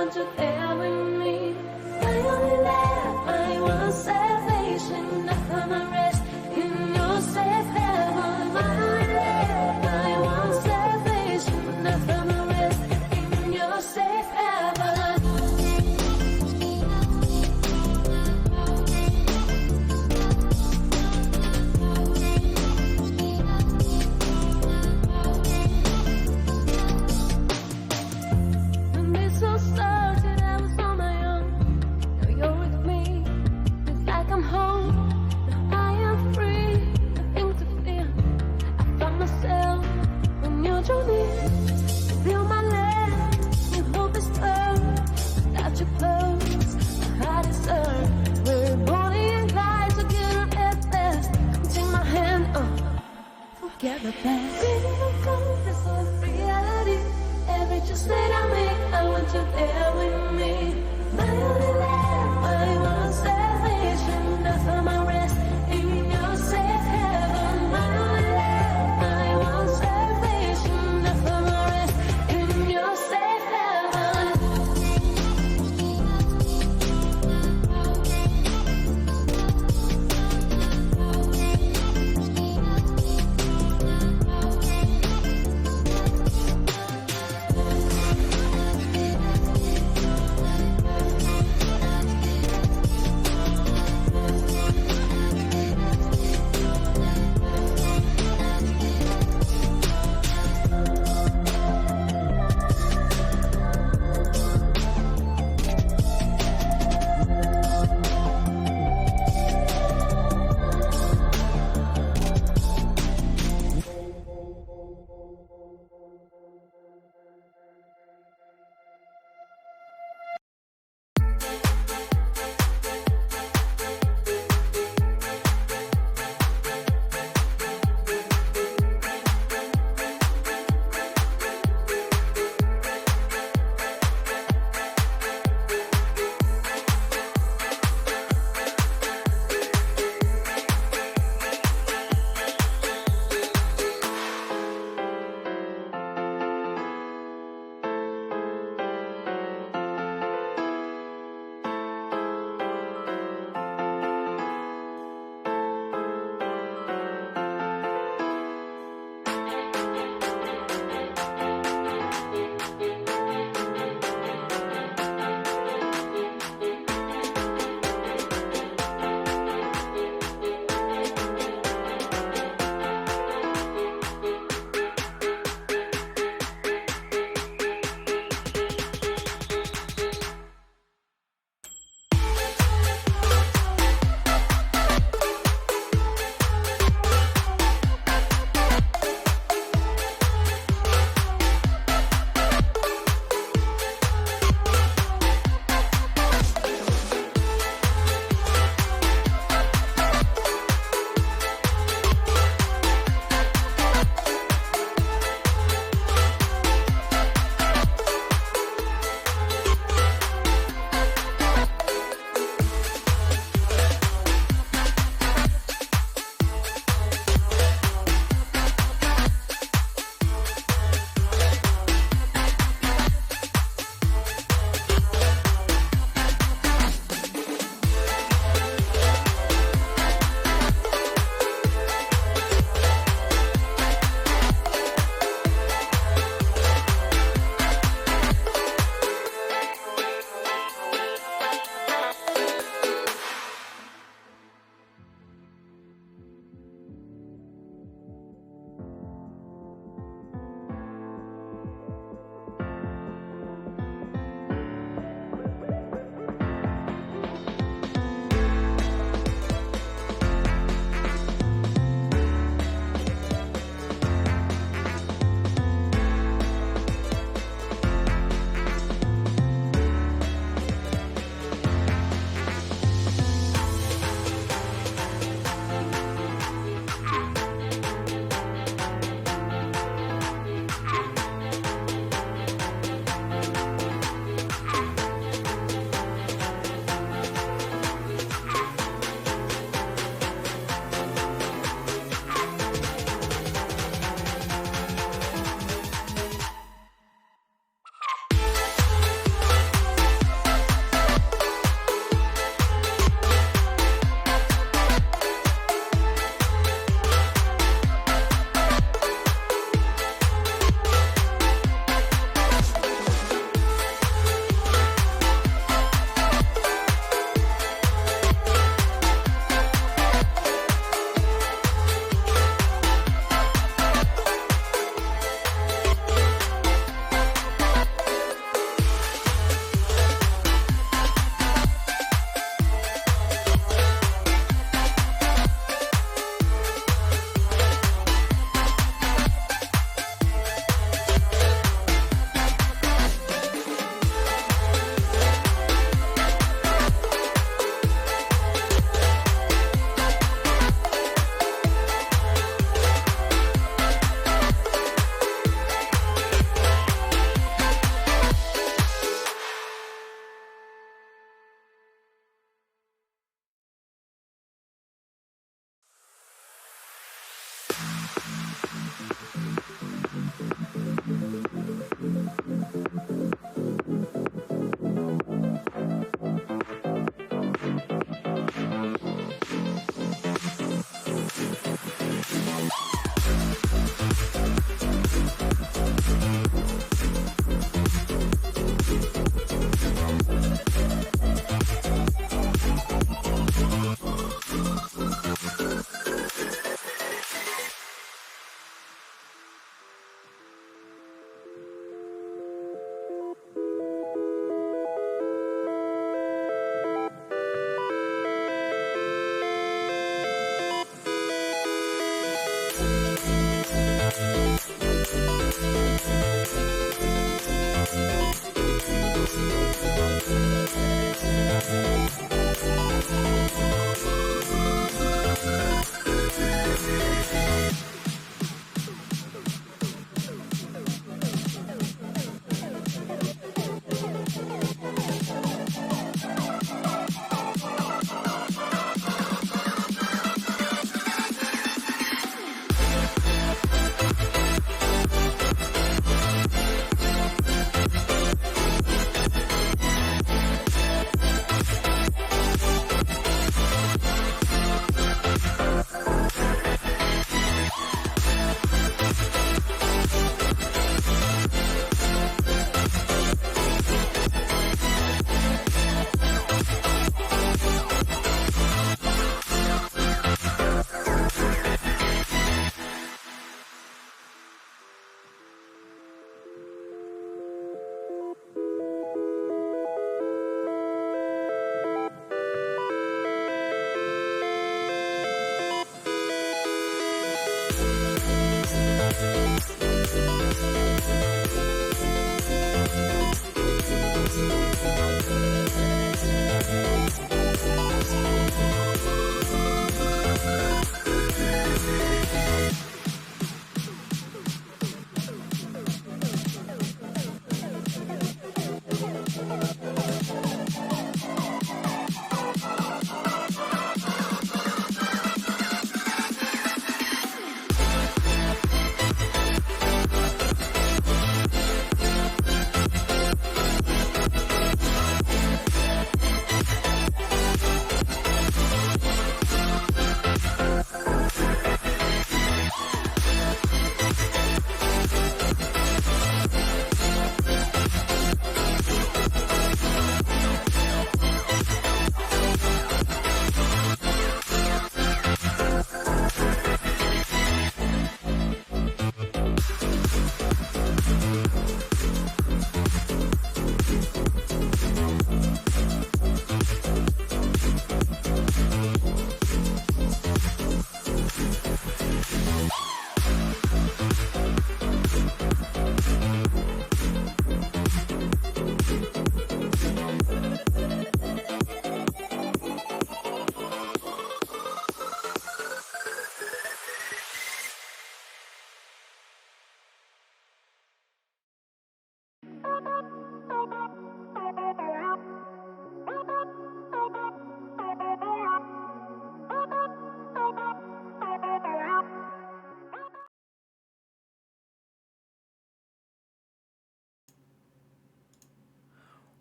want you there with me. I only left, I want salvation, I found my rest in your safe heaven. I only left, I want salvation, I found my rest in your safe heaven. Get the best. Baby, I'm coming, this is reality. Every choice that I make, I want you there.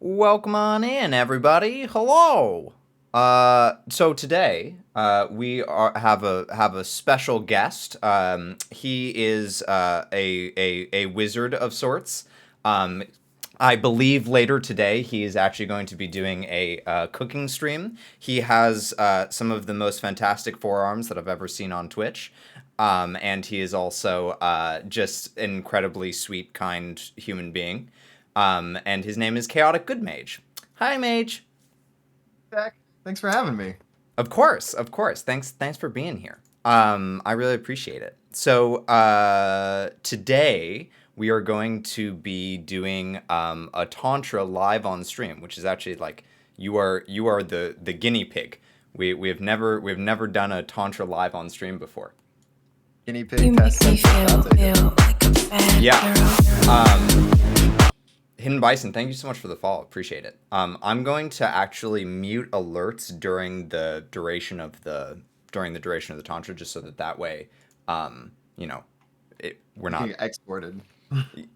Welcome on in, everybody. Hello. So today have a special guest. He is a wizard of sorts. I believe later today he is actually going to be doing a cooking stream. He has some of the most fantastic forearms that I've ever seen on Twitch. And he is also just an incredibly sweet, kind human being. And his name is ChaoticGoodMage. Hi, Mage. Jack, thanks for having me. Of course. Thanks for being here. I really appreciate it. So today we are going to be doing a tantra live on stream, which is actually like you are the guinea pig. We've never done a tantra live on stream before. Guinea pig test. feel like a bad Yeah. Hidden Bison, thank you so much for the follow. Appreciate it. I'm going to actually mute alerts during the duration of the tantra, just so that way, we're not Get exported.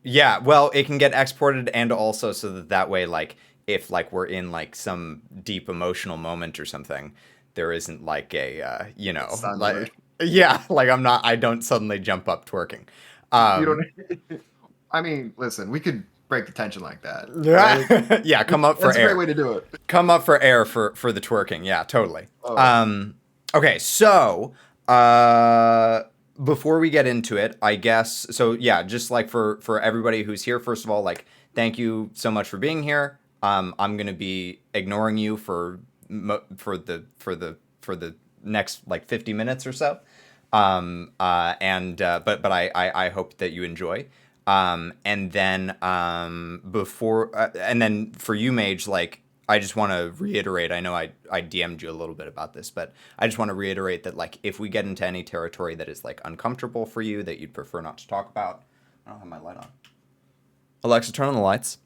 Yeah, well, it can get exported, and also so that way, like, if like we're in like some deep emotional moment or something, there isn't like a Sound like alert. yeah, like I don't suddenly jump up twerking. You don't. I mean, listen, we could break the tension like that. Right? Yeah, come up for That's air. a great way to do it. Come up for air for the twerking. Yeah, totally. Oh. Okay, so before we get into it, I guess so. Yeah, just like for everybody who's here, first of all, like thank you so much for being here. I'm gonna be ignoring you for the next like 50 minutes or so. But I hope that you enjoy. And then and then for you, Mage, like I just want to reiterate. I know I DM'd you a little bit about this, but I just want to reiterate that like if we get into any territory that is like uncomfortable for you, that you'd prefer not to talk about. I don't have my light on. Alexa, turn on the lights.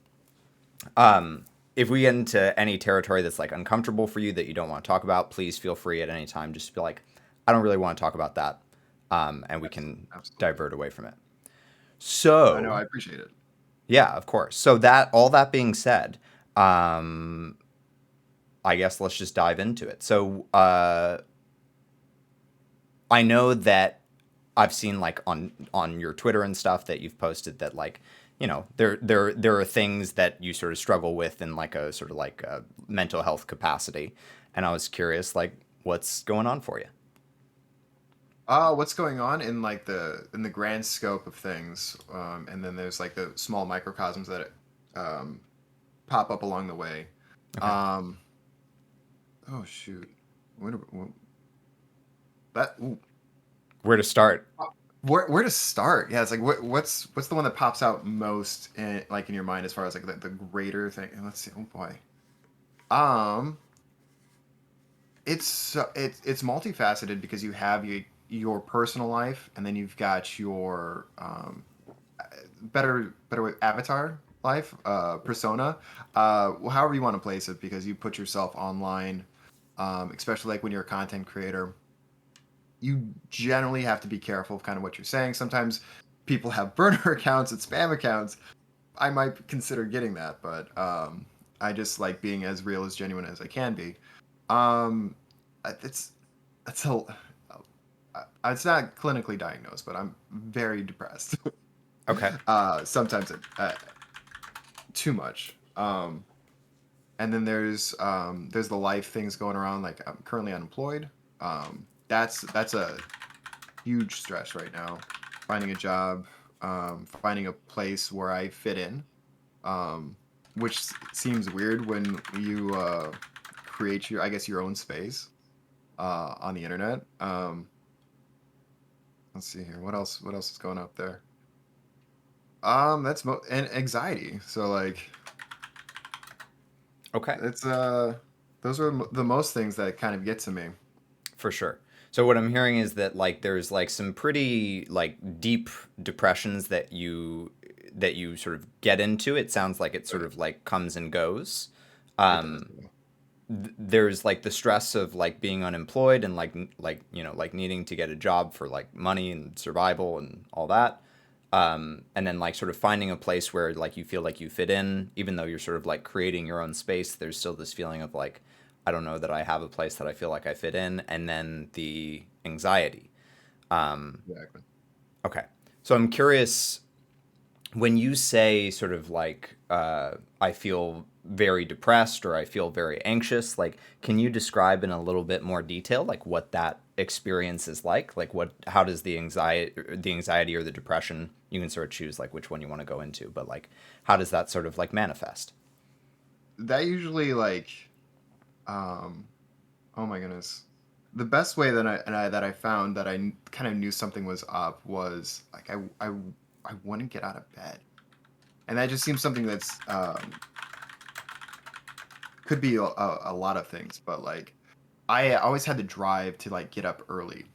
If we get into any territory that's like uncomfortable for you that you don't want to talk about, please feel free at any time just to be like, I don't really want to talk about that, and we can divert away from it. So I know, I appreciate it. Yeah, of course. So all that being said, I guess let's just dive into it. So I know that I've seen like on your Twitter and stuff that you've posted that like there are things that you sort of struggle with in like a sort of like a mental health capacity, and I was curious like what's going on for you. What's going on in like in the grand scope of things, and then there's like the small microcosms that um, pop up along the way. Okay. Oh shoot, what, that ooh, Where to start? where to start? Yeah, it's like what's the one that pops out most in like in your mind as far as like the greater thing? Let's see. Oh boy. Um, it's multifaceted because you have your personal life, and then you've got your better way, avatar life, persona, however you want to place it, because you put yourself online, especially like when you're a content creator. You generally have to be careful of kind of what you're saying. Sometimes people have burner accounts and spam accounts. I might consider getting that, but I just like being as real as genuine as I can be. Um, it's a it's not clinically diagnosed, but I'm very depressed. Okay. Sometimes too much. And then there's the life things going around. Like I'm currently unemployed. That's a huge stress right now. Finding a job, finding a place where I fit in, um, which seems weird when you create your, I guess, your own space on the internet. Let's see here. What else? What else is going up there? And anxiety. So like, Okay. it's those are the most things that kind of get to me. For sure. So what I'm hearing is that like there's like some pretty like deep depressions that you sort of get into. It sounds like it sort Right. of like comes and goes. It does. Um, there's like the stress of like being unemployed and like you know like needing to get a job for like money and survival and all that. And then like sort of finding a place where like you feel like you fit in, even though you're sort of like creating your own space. There's still this feeling of like I don't know that I have a place that I feel like I fit in, and then the anxiety. Um, Exactly. okay, so I'm curious when you say sort of like I feel very depressed or I feel very anxious, like can you describe in a little bit more detail like what that experience is like what how does the anxiety or the depression, you can sort of choose like which one you want to go into, but like how does that sort of like manifest? That usually like um oh my goodness. The best way that I found that kind of knew something was up was like I wouldn't get out of bed. And that just seems something that's could be a lot of things, but like I always had the drive to like get up early.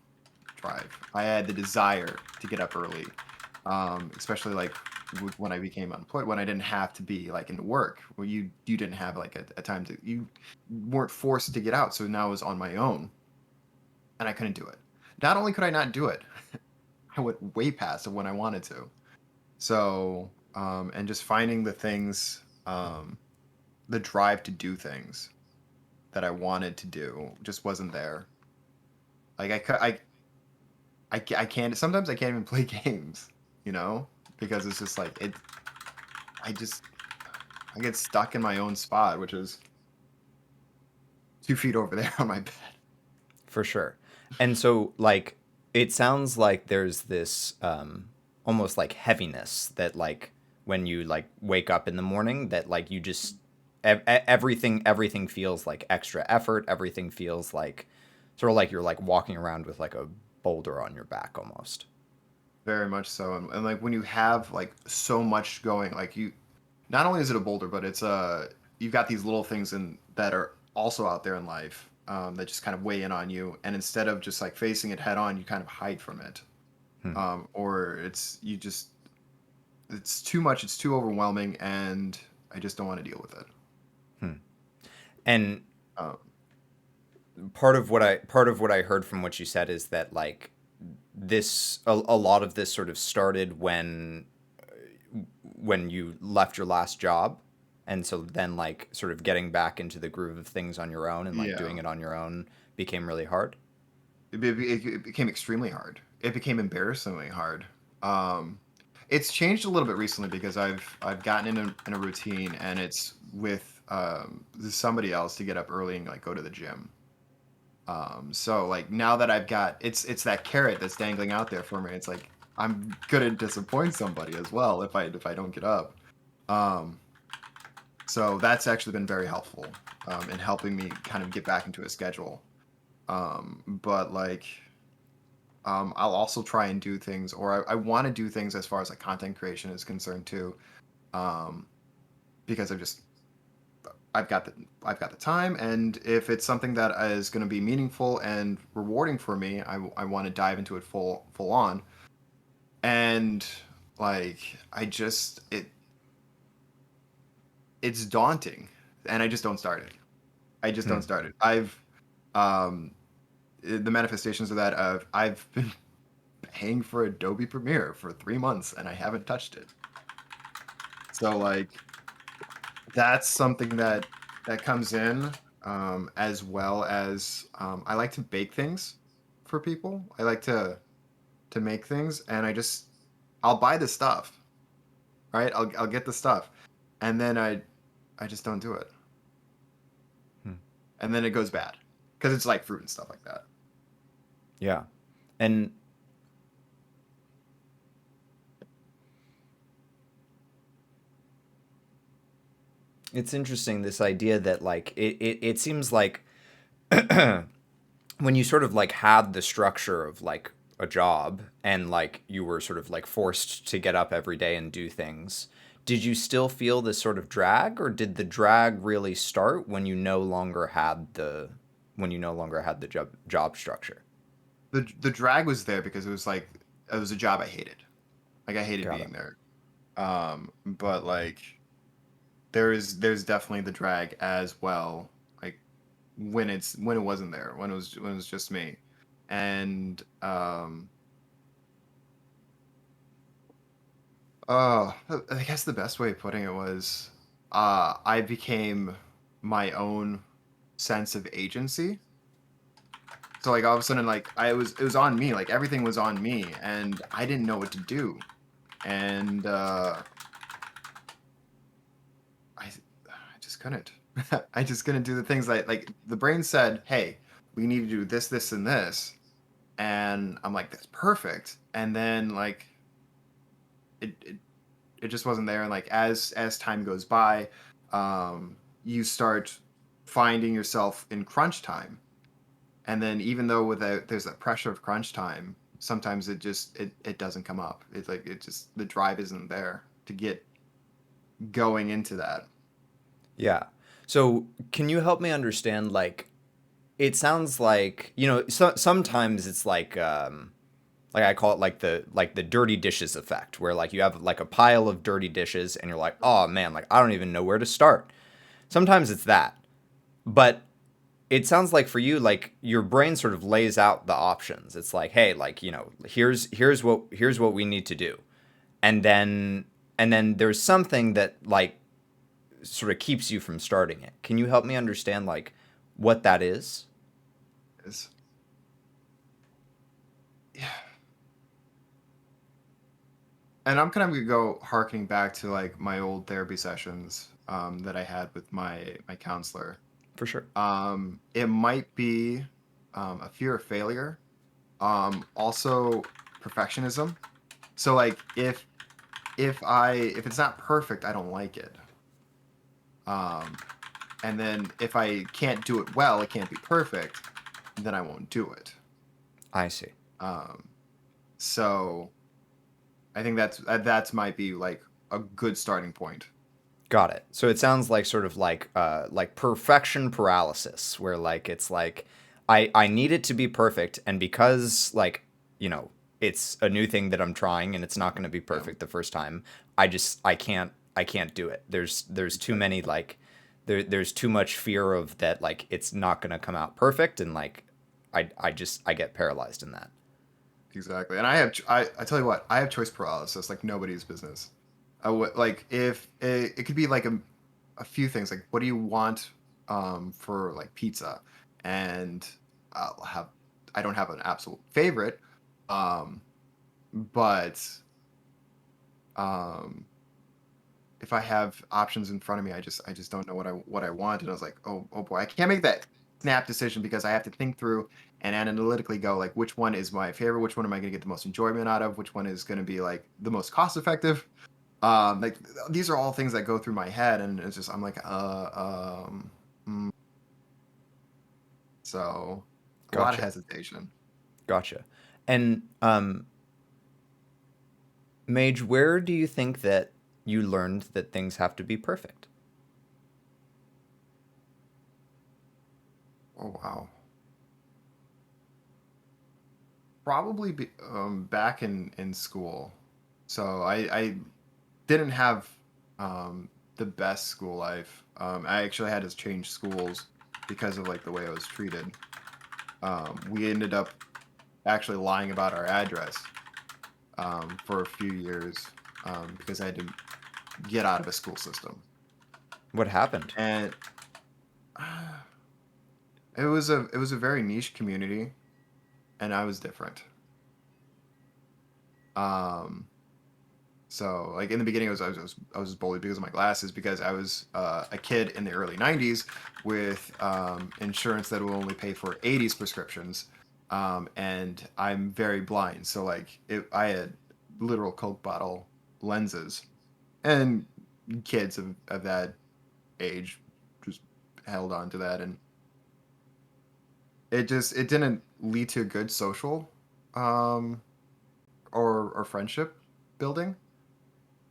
Drive. I had the desire to get up early, especially like when I became unemployed, when I didn't have to be like into work, where you didn't have like a time to you weren't forced to get out, so now I was on my own, and I couldn't do it. Not only could I not do it, I went way past of when I wanted to. So, and just finding the things, the drive to do things that I wanted to do just wasn't there. Like I can't. Sometimes I can't even play games, you know, because it's just like it. I just I get stuck in my own spot, which is 2 feet over there on my bed. For sure. And so like it sounds like there's this almost like heaviness that like when you like wake up in the morning that like you just everything feels like extra effort, everything feels like sort of like you're like walking around with like a boulder on your back almost. Very much so, and like when you have like so much going, like you, not only is it a boulder, but it's you've got these little things in that are also out there in life, that just kind of weigh in on you, and instead of just like facing it head on, you kind of hide from it, Hmm. or it's too much, it's too overwhelming, and I just don't want to deal with it. Hmm. And Um, part of what I heard from what you said is that like a lot of this sort of started when you left your last job, and so then like sort of getting back into the groove of things on your own and like yeah, doing it on your own became really hard. it became extremely hard. It became embarrassingly hard. Um, it's changed a little bit recently because I've gotten in a routine, and it's with somebody else to get up early and like go to the gym. So like now that I've got it's that carrot that's dangling out there for me. It's like I'm gonna disappoint somebody as well if I don't get up. Um, so that's actually been very helpful in helping me kind of get back into a schedule. But like I'll also try and do things, or I want to do things as far as like content creation is concerned too, um, because I've got the I've got the time, and if it's something that is going to be meaningful and rewarding for me, I want to dive into it full on. And like it's daunting, and I just don't start it. I just Hmm. don't start it. Um the manifestations of that I've been paying for Adobe Premiere for 3 months and I haven't touched it. So like that's something that comes in, as well as I like to bake things for people. I like to make things, and I'll buy the stuff, right? I'll get the stuff, and then I just don't do it, Hmm. and then it goes bad because it's like fruit and stuff like that. Yeah. And it's interesting this idea that like it seems like when you sort of like had the structure of like a job and like you were sort of like forced to get up every day and do things, did you still feel this sort of drag, or did the drag really start when you no longer had the job structure? The drag was there because it was a job I hated. Like I hated Got it. being there. But like there's definitely the drag as well. Like when it wasn't there, when it was just me, and I guess the best way of putting it was, I became my own sense of agency. So like all of a sudden, like it was on me, like everything was on me, and I didn't know what to do, and I just couldn't. I just couldn't do the things like the brain said, "Hey, we need to do this, this, and this," and I'm like, "That's perfect," and then like it it just wasn't there, and like as time goes by, you start finding yourself in crunch time, and then even though there's that pressure of crunch time, sometimes it doesn't come up. It's like it just the drive isn't there to get going into that. Yeah. So can you help me understand, like, it sounds like, sometimes it's like I call it like the dirty dishes effect, where like you have like a pile of dirty dishes and you're like, oh man, like I don't even know where to start. Sometimes it's that. But it sounds like for you, like your brain sort of lays out the options. It's like, hey, like, here's what we need to do. And then there's something that like sort of keeps you from starting it. Can you help me understand like what that is? Is yeah. And I'm kind of gonna go harking back to like my old therapy sessions, that I had with my counselor. For sure. It might be, a fear of failure, also perfectionism. So like if it's not perfect, I don't like it. Um, and then if I can't do it well, it can't be perfect, then I won't do it. I see. Um, so I think that's might be like a good starting point. Got it. So it sounds like sort of like perfection paralysis, where like it's like I need it to be perfect, and because like it's a new thing that I'm trying and it's not going to be Yeah, perfect the first time, I can't do it. There's too exactly. many like there's too much fear of that, like it's not going to come out perfect, and like I get paralyzed in that. Exactly. And I tell you what, I have choice paralysis like nobody's business. Like if it could be like a few things like what do you want, for like pizza, and I'll have I don't have an absolute favorite, um but um if I have options in front of me, I just don't know what I want, and I was like, oh boy, I can't make that snap decision because I have to think through and analytically go like which one is my favorite, which one am I going to get the most enjoyment out of, which one is going to be like the most cost effective. Like these are all things that go through my head, and it's just I'm like mm, so a lot of Gotcha. hesitation. Gotcha. And Mage, where do you think that you learned that things have to be perfect? Oh wow. Probably back in school. So I didn't have the best school life. I actually had to change schools because of like the way I was treated. We ended up actually lying about our address for a few years because I had to get out of a school system, What happened? and it was a very niche community, and I was different. Um, So, like in the beginning, I was bullied because of my glasses because I was a kid in the early '90s with insurance that will only pay for '80s prescriptions, and I'm very blind. So, I had literal Coke bottle lenses, and kids of that age just held on to that, and it didn't lead to a good social um, or friendship building.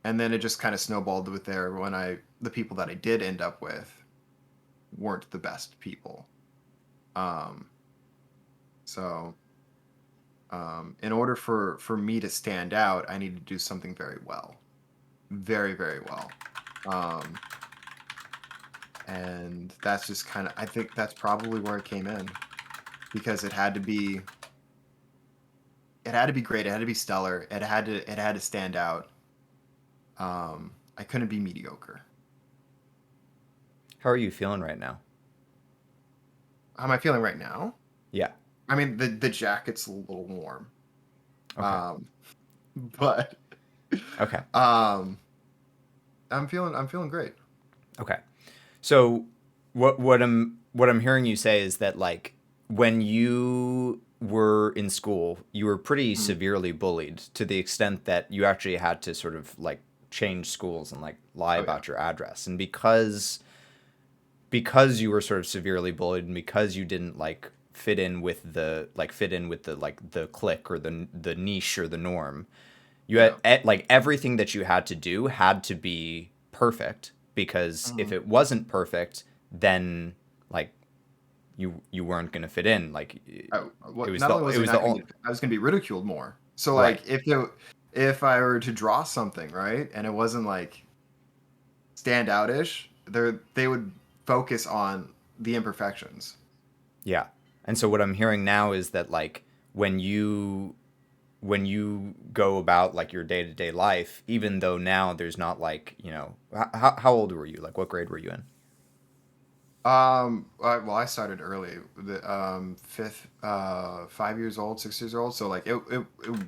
And then it just kind of snowballed with there when the people that I did end up with weren't the best people. Um, so in order for me to stand out, I need to do something very well, very very well. Um, and that's just kind of I think that's probably where it came in because it had to be great, it had to be stellar, it had to stand out. I couldn't be mediocre. How are you feeling right now? How am I feeling right now? Yeah. I mean, the jacket's a little warm. Okay. Um, but Okay. um, I'm feeling great. Okay. So what I'm hearing you say is that like when you were in school, you were pretty Mm. severely bullied to the extent that you actually had to sort of like change schools and like lie Oh yeah. about your address. And because you were sort of severely bullied and because you didn't like fit in with the like the clique or the niche or the norm, you Yeah. had like everything that you had to do had to be perfect because if Mhm. it wasn't perfect, then like you weren't going to fit in. Like it was Not only was it I was the not going only to I was going to be ridiculed more. So right. if I were to draw something right and it wasn't like stand outish, they would focus on the imperfections. Yeah. And so what I'm hearing now is that like when you when you go about like your day-to-day life, even though now there's not like, how old were you? Like what grade were you in? Well, I started early, 5 years old, 6 years old. So like it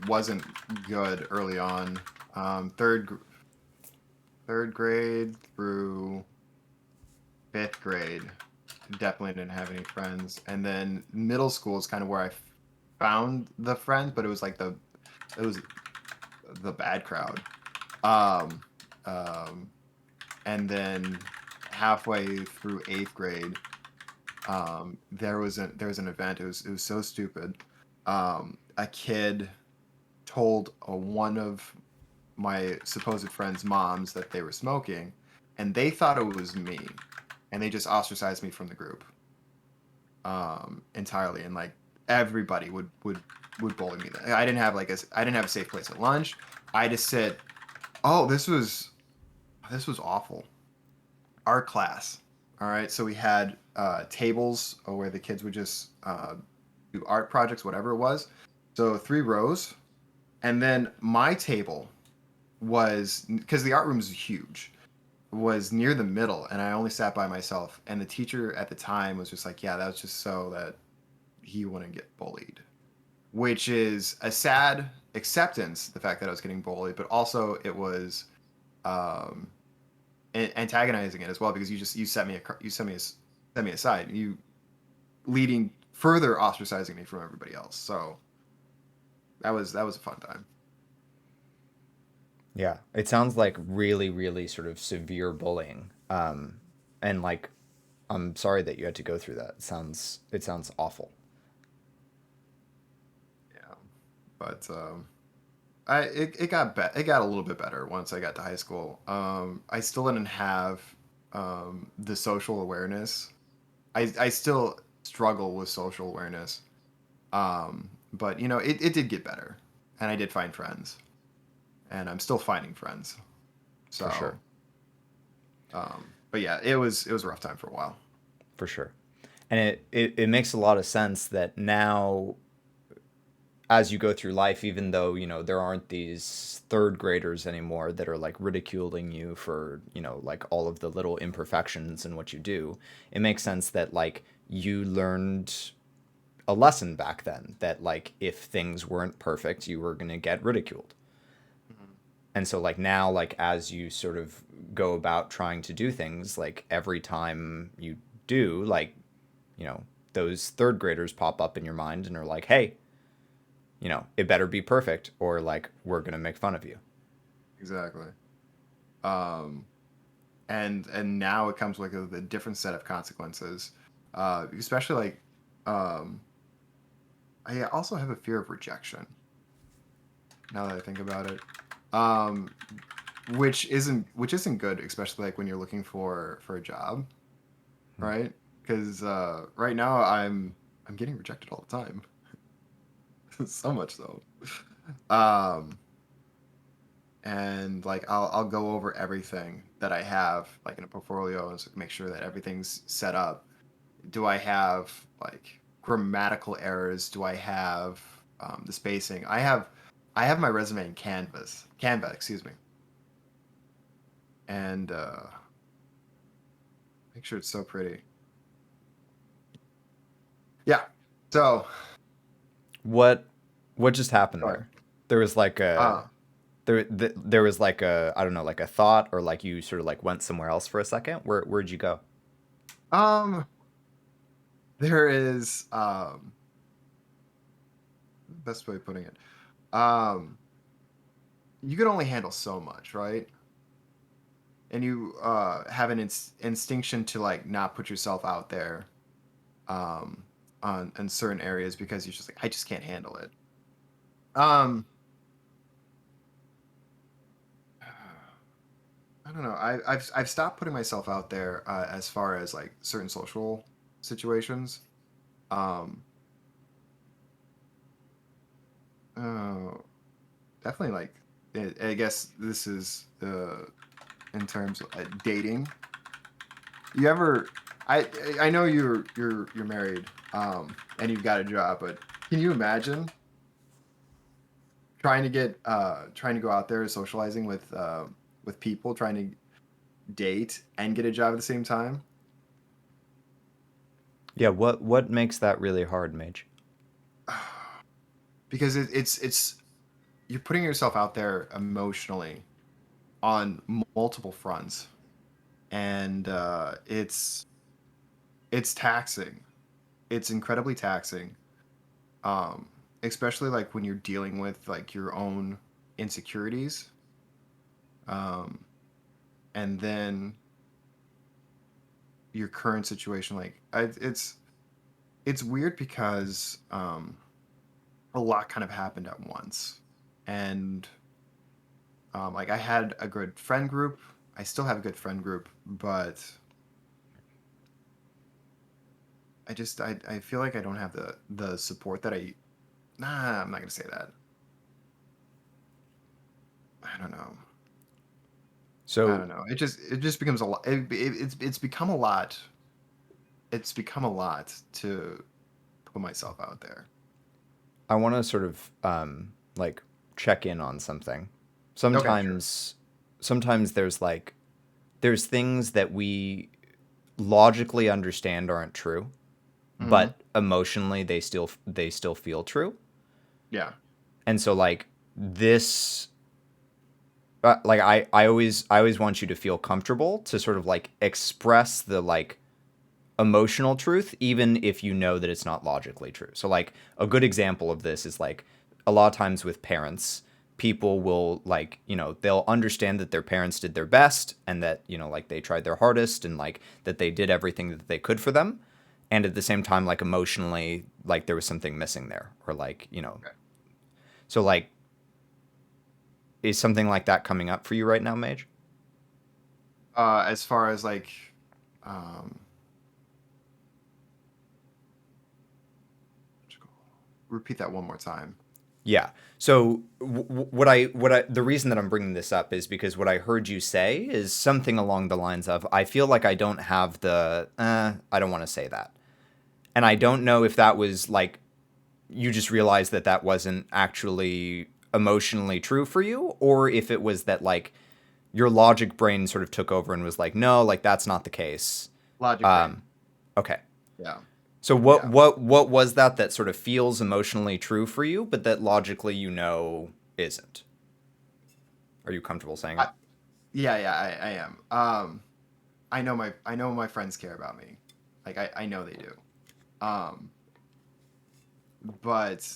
wasn't good early on. Third grade through fifth grade, definitely didn't have any friends. And then middle school is kind of where I found the friends, but it was the bad crowd. Um, um, and then halfway through eighth grade, there was an event. It was so stupid. A kid told one of my supposed friends' moms that they were smoking, and they thought it was me, and they just ostracized me from the group entirely. And like everybody would bully me. I didn't have a safe place at lunch. I had to sit. Oh, this was awful. Our class. All right, so we had tables where the kids would just do art projects, whatever it was. So 3 rows, and then my table was because the art room is huge, was near the middle, and I only sat by myself. And the teacher at the time was just like, "Yeah, that was just so that he wouldn't get bullied," which is a sad acceptance, the fact that I was getting bullied, but also it was um, antagonizing it as well because you set me aside, you leading further ostracizing me from everybody else. So that was a fun time. Yeah. It sounds like really, really sort of severe bullying. And like I'm sorry that you had to go through that. It sounds awful. Yeah. But it got a little bit better once I got to high school. I still didn't have the social awareness. I still struggle with social awareness. But you know, it did get better, and I did find friends, and I'm still finding friends. For So, sure. but yeah, it was a rough time for a while. For sure. And it makes a lot of sense that now, as you go through life, even though, there aren't these third graders anymore that are like ridiculing you for, like all of the little imperfections in what you do, it makes sense that like you learned a lesson back then that like if things weren't perfect, you were going to get ridiculed. Mhm. And so like now, like as you sort of go about trying to do things, like every time you do, like, you know, those third graders pop up in your mind and are like, hey, it better be perfect or like we're gonna make fun of you. Exactly. Um, and now it comes with a different set of consequences. Especially like, um, I also have a fear of rejection. Now that I think about it, um, which isn't good, especially like when you're looking for a job, right? Because right now I'm getting rejected all the time, so much so. Um, and like I'll go over everything that I have like in a portfolio and make sure that everything's set up. Do I have like grammatical errors? Do I have the spacing? I have my resume in Canva, excuse me, and make sure it's so pretty. Yeah. So, What what just happened sorry. there? There was like Uh, there was like a, I don't know, like a thought, or like you sort of like went somewhere else for a second. Where'd you go? um, there is best way of putting it. Um, you can only handle so much, right? And you have an instinction to like not put yourself out there um on in certain areas because you're just like I just can't handle it. Um, I don't know. I've stopped putting myself out there as far as like certain social situations. Um, oh, definitely like I guess this is in terms of dating. You ever? I know you're married and you've got a job, but can you imagine trying to go out there socializing with people, trying to date and get a job at the same time? Yeah, what makes that really hard, Mage? Because it's you're putting yourself out there emotionally on multiple fronts, and it's taxing. It's incredibly taxing, um, especially like when you're dealing with like your own insecurities, um, and then your current situation. Like it's weird because a lot kind of happened at once, and like I had a good friend group. I still have a good friend group, but I feel like I don't have the support that I. Nah, I'm not gonna say that. I don't know. I So don't know. It just becomes a lot. It's become a lot. It's become a lot to put myself out there. I want to sort of like check in on something. Okay, sure. Sometimes there's things that we logically understand aren't true, Hmm. but emotionally they still feel true. Yeah. And so like this like I always want you to feel comfortable to sort of like express the like emotional truth even if you know that it's not logically true. So like a good example of this is like a lot of times with parents, people will like, they'll understand that their parents did their best and that, like they tried their hardest and like that they did everything that they could for them. And at the same time, like emotionally, like there was something missing there or like. Okay. So like, is something like that coming up for you right now, Mage? As far as like, um, repeat that one more time. Yeah. So the reason that I'm bringing this up is because what I heard you say is something along the lines of, I feel like I don't have the, I don't want to say that. And I don't know if that was like, you just realized that that wasn't actually emotionally true for you, or if it was that like your logic brain sort of took over and was like, no, like that's not the case. Logic brain. Um, okay. Yeah. So Yeah. what was that sort of feels emotionally true for you, but that logically isn't? Are you comfortable saying it? I, yeah, I am. I know my friends care about me. Like I know they do. Um, but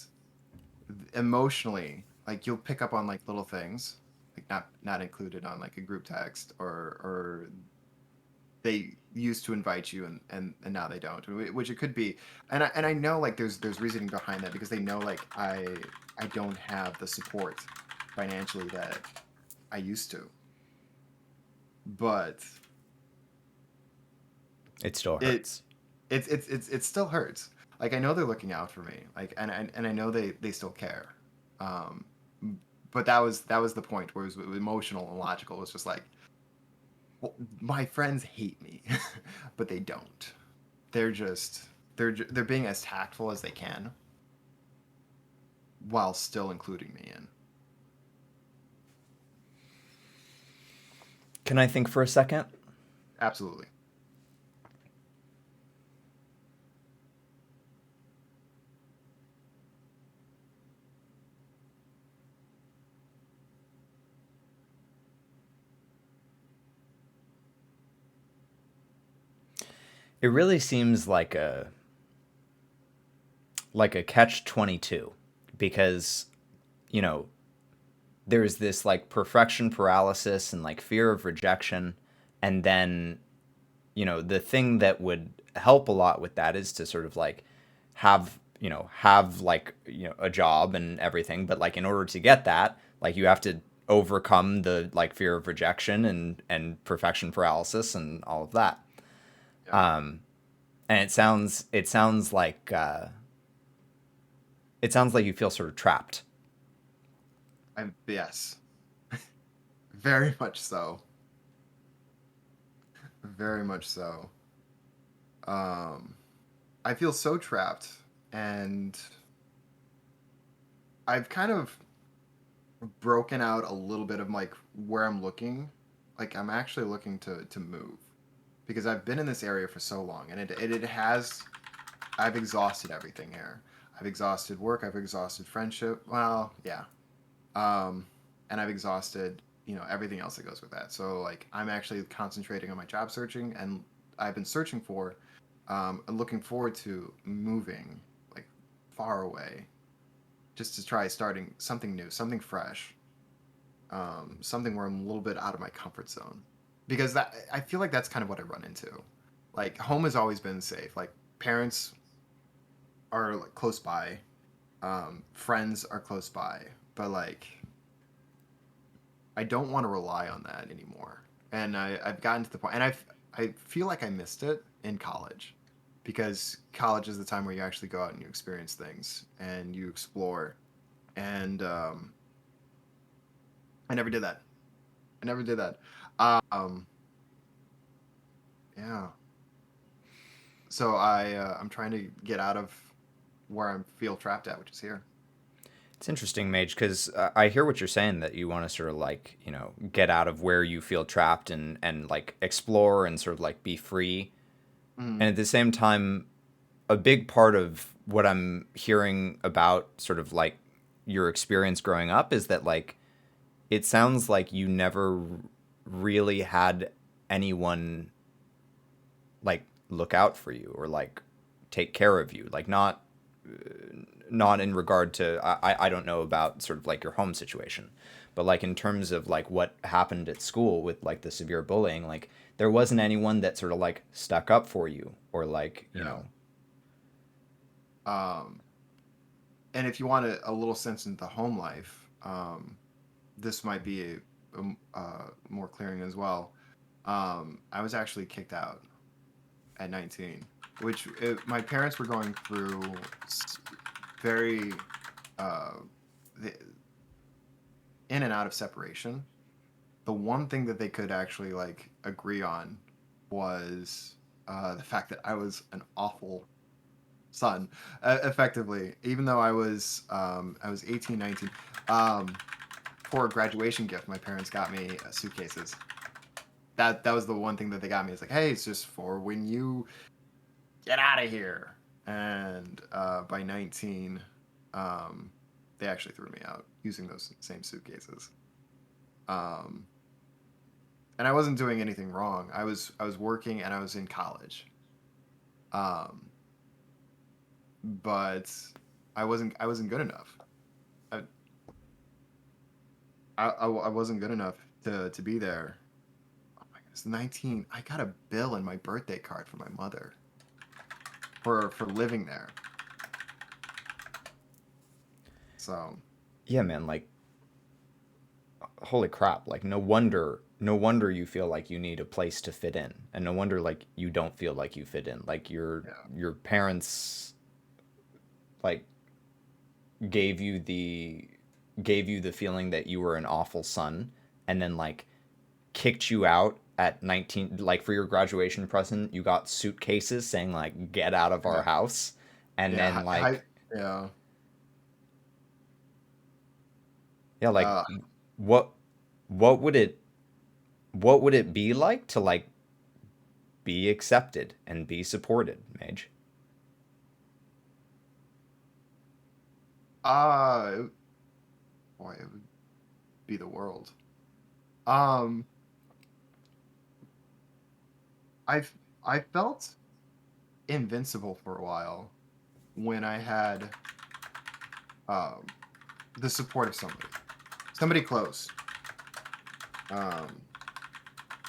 emotionally, like you'll pick up on like little things, like not included on like a group text, or they used to invite you and now they don't, which it could be. And I know like there's reasoning behind that because they know like I don't have the support financially that I used to. But It still it hurts. it still hurts. Like I know they're looking out for me. Like and I know they still care. Um, but that was the point where it was emotional and logical. It was just like, well, my friends hate me, but they don't. They're just they're being as tactful as they can while still including me in. Can I think for a second? Absolutely. It really seems like a catch 22 because, you know, there's this like perfection paralysis and like fear of rejection, and then, you know, the thing that would help a lot with that is to sort of like have like, you know, a job and everything, but like in order to get that, like you have to overcome the like fear of rejection and perfection paralysis and all of that. Yeah. um and it sounds like you feel sort of trapped. I'm yes. Very much so. Very much so. Um, I feel so trapped, and I've kind of broken out a little bit of like where I'm looking. Like I'm actually looking to move because I've been in this area for so long, and it has. I've exhausted everything here. I've exhausted work. I've exhausted friendship. Well, yeah. And I've exhausted everything else that goes with that. So like I'm actually concentrating on my job searching, and I've been searching for, and looking forward to moving like far away, just to try starting something new, something fresh, something where I'm a little bit out of my comfort zone, because that I feel like that's kind of what I run into. Like home has always been safe. Like parents are like close by, friends are close by, but like I don't want to rely on that anymore. And I've gotten to the point, and I feel like I missed it in college, because college is the time where you actually go out and you experience things and you explore. And I never did that. I never did that. Um, yeah. So I'm trying to get out of where I feel trapped at, which is here. It's interesting, Mage, because I hear what you're saying, that you want to sort of like, you know, get out of where you feel trapped and like explore and sort of like be free. Mm, And at the same time, a big part of what I'm hearing about sort of like your experience growing up is that like it sounds like you never really had anyone like look out for you or like take care of you, like not in regard to I don't know about sort of like your home situation, but like in terms of like what happened at school with like the severe bullying, like there wasn't anyone that sort of like stuck up for you or like, you yeah. know. Um, and if you want a little sense into home life, this might be more clearing as well. I was actually kicked out at 19, which my parents were going through very uh, the, in and out of separation. The one thing that they could actually like agree on was the fact that I was an awful son, effectively. Even though I was 18, 19. For a graduation gift, my parents got me suitcases. That was the one thing that they got me. It's like, hey, it's just for when you get out of here. And by 19, um, they actually threw me out using those same suitcases. Um, and I wasn't doing anything wrong. I was working and I was in college. Um, but I wasn't good enough. I, I wasn't good enough to be there. Oh my goodness, 19. I got a bill in my birthday card from my mother for living there. So Yeah, man, like holy crap, like no wonder you feel like you need a place to fit in. And no wonder like you don't feel like you fit in. Like yeah, your parents like gave you the gave you the feeling that you were an awful son and then like kicked you out at 19, like for your graduation present you got suitcases saying like get out of our yeah, house, and yeah, then like yeah. yeah, like Uh, what what would it what would it be like to like be accepted and be supported, Mage? uh, Boy, it would be the world. Um, I've I felt invincible for a while when I had um the support of somebody close. Um,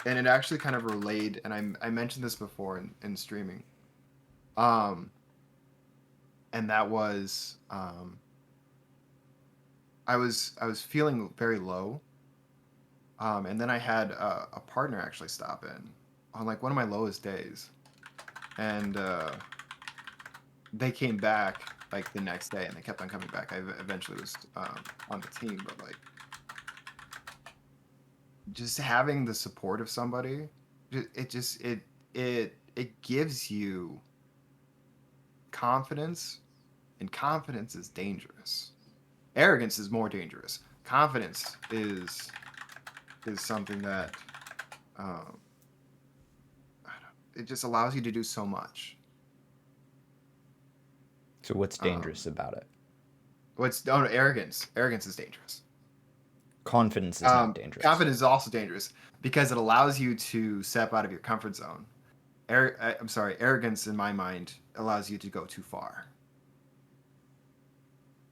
and it actually kind of relayed, and I mentioned this before in streaming. Um, and that was I was feeling very low. And then I had a partner actually stop in on like one of my lowest days, and they came back like the next day, and they kept on coming back. I eventually was on the team, but like just having the support of somebody, it just it gives you confidence, and confidence is dangerous. Arrogance is more dangerous. Confidence is something that um, it just allows you to do so much. So what's Um, dangerous about it? what's no, no, arrogance? Arrogance is dangerous. Confidence is not dangerous. Confidence is also dangerous because it allows you to step out of your comfort zone. I'm sorry, arrogance in my mind allows you to go too far.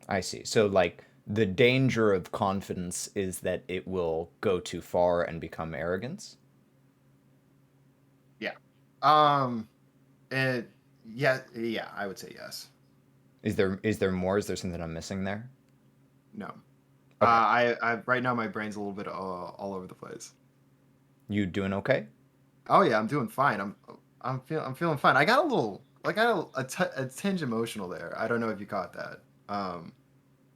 I see. So like the danger of confidence is that it will go too far and become arrogance. Yeah. Um. It. Yeah. Yeah. I would say yes. Is there more? Is there something I'm missing there? No. Okay. I right now my brain's a little bit all over the place. You doing okay? Oh yeah, I'm doing fine. I'm feeling fine. I got a little like I got a tinge emotional there. I don't know if you caught that. I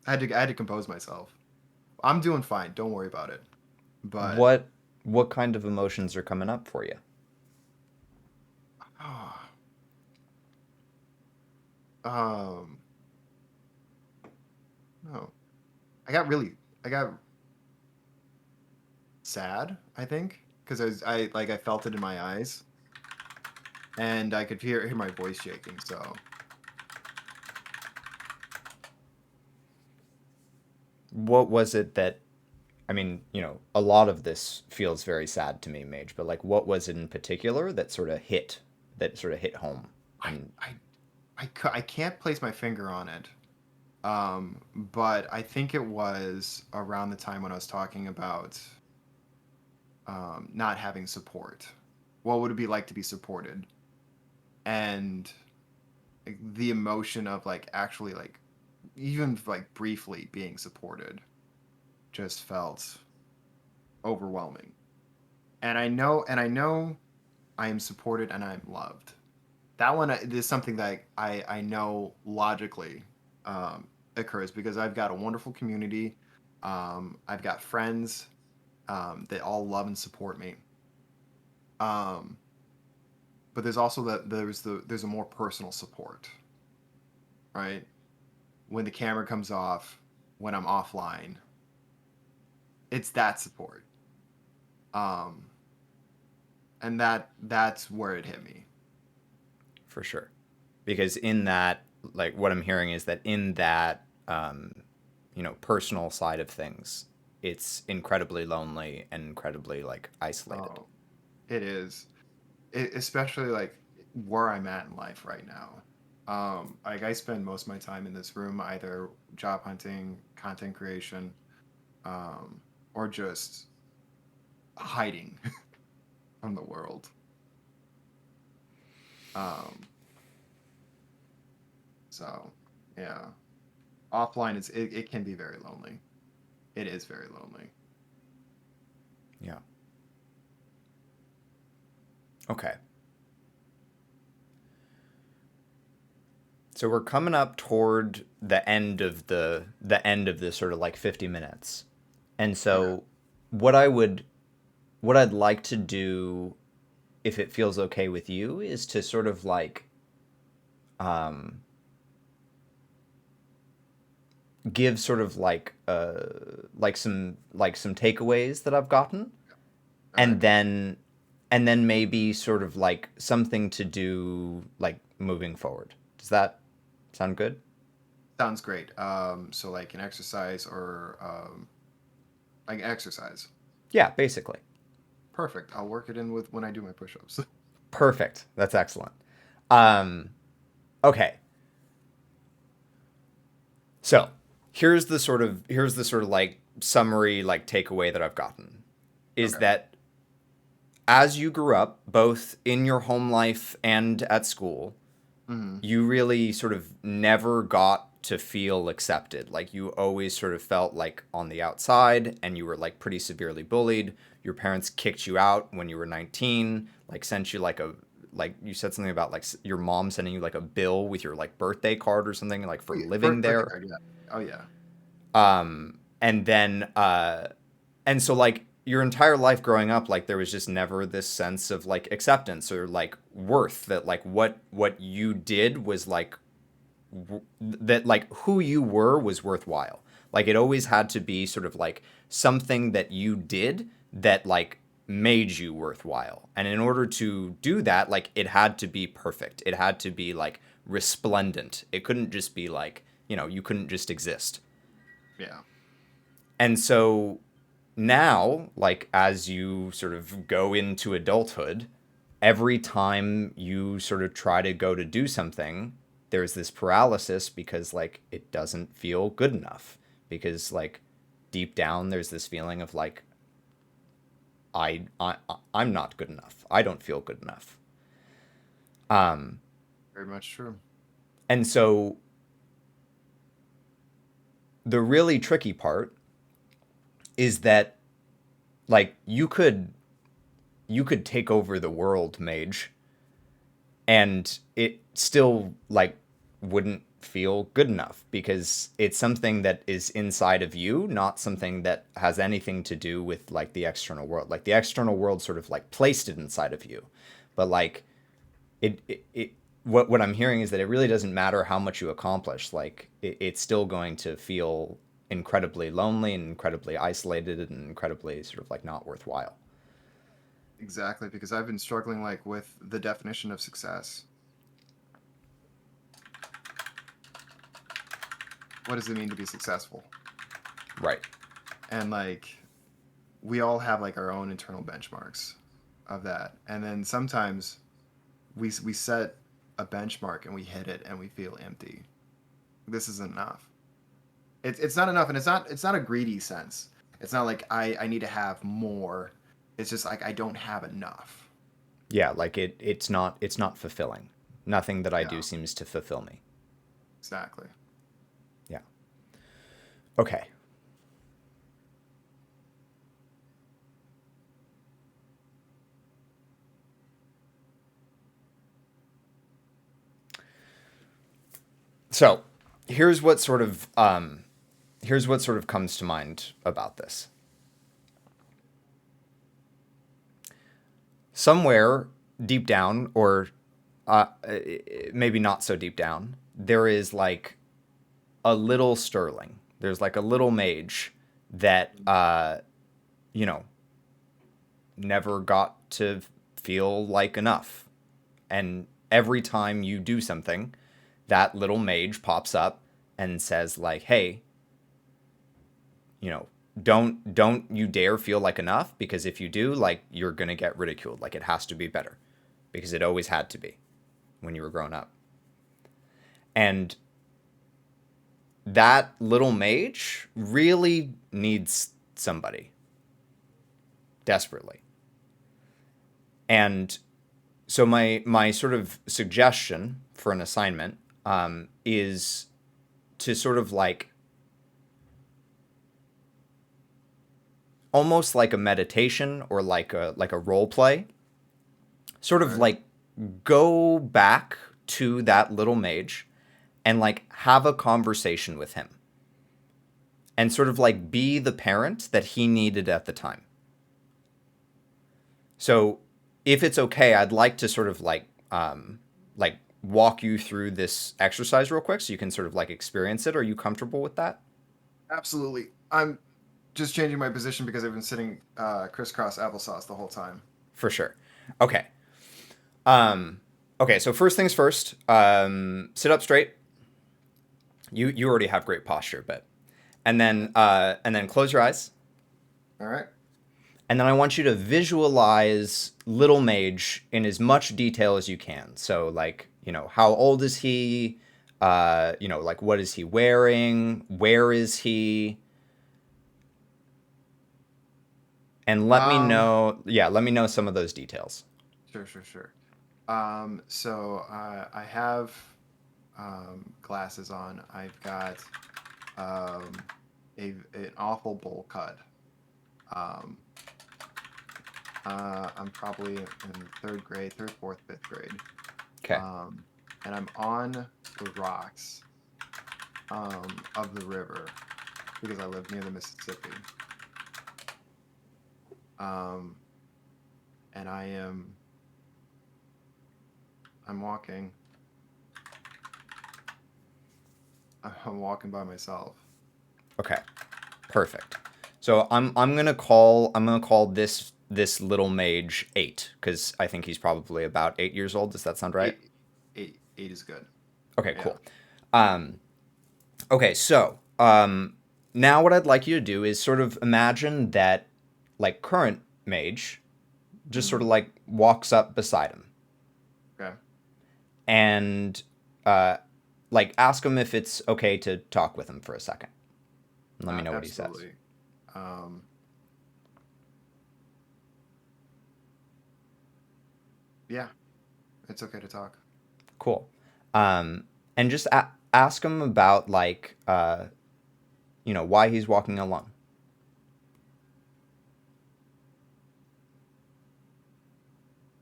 had to compose myself. I'm doing fine. Don't worry about it. But What kind of emotions are coming up for you? um, no, I got sad. I think because I felt it in my eyes, and I could hear my voice shaking. So What was it that I mean, a lot of this feels very sad to me, Mage, but like what was it in particular that sort of hit home? I And I I can't place my finger on it. But I think it was around the time when I was talking about not having support. What would it be like to be supported? And like, the emotion of like actually like even like briefly being supported just felt overwhelming. And I know I am supported and I'm loved. That one is something that I know logically occurs because I've got a wonderful community. I've got friends that all love and support me. Um, but there's also there's a more personal support, right? When the camera comes off, when I'm offline, it's that support. Um, and that's where it hit me. For sure. Because in that, like, what I'm hearing is that in that, personal side of things, it's incredibly lonely and incredibly, like, isolated. Oh, it is. Especially like where I'm at in life right now. Like I spend most of my time in this room either job hunting, content creation, um, or just hiding from the world. Um, so yeah, offline it can be very lonely. It is very lonely. Yeah. Okay. So we're coming up toward the end of this sort of like 50 minutes. And Okay. so what I'd like to do, if it feels okay with you, is to sort of um give sort of like some takeaways that I've gotten, Okay. and then maybe sort of like something to do like moving forward. Does that sound good? Sounds great. So like an exercise or like exercise. Yeah, basically. Perfect. I'll work it in with when I do my push-ups. Perfect. That's excellent. Um, okay. So here's the sort of like summary like takeaway that I've gotten is Okay. that as you grew up, both in your home life and at school, Hmm. you really sort of never got to feel accepted. Like you always sort of felt like on the outside and you were like pretty severely bullied. Your parents kicked you out when you were 19, like sent you like you said something about like your mom sending you like a bill with your like birthday card or something like Oh for yeah, living birthday there. card. Yeah. Oh yeah. And then and so like your entire life growing up, like there was just never this sense of like acceptance or like worth, that like what you did was like that like who you were was worthwhile. Like it always had to be sort of like something that you did that like made you worthwhile. And in order to do that, like it had to be perfect. It had to be like resplendent. It couldn't just be like, you couldn't just exist. Yeah. And so now, like as you sort of go into adulthood, every time you sort of try to go to do something, there's this paralysis because like it doesn't feel good enough. Because like deep down there's this feeling of like I I'm not good enough. I don't feel good enough. Very much true. And so the really tricky part is that like you could take over the world, Mage, and it still like wouldn't feel good enough because it's something that is inside of you, not something that has anything to do with like the external world. Like the external world sort of like placed it inside of you, but like it what I'm hearing is that it really doesn't matter how much you accomplish. Like it's still going to feel incredibly lonely and incredibly isolated and incredibly sort of like not worthwhile. Exactly, because I've been struggling like with the definition of success. What does it mean to be successful? Right. And like we all have like our own internal benchmarks of that. And then sometimes we set a benchmark and we hit it and we feel empty. This isn't enough. It's not enough, and it's not a greedy sense. It's not like I need to have more. It's just like I don't have enough. Yeah, like it's not fulfilling. Nothing that I do Yeah, seems to fulfill me. exactly. Yeah. Okay. So, here's what sort of comes to mind about this. Somewhere deep down, or maybe not so deep down, there is like a little Sterling. There's like a little mage that you know never got to feel like enough. And every time you do something, that little mage pops up and says like, "Hey, you know, don't you dare feel like enough, because if you do, like you're going to get ridiculed. Like it has to be better because it always had to be when you were growing up." And that little mage really needs somebody desperately. And so my sort of suggestion for an assignment is to sort of like almost like a meditation or like a role play, sort of Right. like go back to that little mage and like have a conversation with him and sort of like be the parent that he needed at the time. So if it's okay, I'd like to sort of like walk you through this exercise real quick so you can sort of like experience it. Are you comfortable with that? Absolutely. I'm just changing my position because I've been sitting crisscross applesauce the whole time. For sure. Okay. Okay, so first things first, sit up straight. You already have great posture, but and then close your eyes. All right. And then I want you to visualize Little Mage in as much detail as you can. So, like, how old is he? Like, what is he wearing? Where is he? And Um, let me know some of those details. sure, sure, sure. So I have glasses on. I've got um, an awful bowl cut. Um, I'm probably in third grade, third, fourth, fifth grade. Okay. Um, and I'm on the rocks of the river because I live near the Mississippi. Um, and I'm walking. I'm walking by myself. Okay. Perfect. So I'm gonna call this little mage 8 because I think he's probably about 8 years old. Does that sound right? Eight, eight is good. Okay, Yeah. cool. Um, okay, so now what I'd like you to do is sort of imagine that like current mage just sort Hmm. of like walks up beside him Okay. and uh, like ask him if it's okay to talk with him for a second. Let me know what he says. Absolutely. Um, yeah, it's okay to talk. Cool. And just ask him about like why he's walking alone.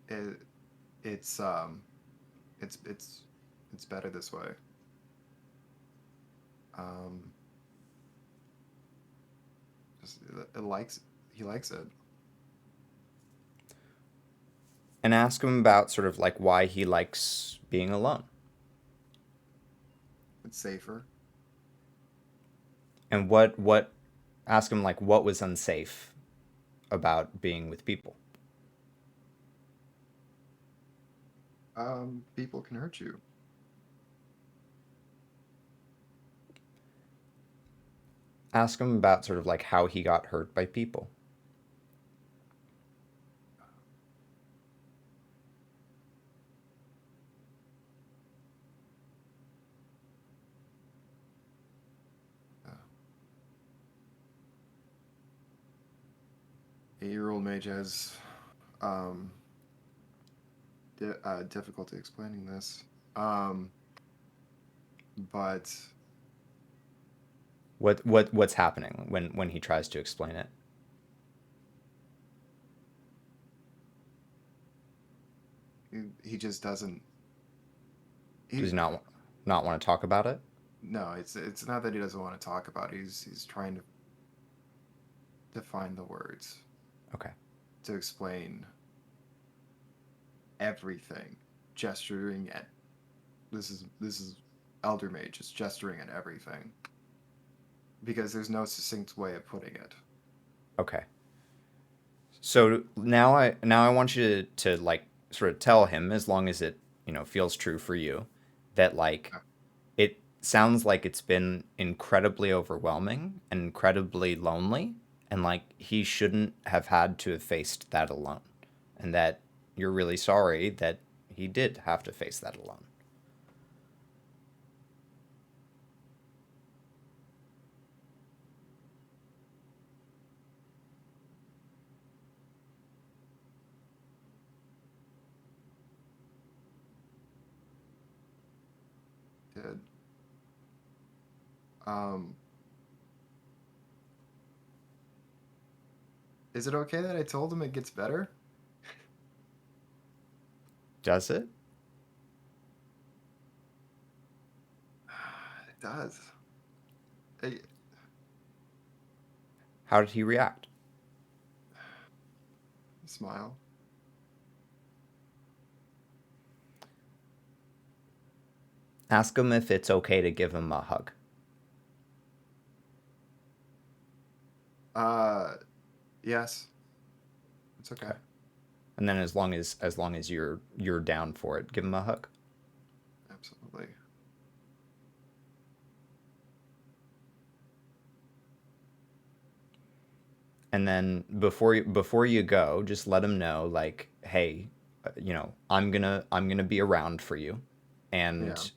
It, it's um, it's it's it's better this way. Um, just it likes he likes it. And ask him about sort of like why he likes being alone. It's safer. And what ask him like what was unsafe about being with people. People can hurt you. Ask him about sort of like how he got hurt by people. Uh, 8-year-old mage has um, difficulty explaining this. Um, but What's happening when he tries to explain it? He just doesn't. Does He he not want to talk about it? No, it's not that he doesn't want to talk about it. He's trying to find the words Okay. to explain everything, gesturing at. This is Elder Mage is gesturing at everything because there's no succinct way of putting it. Okay. So now I want you to like sort of tell him, as long as it, feels true for you, that like it sounds like it's been incredibly overwhelming and incredibly lonely, and like he shouldn't have had to have faced that alone, and that you're really sorry that he did have to face that alone. Did um is it okay that I told him it gets better? Does it? It does. I How did he react? smile. Ask him if it's okay to give him a hug. Uh, yes, it's okay. Okay. And then as long as you're down for it, give him a hug. Absolutely. And then before you go, just let him know, like, hey, I'm gonna be around for you, Yeah. and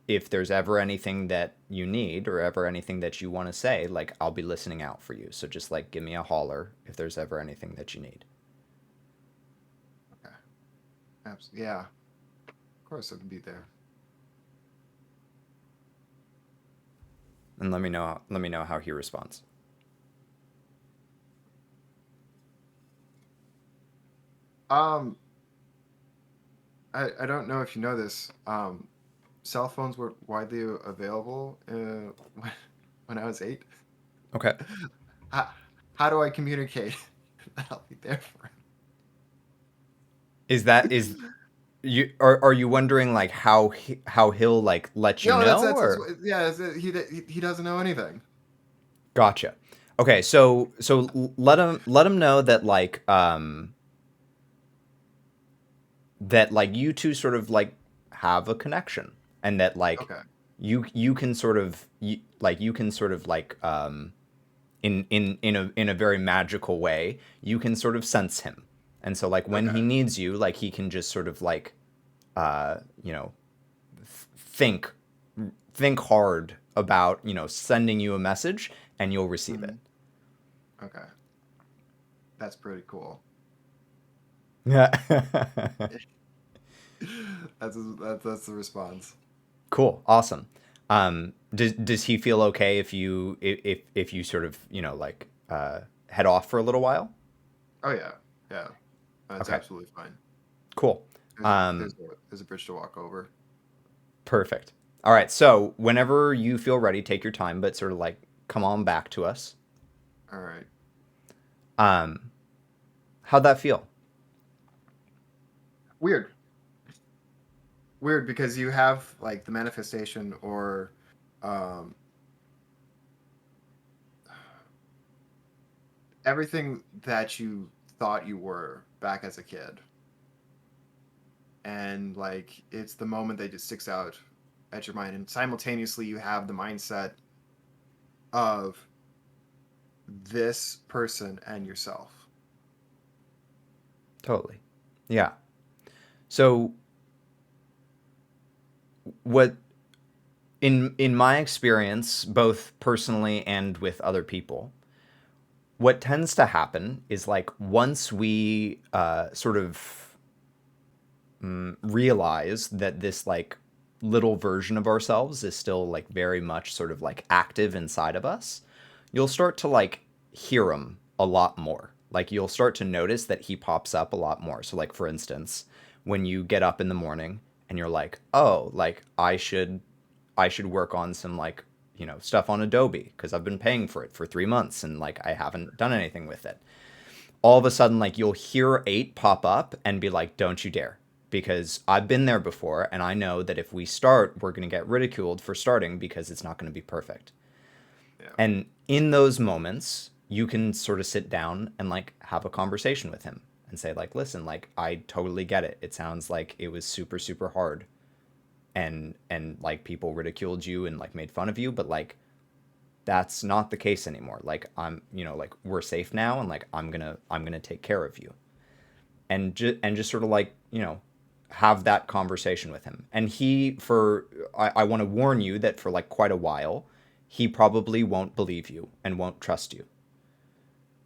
if there's ever anything that you need or ever anything that you want to say, like, I'll be listening out for you. So just like give me a holler if there's ever anything that you need. Okay. Yeah. Of course, I can be there. And let me know how he responds. Um, I don't know if you know this. Cell phones were widely available when I was 8. Okay. How, how do I communicate that I'll be there for Is him? are you wondering like how he'll like let you No, know, that's or yeah. He doesn't know anything. gotcha. Okay, so let him know that like you two sort of like have a connection, and that like Okay. you can sort of like in a very magical way, you can sort of sense him. And so like when he Okay. needs you, like he can just sort of like uh you know think think hard about, sending you a message, and you'll receive it. Hmm. Okay. That's pretty cool. Yeah. That's the response. Cool. Awesome. Does he feel okay if you sort of, like head off for a little while? Oh yeah. Yeah. That's Okay. absolutely fine. Cool. There's Um, there's a bridge to walk over. Perfect. All right. So whenever you feel ready, take your time, but sort of like come on back to us. All right. Um, how'd that feel? Weird. Weird because you have like the manifestation or um everything that you thought you were back as a kid. And like it's the moment that just sticks out at your mind, and simultaneously you have the mindset of this person and yourself. Totally. Yeah. So what in my experience, both personally and with other people, what tends to happen is like once we sort of realize that this like little version of ourselves is still like very much sort of like active inside of us, you'll start to like hear him a lot more. Like you'll start to notice that he pops up a lot more. So like for instance, when you get up in the morning and you're like, "Oh, like I should work on some like, stuff on Adobe because I've been paying for it for 3 months and like I haven't done anything with it." All of a sudden, like you'll hear 8 pop up and be like, "Don't you dare." Because I've been there before and I know that if we start, we're going to get ridiculed for starting because it's not going to be perfect. Yeah. And in those moments, you can sort of sit down and like have a conversation with him and say like, "Listen, like I totally get it. It sounds like it was super super hard and like people ridiculed you and like made fun of you, but like that's not the case anymore. Like like we're safe now and like I'm going to take care of you." And just sort of like, have that conversation with him. And I want to warn you that for like quite a while, he probably won't believe you and won't trust you.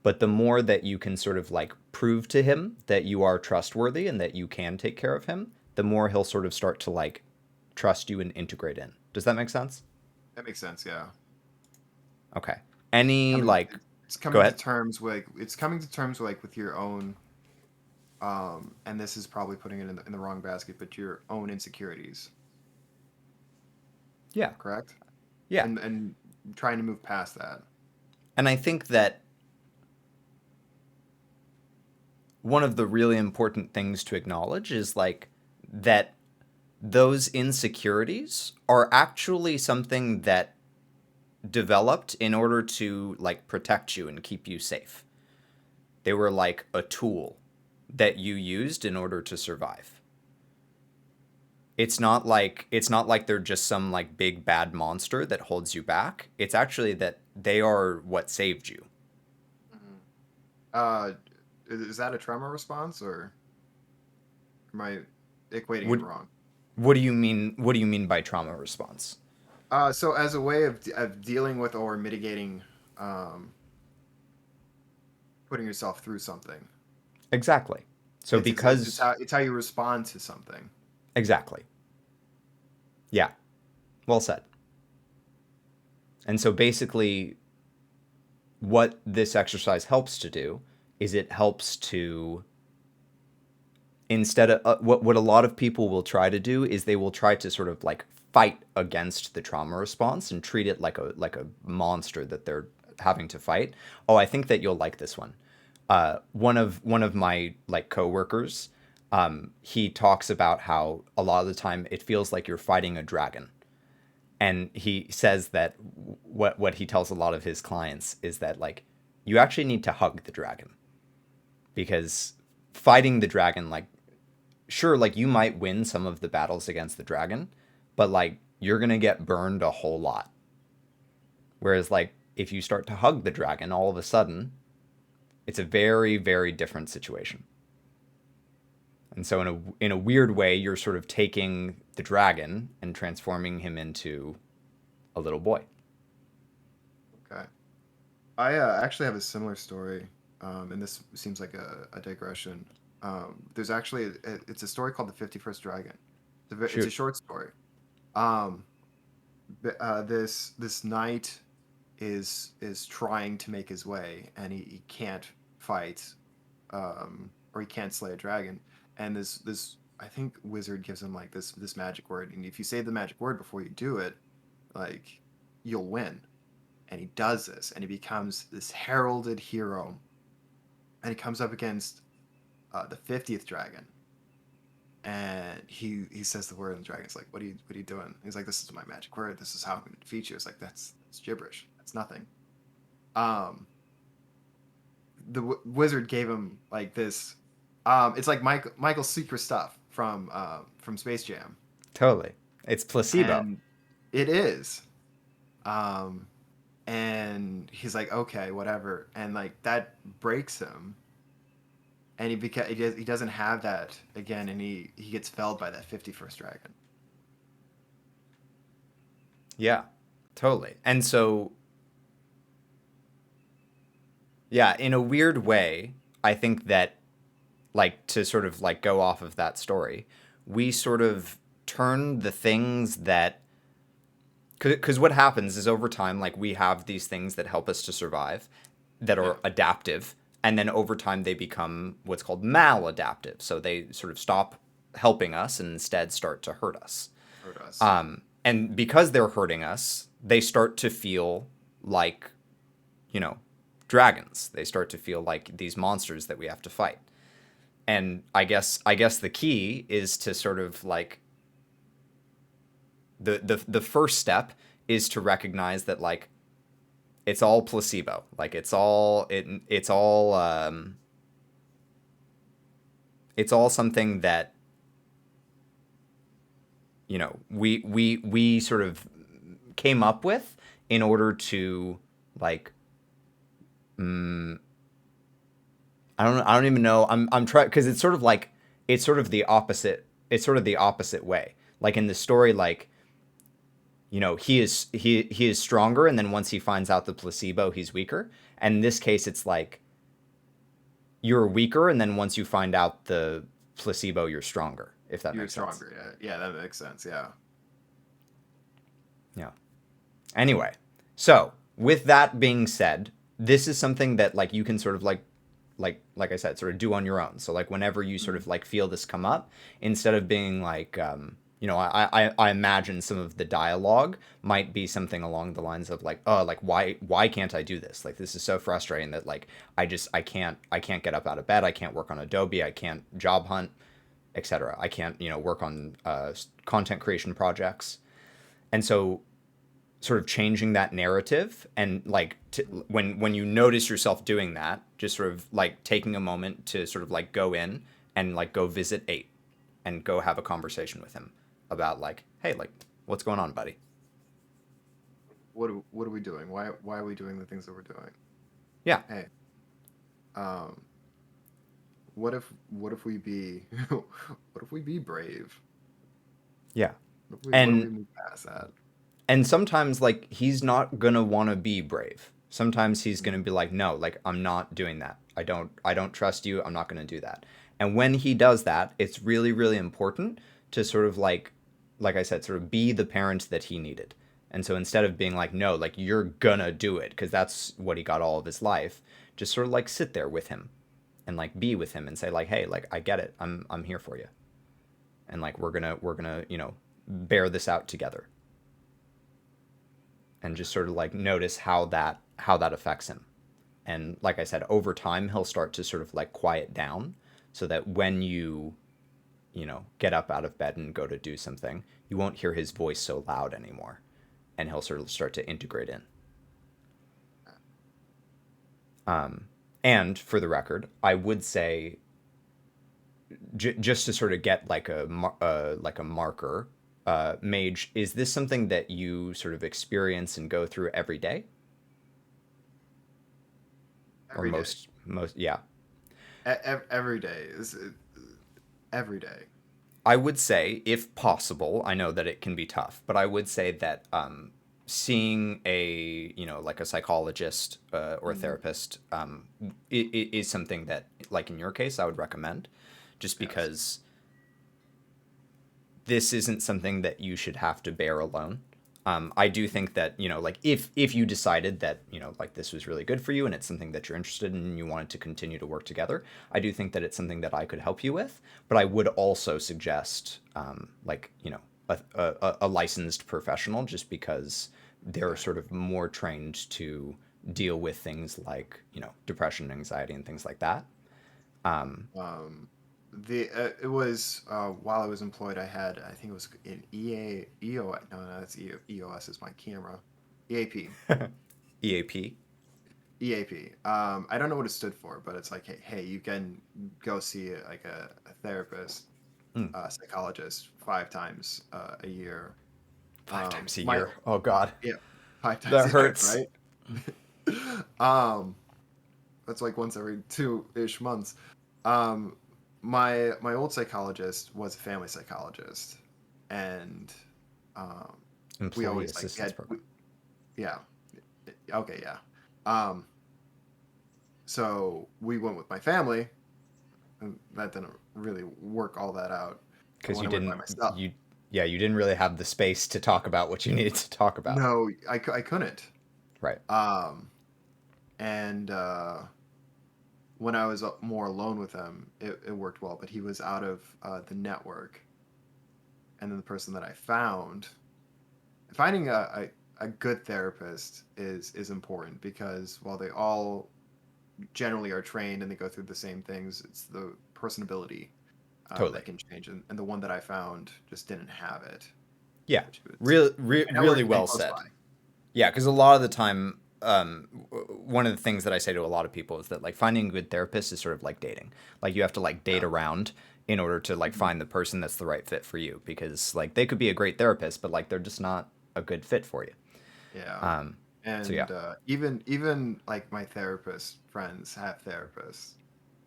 But the more that you can sort of like prove to him that you are trustworthy and that you can take care of him, the more he'll sort of start to like trust you and integrate in. Does that make sense? That makes sense. Yeah. Okay. Any Coming, like, it's go coming to ahead. terms with like with your own, and this is probably putting it in the wrong basket, but your own insecurities, Yeah. correct? Yeah. And trying to move past that. And I think that one of the really important things to acknowledge is like that those insecurities are actually something that developed in order to like protect you and keep you safe. They were like a tool that you used in order to survive. It's not like they're just some like big bad monster that holds you back. It's actually that they are what saved you. Mhm. Uh, is that a tremor response or am I equating it What wrong? what do you mean by trauma response? So as a way of dealing with or mitigating, um, putting yourself through something, Exactly. So because it's how you respond to something. exactly. Yeah. Well said. And so basically what this exercise helps to do is it helps to instead of what a lot of people will try to do is they will try to sort of like fight against the trauma response and treat it like a monster that they're having to fight. Oh, I think that you'll like this one. One of my like coworkers, he talks about how a lot of the time it feels like you're fighting a dragon, and he says that what he tells a lot of his clients is that like you actually need to hug the dragon because fighting the dragon, like, sure, like you might win some of the battles against the dragon, but like you're gonna get burned a whole lot. Whereas like if you start to hug the dragon, all of a sudden it's a very very different situation. And so in a weird way, you're sort of taking the dragon and transforming him into a little boy. Okay. I actually have a similar story, and this seems like a digression. There's actually it's a story called the 51st Dragon. It's a Shoot. short story. Um, this knight is trying to make his way, and he can't fight, or he can't slay a dragon. And this I think wizard gives him like this magic word, and if you say the magic word before you do it, like you'll win. And he does this, and he becomes this heralded hero. And he comes up against the 50th dragon, and he says the word, and the dragon's like, "What are you doing?" He's like, "This is my magic word. This is how I'm going to defeat you." It's like that's gibberish. That's nothing. Um, the wizard gave him like this. It's like Michael's secret stuff from Space Jam, Totally. It's placebo. and it is. Um, and he's like, okay, whatever, and like that breaks him, and he doesn't have that again, and he gets felled by that 51st dragon. Yeah, totally. And so, yeah, in a weird way, I think that, like, to sort of like go off of that story, we sort of turn the things that, because what happens is over time, like we have these things that help us to survive, that Yeah. are adaptive, and then over time they become what's called maladaptive. So they sort of stop helping us and instead start to hurt us. Hurt us. And because they're hurting us, they start to feel like, you know, dragons. They start to feel like these monsters that we have to fight. And I guess the key is to sort of like the first step is to recognize that like it's all placebo. Like it's all something that, you know, we sort of came up with in order to like I don't even know. I'm trying because it's sort of like it's sort of the opposite. It's sort of the opposite way. Like in the story, like, you know, he is stronger, and then once he finds out the placebo, he's weaker. And in this case, it's like you're weaker, and then once you find out the placebo, you're stronger. If that You're makes sense. stronger. Yeah. Yeah, that makes sense. Yeah. Yeah. Anyway, so with that being said, this is something that like you can sort of like I said, sort of do on your own. So like whenever you sort of like feel this come up, instead of being like you know, I imagine some of the dialogue might be something along the lines of like, oh, like why can't I do this? Like this is so frustrating that like I can't get up out of bed, I can't work on Adobe, I can't job hunt, etc. I can't, you know, work on content creation projects. And so sort of changing that narrative and like when you notice yourself doing that, just sort of like taking a moment to sort of like go in and like go visit 8 and go have a conversation with him about like, hey, like what's going on, buddy? What are we doing? Why are we doing the things that we're doing? Yeah. Hey, um, what if we be what if we be brave? Yeah. What if we And move past that? sometimes like he's not gonna want to be brave. Sometimes he's gonna be like, no, like I'm not doing that. I don't trust you. I'm not gonna do that. And when he does that, it's really really important to sort of like I said, sort of be the parent that he needed. And so instead of being like, no, like you're gonna do it because that's what he got all of his life, just sort of like sit there with him and like be with him and say like, hey, like I get it. I'm here for you. And like we're gonna, you know, bear this out together. And just sort of like notice how that affects him. And like I said, over time he'll start to sort of like quiet down so that when you know, get up out of bed and go to do something, you won't hear his voice so loud anymore. And he'll sort of start to integrate in. And for the record, I would say just to sort of get like a marker, Mage, is this something that you sort of experience and go through every day, or Every day. most? Yeah, Every day is every day. I would say, if possible, I know that it can be tough, but I would say that seeing a, you know, like a psychologist or a therapist is something that, like in your case, I would recommend, just Yes. because this isn't something that you should have to bear alone. I do think that, you know, like if you decided that, you know, like this was really good for you and it's something that you're interested in and you wanted to continue to work together, I do think that it's something that I could help you with. But I would also suggest, like, you know, a licensed professional, just because they're sort of more trained to deal with things like, you know, depression, anxiety, and things like that. Um, the it was while I was employed, I think it was an EOS. No, no, that's EOS is my camera. EAP. EAP. EAP. I don't know what it stood for, but it's like, hey, you can go see like a therapist, Mm. a psychologist 5 times a year. Five times a My year. Oh God, Yeah, 5 times that a year, hurts. right? um, that's like once every 2-ish months. Um, my old psychologist was a family psychologist, and um, we Employee always like assistance program. yeah, okay, yeah. Um, so we went with my family, and that didn't really work all that out. I Because want you to went by didn't myself. you Yeah, you didn't really have the space to talk about what you needed to talk about. No, I couldn't. Right. Um, and when I was more alone with him, it worked well. But he was out of the network, and then the person that I found, finding a good therapist is important because while they all generally are trained and they go through the same things, it's the personability Totally. that can change. And the one that I found just didn't have it, Yeah. which was my Really network and well close said. by. Yeah, because a lot of the time, one of the things that I say to a lot of people is that like finding a good therapist is sort of like dating. Like you have to like date Yeah. around in order to like Mhm. find the person that's the right fit for you because like they could be a great therapist, but like they're just not a good fit for you. Yeah. Um, so yeah, And even like my therapist friends have therapists.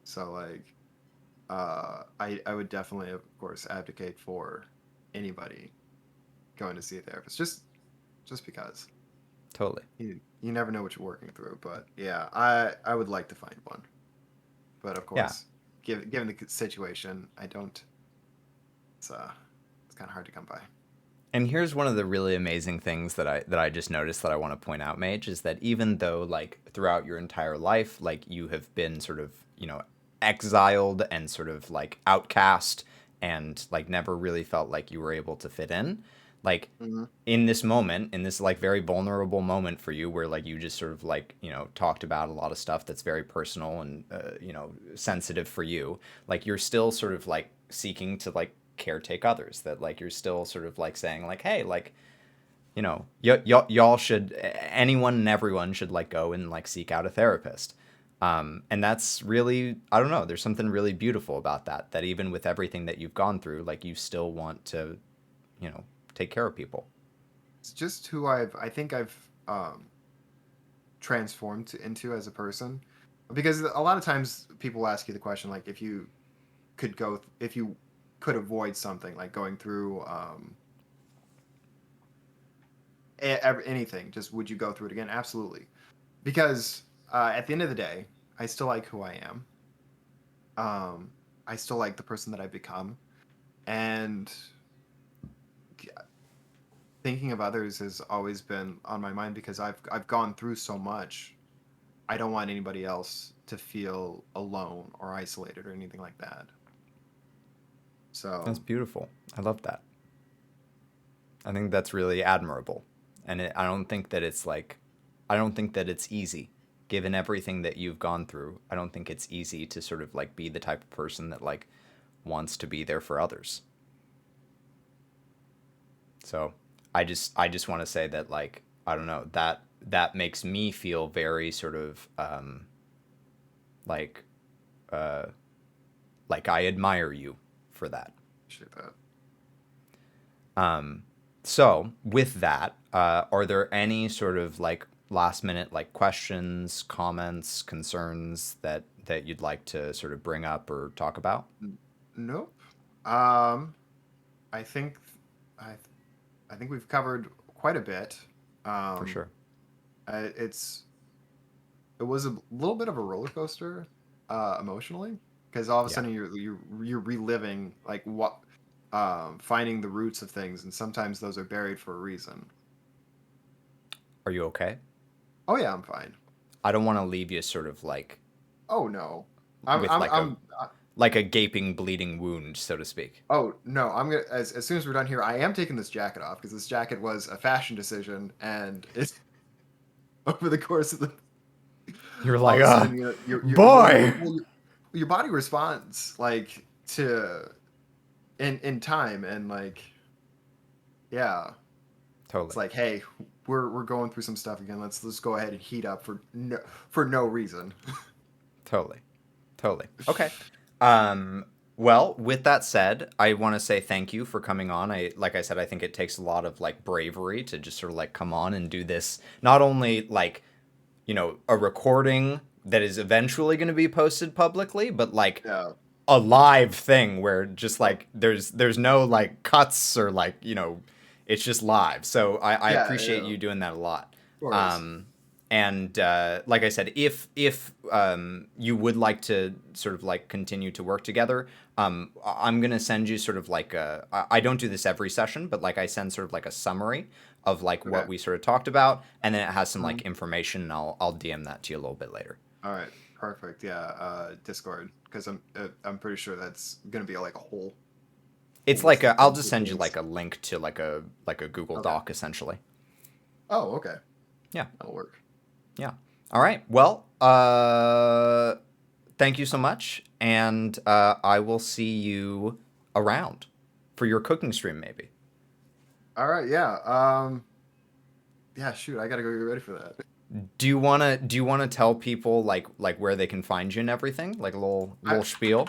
So like I would definitely of course advocate for anybody going to see a therapist just because totally. you never know what you're working through. But yeah, I would like to find one. But of Yeah. course, given the situation, I don't. It's kind of hard to come by. And here's one of the really amazing things that I just noticed that I want to point out, Mage, is that even though like throughout your entire life, like you have been sort of, exiled and sort of like outcast and like never really felt like you were able to fit in, like Hmm. in this moment, in this like very vulnerable moment for you where like you just sort of like, talked about a lot of stuff that's very personal and sensitive for you, like you're still sort of like seeking to like caretake others, that like you're still sort of like saying like, hey, like y'all should, anyone and everyone should like go and like seek out a therapist. And that's really, I don't know, there's something really beautiful about that, that even with everything that you've gone through, like you still want to, you know take care of people. It's just who I think I've transformed into as a person. Because a lot of times people ask you the question like if you could avoid something like going through anything, just would you go through it again? Absolutely. Because at the end of the day, I still like who I am. Um, I still like the person that I've become, and thinking of others has always been on my mind because I've gone through so much. I don't want anybody else to feel alone or isolated or anything like that. That's So beautiful. I love that. I think that's really admirable. And I don't think that it's like, I don't think that it's easy. Given everything that you've gone through, I don't think it's easy to sort of like be the type of person that like wants to be there for others. So I just want to say that like, I don't know, that makes me feel very sort of like uh like I admire you for that. appreciate that. Um, so with that, are there any sort of like last minute like questions, comments, concerns that you'd like to sort of bring up or talk about? Nope. Um, I think I I think we've covered quite a bit. For Um, sure. it's it was a little bit of a roller coaster emotionally because all of a Yeah. sudden you're reliving like what finding the roots of things and sometimes those are buried for a reason. Are you okay? Oh yeah, I'm fine. I don't want to leave you sort of like Oh no. with like a I'm gaping bleeding wound, so to speak. oh no, I'm gonna as soon as we're done here, I am taking this jacket off because this jacket was a fashion decision and it's over the course of the You're all like, of a ah, sudden boy. your body responds like to in time and like yeah, it's Totally. like hey, we're going through some stuff again. Let's go ahead and heat up for no reason. Totally. Totally. Okay. Um, well, with that said, I want to say thank you for coming on. Like I said, I think it takes a lot of like bravery to just sort of like come on and do this. Not only like, a recording that is eventually going to be posted publicly, but like Yeah, of a live thing where just like there's no like cuts or like, it's just live. So I yeah, appreciate yeah, of you doing that a lot. course. Um, And like I said, if you would like to sort of like continue to work together, I'm gonna send you sort of like I don't do this every session, but like I send sort of like a summary of like Okay. what we sort of talked about, and then it has some like Mhm. information, and I'll DM that to you a little bit later. All right. Perfect. Yeah. Discord, because I'm pretty sure that's gonna be like a whole It's like list of I'll things just with send you links. like a link to like a Google Okay. Doc essentially. Oh, okay. Yeah, That'll work. yeah. All right. Well, thank you so much, and I will see you around for your cooking stream, maybe. All right. Yeah. Yeah. Shoot, I gotta go get ready for that. Do you wanna tell people like where they can find you and everything, like a little I spiel?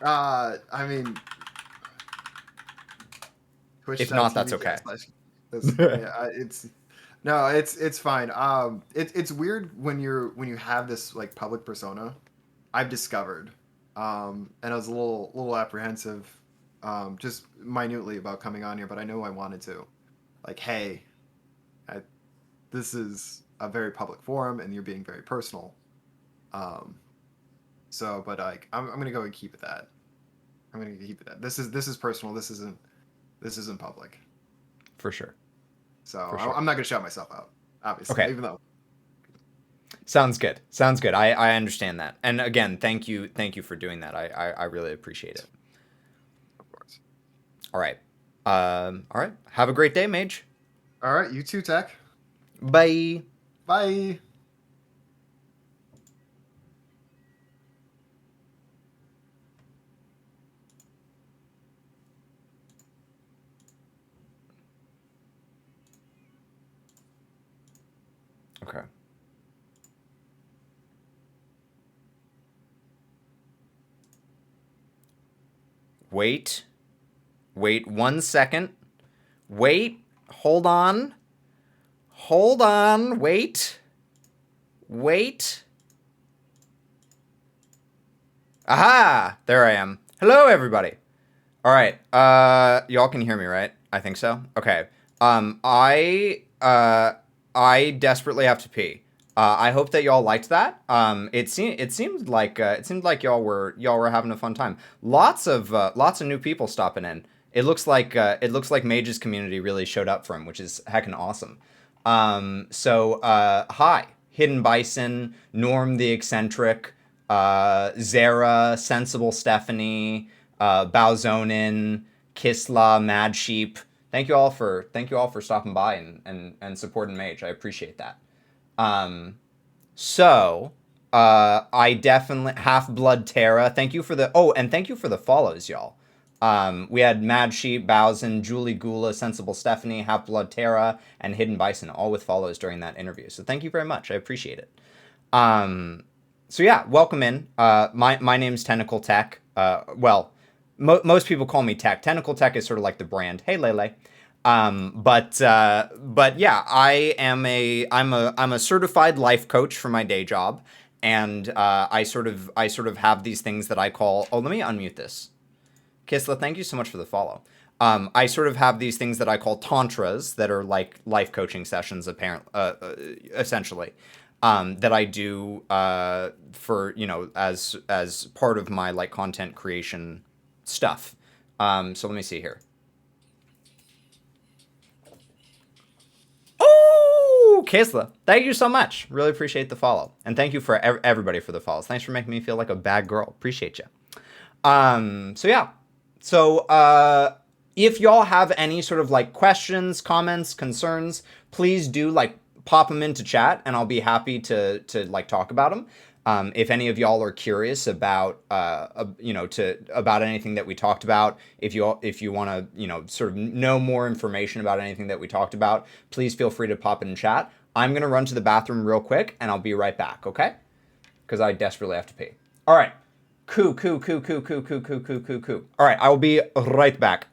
I mean, If not, that's twitch.tv okay. slash. That's yeah. It's no. It's fine. It's weird when you have this like public persona. I've discovered, and I was a little apprehensive, just minutely about coming on here, but I know I wanted to. Like, hey, I, this is a very public forum, and you're being very personal. Um, so, but like, I'm gonna go and keep it that. I'm gonna keep it that. This is personal. This isn't public. For sure. So For sure. I'm not gonna shout myself out, obviously, Okay. even though. Sounds good. Sounds good. I understand that. And again, thank you for doing that. I really appreciate it. Of course. All right. All right. Have a great day, Mage. All right, you too, Tech. Bye. Bye. Okay. Wait. Wait 1 second. Wait. Hold on. Hold on. Wait. Wait. Aha! There I am. Hello, everybody. All right. Y'all can hear me, right? I think so. Okay. I desperately have to pee. I hope that y'all liked that. It seemed like y'all were having a fun time. Lots of new people stopping in. It looks like Mage's community really showed up for him, which is heckin' awesome. Hi, Hidden Bison, Norm the Eccentric, Zara, Sensible Stephanie, Bowzonin, Kisla, Mad Sheep. Thank you all for stopping by and supporting Mage. I appreciate that. Um, so I definitely Half Blood Terra. Thank you for the follows, y'all. We had Mad Sheep, Bowsen, Julie Gula, Sensible Stephanie, Half Blood Terra, and Hidden Bison, all with follows during that interview. So thank you very much. I appreciate it. Um, so yeah, welcome in. My name's Tentacle Tech. Most people call me Tech. Tentacle Tech is sort of like the brand. Hey, Lele. But yeah, I'm a certified life coach for my day job, and I sort of have these things that I call. Oh, let me unmute this. Kisla, thank you so much for the follow. I sort of have these things that I call tantras that are like life coaching sessions, essentially, that I do for as part of my like content creation stuff. So let me see here. Oh, Kisla, thank you so much. Really appreciate the follow, and thank you for everybody for the follows. Thanks for making me feel like a bad girl. Appreciate you. So yeah. So if y'all have any sort of like questions, comments, concerns, please do like pop them into chat, and I'll be happy to like talk about them. If any of y'all are curious about about anything that we talked about, if you want to sort of know more information about anything that we talked about, please feel free to pop it in chat. I'm gonna run to the bathroom real quick, and I'll be right back. Okay? Because I desperately have to pee. All right. Coo. All right, I will be right back.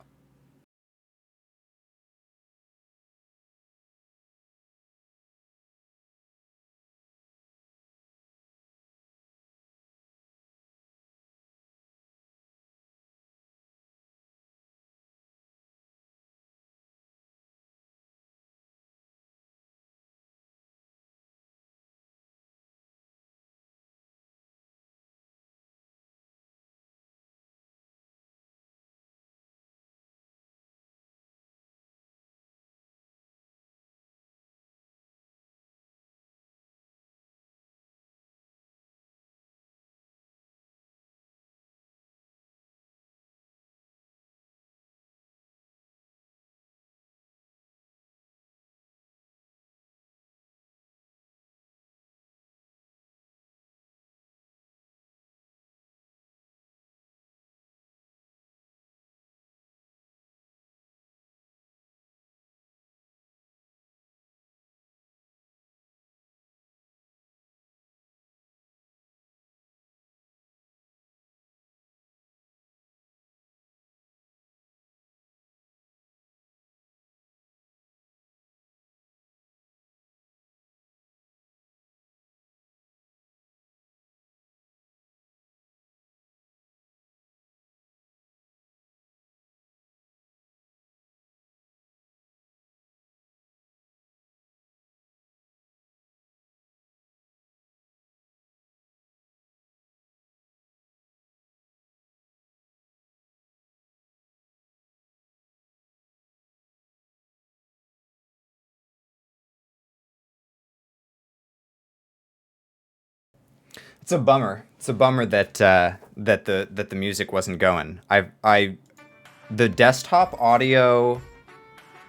It's a bummer. It's a bummer that that the music wasn't going. The desktop audio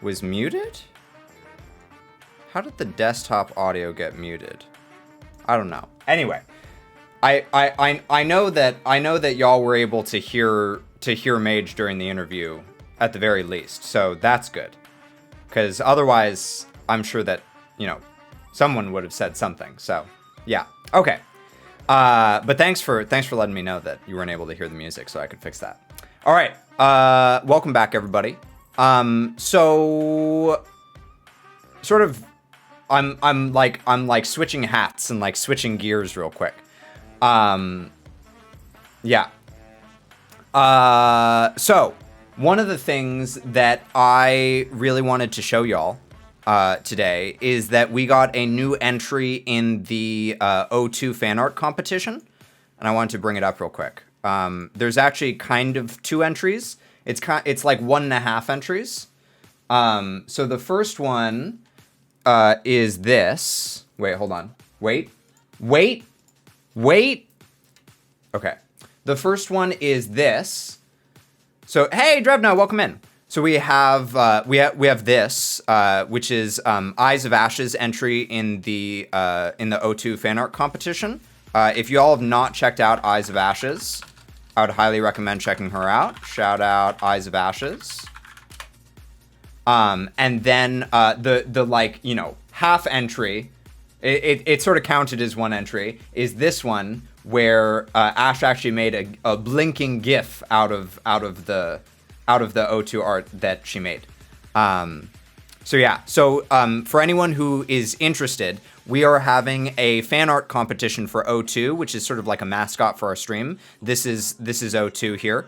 was muted? How did the desktop audio get muted? I don't know. Anyway, I know that y'all were able to hear Mage during the interview at the very least, so that's good. Because otherwise, I'm sure that, you know, someone would have said something. So, yeah. Okay. But thanks for letting me know that you weren't able to hear the music, so I could fix that. All right. Welcome back, everybody. So sort of, I'm like switching hats and like switching gears real quick. Yeah. So one of the things that I really wanted to show y'all today is that we got a new entry in the O2 fan art competition, and I wanted to bring it up real quick. There's actually kind of two entries. It's like 1.5 entries. So the first one is this. Wait, hold on. Wait. Okay. The first one is this. So hey, Drebno, welcome in. So we have this, which is Eyes of Ashes entry in the O2 fan art competition. If you all have not checked out Eyes of Ashes, I would highly recommend checking her out. Shout out Eyes of Ashes. And then the like, you know, half entry, it sort of counted as one entry, is this one where Ash actually made a blinking GIF out of the O2 art that she made. So yeah, for anyone who is interested, we are having a fan art competition for O2, which is sort of like a mascot for our stream. This is O2 here.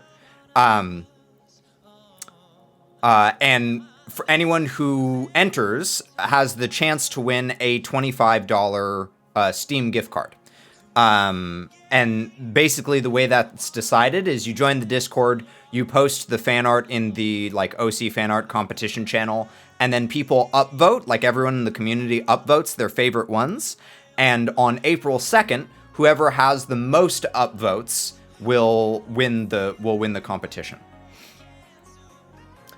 And for anyone who enters has the chance to win a $25 Steam gift card. And basically the way that's decided is you join the Discord, you post the fan art in the like OC fan art competition channel, and then people upvote, like everyone in the community upvotes their favorite ones. And on April 2nd, whoever has the most upvotes will win the competition.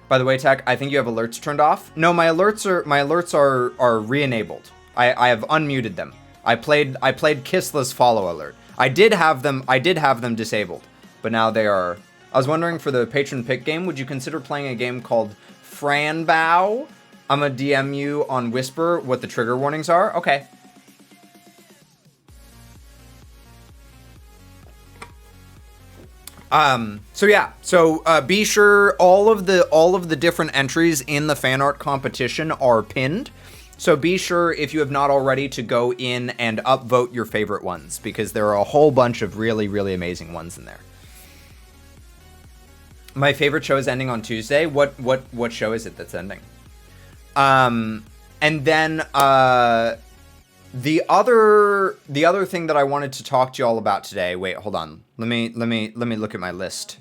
By the way, Tech, I think you have alerts turned off. No, my alerts are re-enabled. I have unmuted them. I played Kissless follow alert. I did have them disabled, but now they are. I was wondering, for the patron pick game, would you consider playing a game called Franbow? I'm gonna DM you on Whisper what the trigger warnings are. Okay. So yeah, be sure all of the different entries in the fan art competition are pinned. So be sure, if you have not already, to go in and upvote your favorite ones, because there are a whole bunch of really, really amazing ones in there. My favorite show is ending on Tuesday. What show is it that's ending? And then the other thing that I wanted to talk to you all about today. Wait, hold on. Let me look at my list.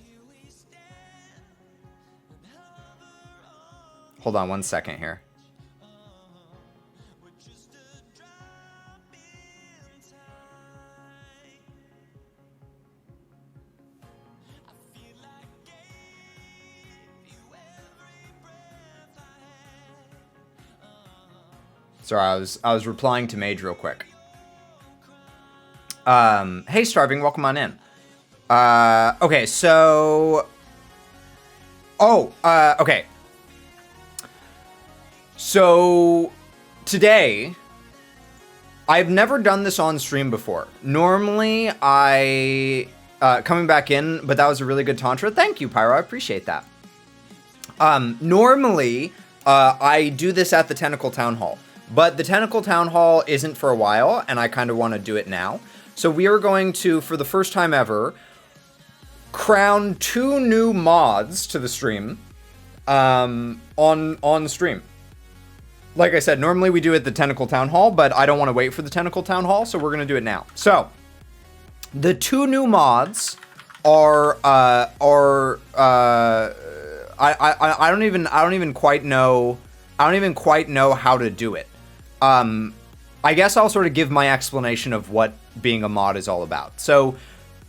Hold on 1 second here. Sorry, I was replying to Mage real quick. Hey, Starving, welcome on in. Okay, so... okay. So, today, I've never done this on stream before. Normally, coming back in, but that was a really good tantra. Thank you, Pyro, I appreciate that. Normally, I do this at the Tentacle Town Hall. But the Tentacle Town Hall isn't for a while, and I kind of want to do it now. So we are going to, for the first time ever, crown 2 new mods to the stream on the stream. Like I said, normally we do it at the Tentacle Town Hall, but I don't want to wait for the Tentacle Town Hall, so we're going to do it now. So, the 2 new mods are I don't even quite know how to do it. I guess I'll sort of give my explanation of what being a mod is all about. So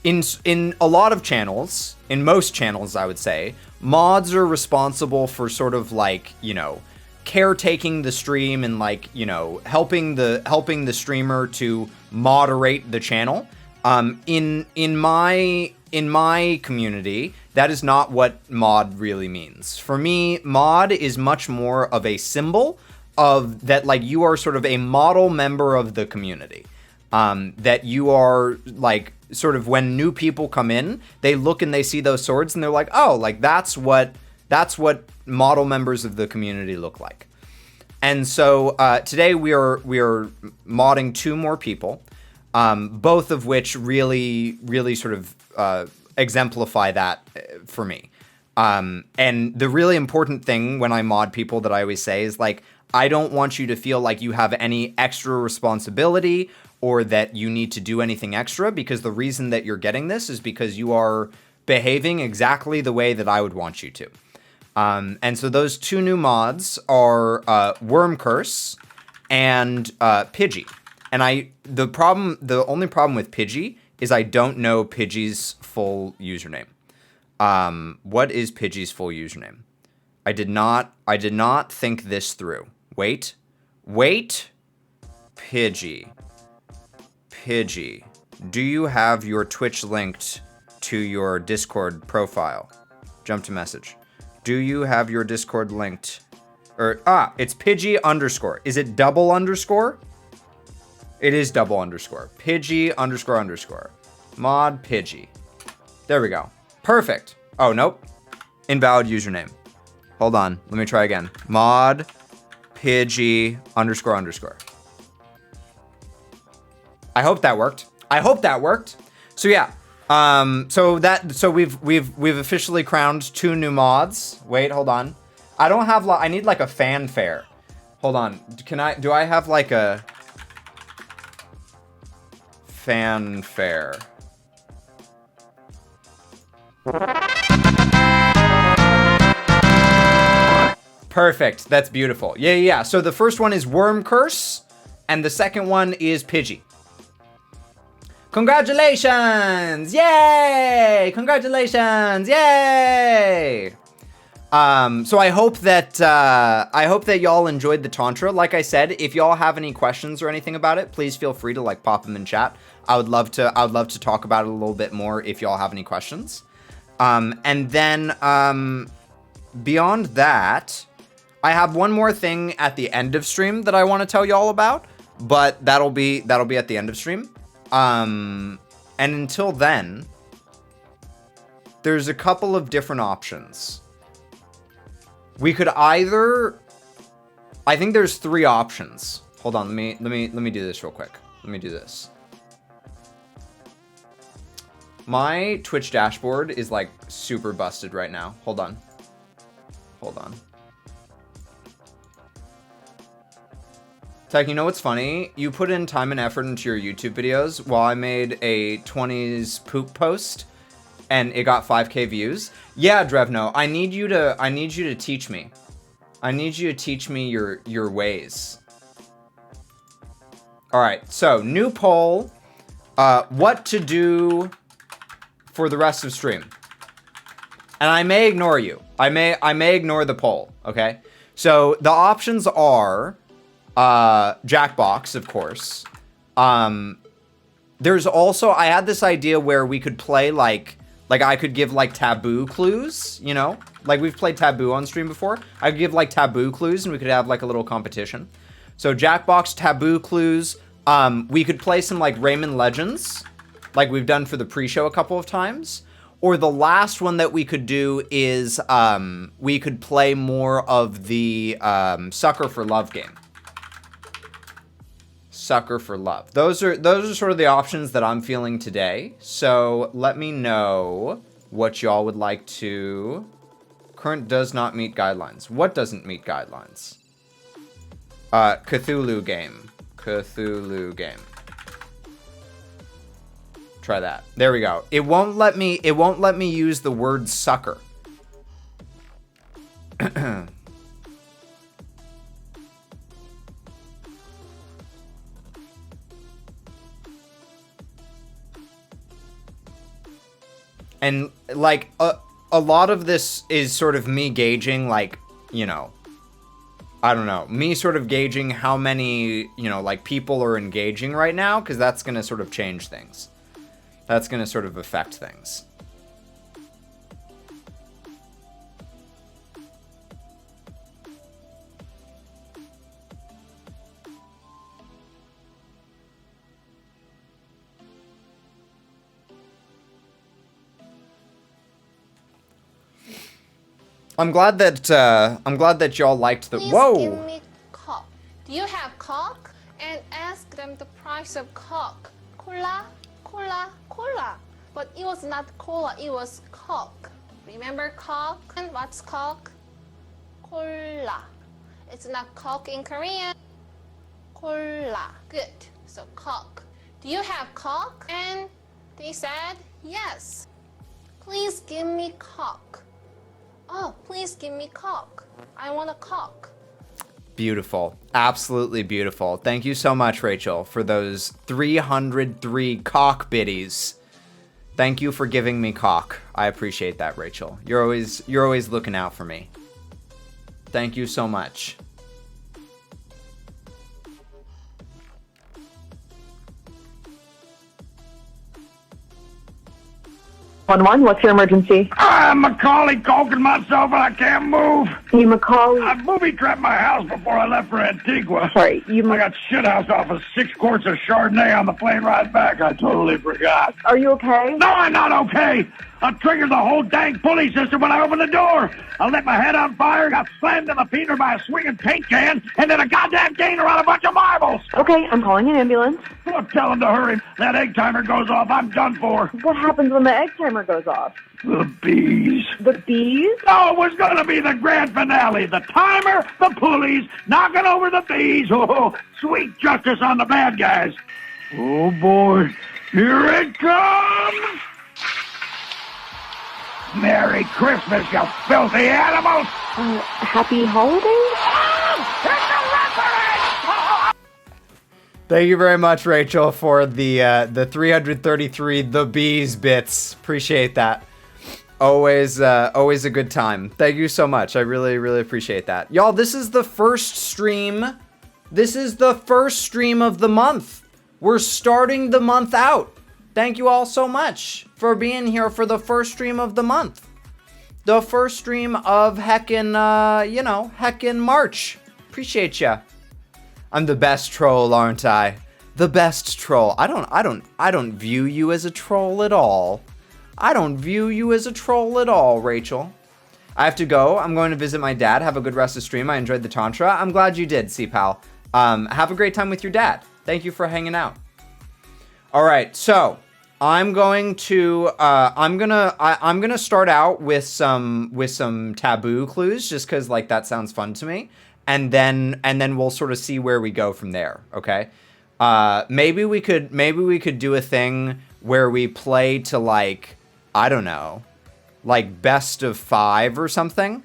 in a lot of channels, in most channels, I would say, mods are responsible for sort of like, you know, caretaking the stream and like, you know, helping the streamer to moderate the channel. In my community, that is not what mod really means. For me, mod is much more of a symbol of that, like, you are sort of a model member of the community. That you are like, sort of, when new people come in, they look and they see those swords and they're like, oh, like that's what model members of the community look like. And so today we are modding 2 more people, both of which really sort of exemplify that for me. And the really important thing when I mod people that I always say is, like, I don't want you to feel like you have any extra responsibility or that you need to do anything extra, because the reason that you're getting this is because you are behaving exactly the way that I would want you to. And so those 2 new mods are Worm Curse and Pidgey. And the only problem with Pidgey is I don't know Pidgey's full username. What is Pidgey's full username? I did not think this through. Wait. Pidgey, do you have your Twitch linked to your Discord profile? Jump to message. Do you have your Discord linked? It's Pidgey _. Is it double underscore? It is double underscore. Pidgey __. Mod Pidgey. There we go. Perfect. Oh, nope. Invalid username. Hold on. Let me try again. Mod Pidgey __. I hope that worked. So yeah. So we've officially crowned 2 new mods. Wait, hold on. I need like a fanfare. Hold on. Do I have like a fanfare? Perfect. That's beautiful. Yeah. So the first one is Worm Curse, and the second one is Pidgey. Congratulations! Yay! Congratulations! Yay! So I hope that y'all enjoyed the Tantra. Like I said, if y'all have any questions or anything about it, please feel free to like pop them in chat. I would love to talk about it a little bit more if y'all have any questions. And then beyond that, I have one more thing at the end of stream that I want to tell y'all about, but that'll be at the end of stream. And until then, there's a couple of different options. We could either, I think there's 3 options. Hold on, let me do this real quick. Let me do this. My Twitch dashboard is like super busted right now. Hold on. Tech, you know what's funny? You put in time and effort into your YouTube videos while I made a 20s poop post and it got 5K views. Yeah, Drevno, I need you to teach me. I need you to teach me your ways. All right, so new poll, what to do for the rest of stream. And I may ignore you. I may ignore the poll, okay? So the options are Jackbox, of course. There's also, I had this idea where we could play like I could give like taboo clues, you know? Like we've played taboo on stream before. I could give like taboo clues and we could have like a little competition. So Jackbox, taboo clues. We could play some like Rayman Legends, like we've done for the pre-show a couple of times. Or the last one that we could do is we could play more of the Sucker for Love game. Sucker for Love. Those are sort of the options that I'm feeling today. So let me know what y'all would like to. Current does not meet guidelines. What doesn't meet guidelines? Cthulhu game. Cthulhu game. Try that. There we go. It won't let me use the word sucker. And like a lot of this is sort of me gauging, like, you know, I don't know, me sort of gauging how many, you know, like people are engaging right now, because that's going to sort of change things. That's going to sort of affect things. I'm glad that y'all liked the. Please Whoa! give me Coke. Do you have Coke? And ask them the price of Coke. Cola, cola, cola. But it was not cola, it was Coke. Remember Coke? And what's Coke? Cola. It's not Coke in Korean. Cola. Good. So Coke. Do you have Coke? And they said yes. Please give me Coke. Oh, please give me Coke. I want a Coke. Beautiful. Absolutely beautiful. Thank you so much, Rachel, for those 303 cock biddies. Thank you for giving me cock. I appreciate that, Rachel. You're always looking out for me. Thank you so much. What's your emergency? I'm Macaulay coking myself and I can't move. You Macaulay? I booby-trapped my house before I left for Antigua. Sorry, I got shithoused off of 6 quarts of Chardonnay on the plane ride back. I totally forgot. Are you okay? No, I'm not okay. I triggered the whole dang pulley system when I opened the door. I lit my head on fire, got slammed in the peter by a swinging paint can, and then a goddamn gainer on a bunch of marbles. Okay, I'm calling an ambulance. Look, tell him to hurry. That egg timer goes off. I'm done for. What happens when the egg timer goes off? The bees. The bees? Oh, it was going to be the grand finale. The timer, the pulleys, knocking over the bees. Oh, sweet justice on the bad guys. Oh, boy. Here it comes. Merry Christmas, you filthy animals. Happy holidays? Thank you very much, Rachel, for the 333 The Bees bits. Appreciate that. Always a good time. Thank you so much. I really, really appreciate that. Y'all, this is the first stream. This is the first stream of the month. We're starting the month out. Thank you all so much for being here for the first stream of the month. The first stream of heckin', heckin' March. Appreciate ya. I'm the best troll, aren't I? The best troll. I don't view you as a troll at all. I don't view you as a troll at all, Rachel. I have to go. I'm going to visit my dad. Have a good rest of stream. I enjoyed the Tantra. I'm glad you did, C-Pal. Have a great time with your dad. Thank you for hanging out. All right, so I'm going to I'm gonna start out with some taboo clues, just because like that sounds fun to me, and then we'll sort of see where we go from there. Okay, maybe we could do a thing where we play to like, I don't know, like best of 5 or something.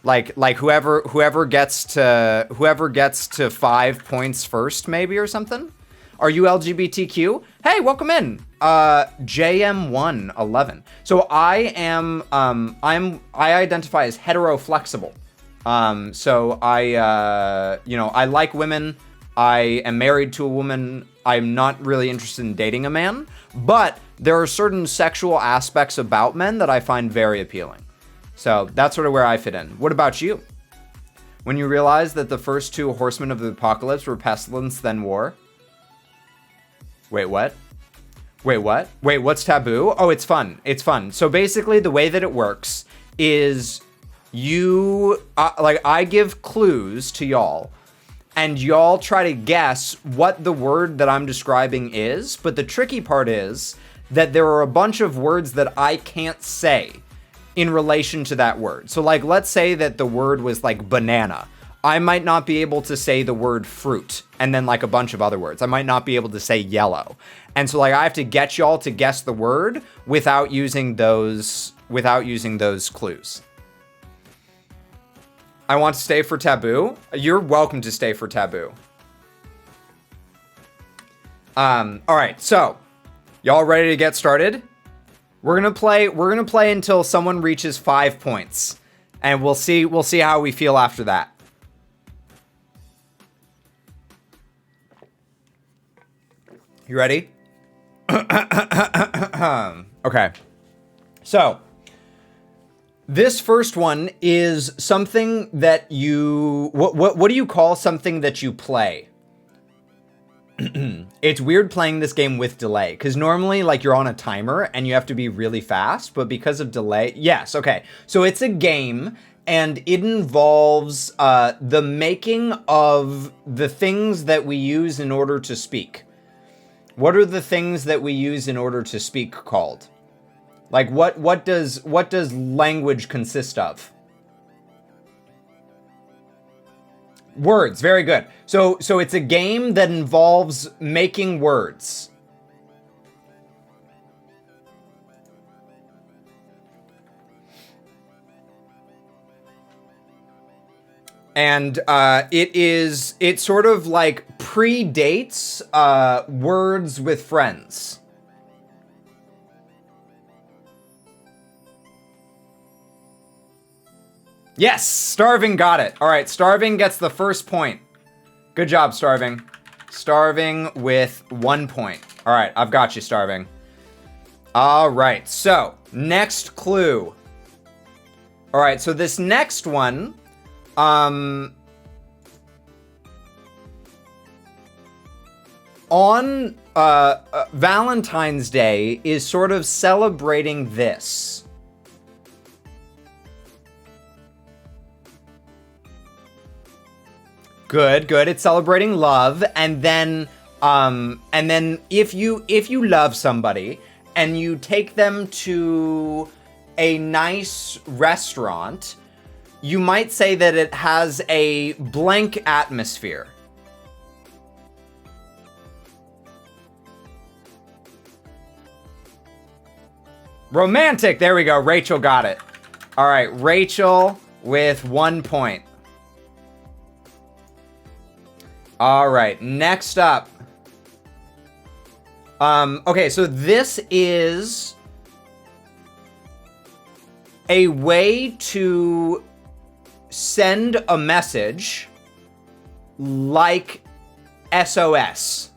Like whoever gets to 5 points first, maybe, or something. Are you LGBTQ? Hey, welcome in. JM111. So I am I identify as heteroflexible. So I like women. I am married to a woman. I'm not really interested in dating a man, but there are certain sexual aspects about men that I find very appealing. So that's sort of where I fit in. What about you? When you realize that the first 2 horsemen of the apocalypse were pestilence, then war. Wait, what? Wait, what? Wait, what's taboo? Oh, it's fun. It's fun. So basically the way that it works is I give clues to y'all, and y'all try to guess what the word that I'm describing is. But the tricky part is that there are a bunch of words that I can't say in relation to that word. So like, let's say that the word was like banana. I might not be able to say the word fruit and then like a bunch of other words. I might not be able to say yellow. And so like I have to get y'all to guess the word without using those clues. I want to stay for taboo. You're welcome to stay for taboo. All right, so y'all ready to get started? We're gonna play until someone reaches 5 points, and we'll see how we feel after that. You ready? Okay. So, this first one is something that you... What do you call something that you play? It's weird playing this game with delay, because normally, like, you're on a timer and you have to be really fast, but because of delay... Yes, okay. So it's a game, and it involves the making of the things that we use in order to speak. What are the things that we use in order to speak called? Like, what does language consist of? Words, very good. So it's a game that involves making words. And it sort of like predates Words with Friends. Yes, Starving got it. All right, Starving gets the first point. Good job, Starving. Starving with 1 point. All right, I've got you, Starving. All right, so next clue. All right, so this next one, on Valentine's Day is sort of celebrating this. Good. It's celebrating love, and then if you love somebody and you take them to a nice restaurant, you might say that it has a blank atmosphere. Romantic. There we go. Rachel got it. All right, Rachel with 1 point. All right, next up. Okay, so this is a way to send a message like SOS.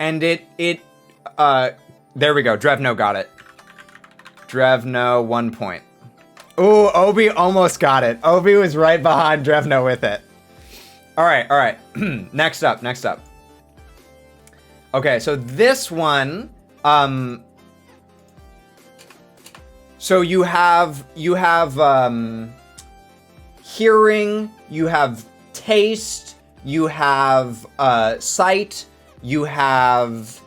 And there we go. Drevno got it. Drevno, 1 point. Ooh, Obi almost got it. Obi was right behind Drevno with it. All right. Next up. Okay, so this one, so you have hearing, you have taste, you have sight, you have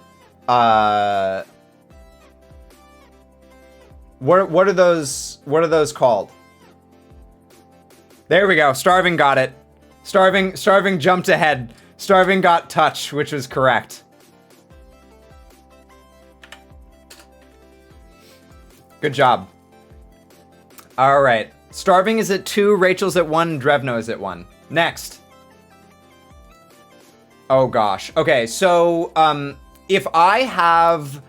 what are those called? There we go. Starving got it. Starving jumped ahead. Starving got touch, which was correct. Good job. All right. Starving is at 2, Rachel's at 1, Drevno is at 1. Next. Oh gosh. Okay, so if I have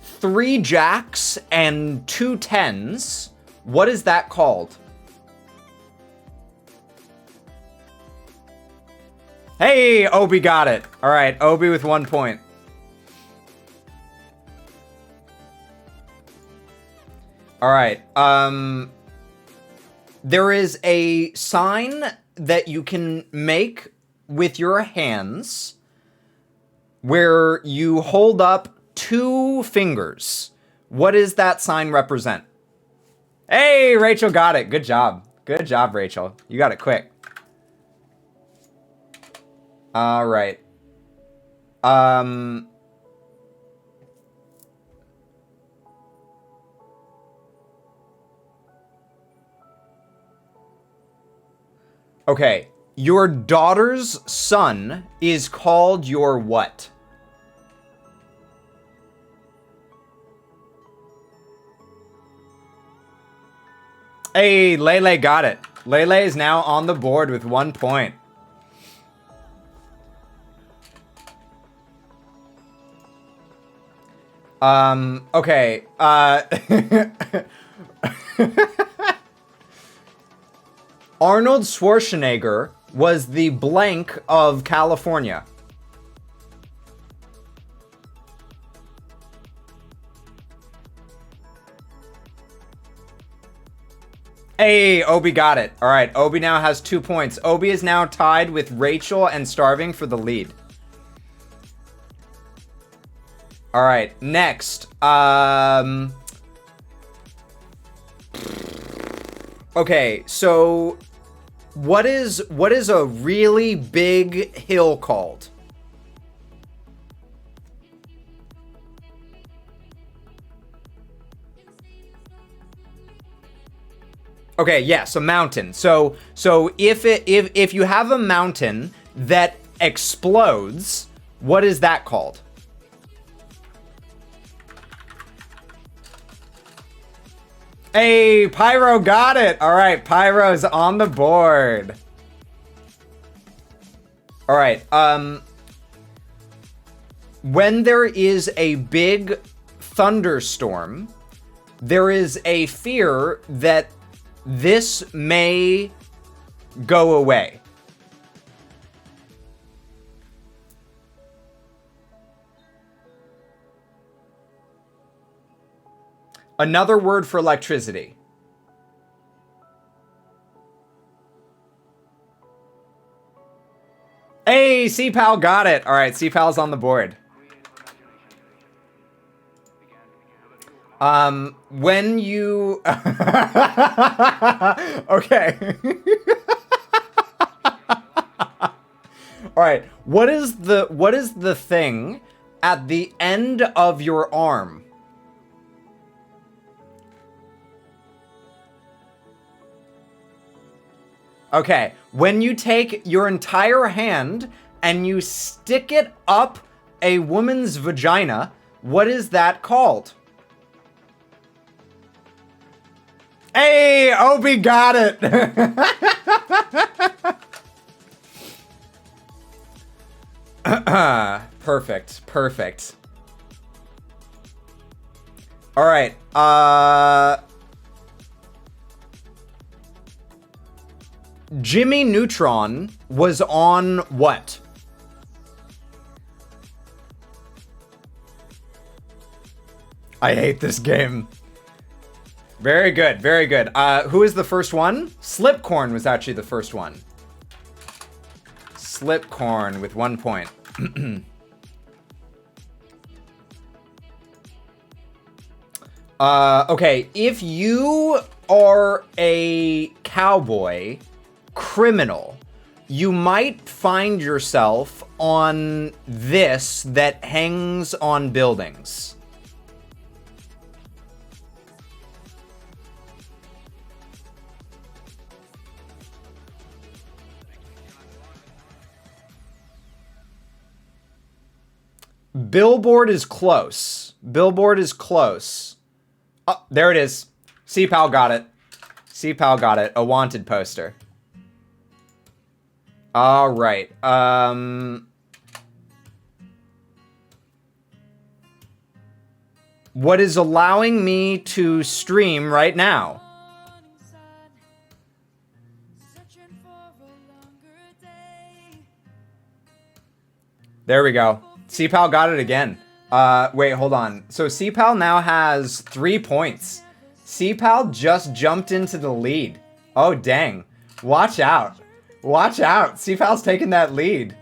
3 jacks and 2 tens, what is that called? Hey, Obi got it. All right, Obi with 1 point. All right. There is a sign that you can make with your hands where you hold up 2 fingers. What does that sign represent? Hey, Rachel got it. Good job. Good job, Rachel. You got it quick. All right. Okay. Your daughter's son is called your what? Hey, Lele got it. Lele is now on the board with 1 point. Okay. Arnold Schwarzenegger was the blank of California. Hey, Obi got it. All right, Obi now has 2 points. Obi is now tied with Rachel and Starving for the lead. All right, next. Okay, so what is a really big hill called? Okay, yes, a mountain. So if you have a mountain that explodes, what is that called? Hey, Pyro got it. All right, Pyro's on the board. All right, when there is a big thunderstorm, there is a fear that this may go away. Another word for electricity. Hey, C-Pal got it. All right, C-Pal's on the board. When you... Okay. All right, what is the thing at the end of your arm? Okay, when you take your entire hand and you stick it up a woman's vagina, what is that called? Hey, Obi got it. Perfect, perfect. All right, Jimmy Neutron was on what? I hate this game. Very good, very good. Who is the first one? Slipcorn was actually the first one. Slipcorn with 1 point. Okay, if you are a cowboy criminal, you might find yourself on this that hangs on buildings. Billboard is close. Billboard is close. Oh, there it is. C-Pal got it. C-Pal got it. A wanted poster. All right. What is allowing me to stream right now? There we go. C-Pal got it again. Wait, hold on. So C-Pal now has 3 points. C-Pal just jumped into the lead. Oh, dang. Watch out. Watch out. C-Pal's taking that lead.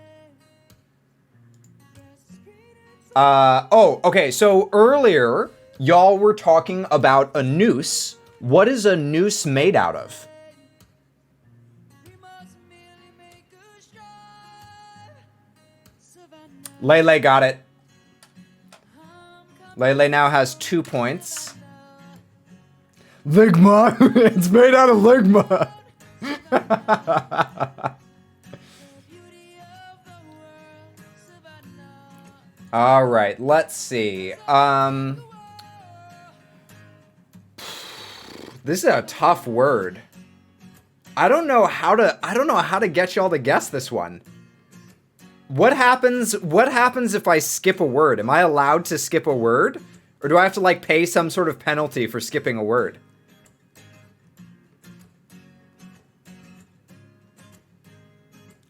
Oh, okay. So earlier, y'all were talking about a noose. What is a noose made out of? Lele got it. Lele now has 2 points. Ligma. It's made out of Ligma. All right, let's see. This is a tough word. I don't know how to get y'all to guess this one. What happens if I skip a word? Am I allowed to skip a word? Or do I have to like pay some sort of penalty for skipping a word?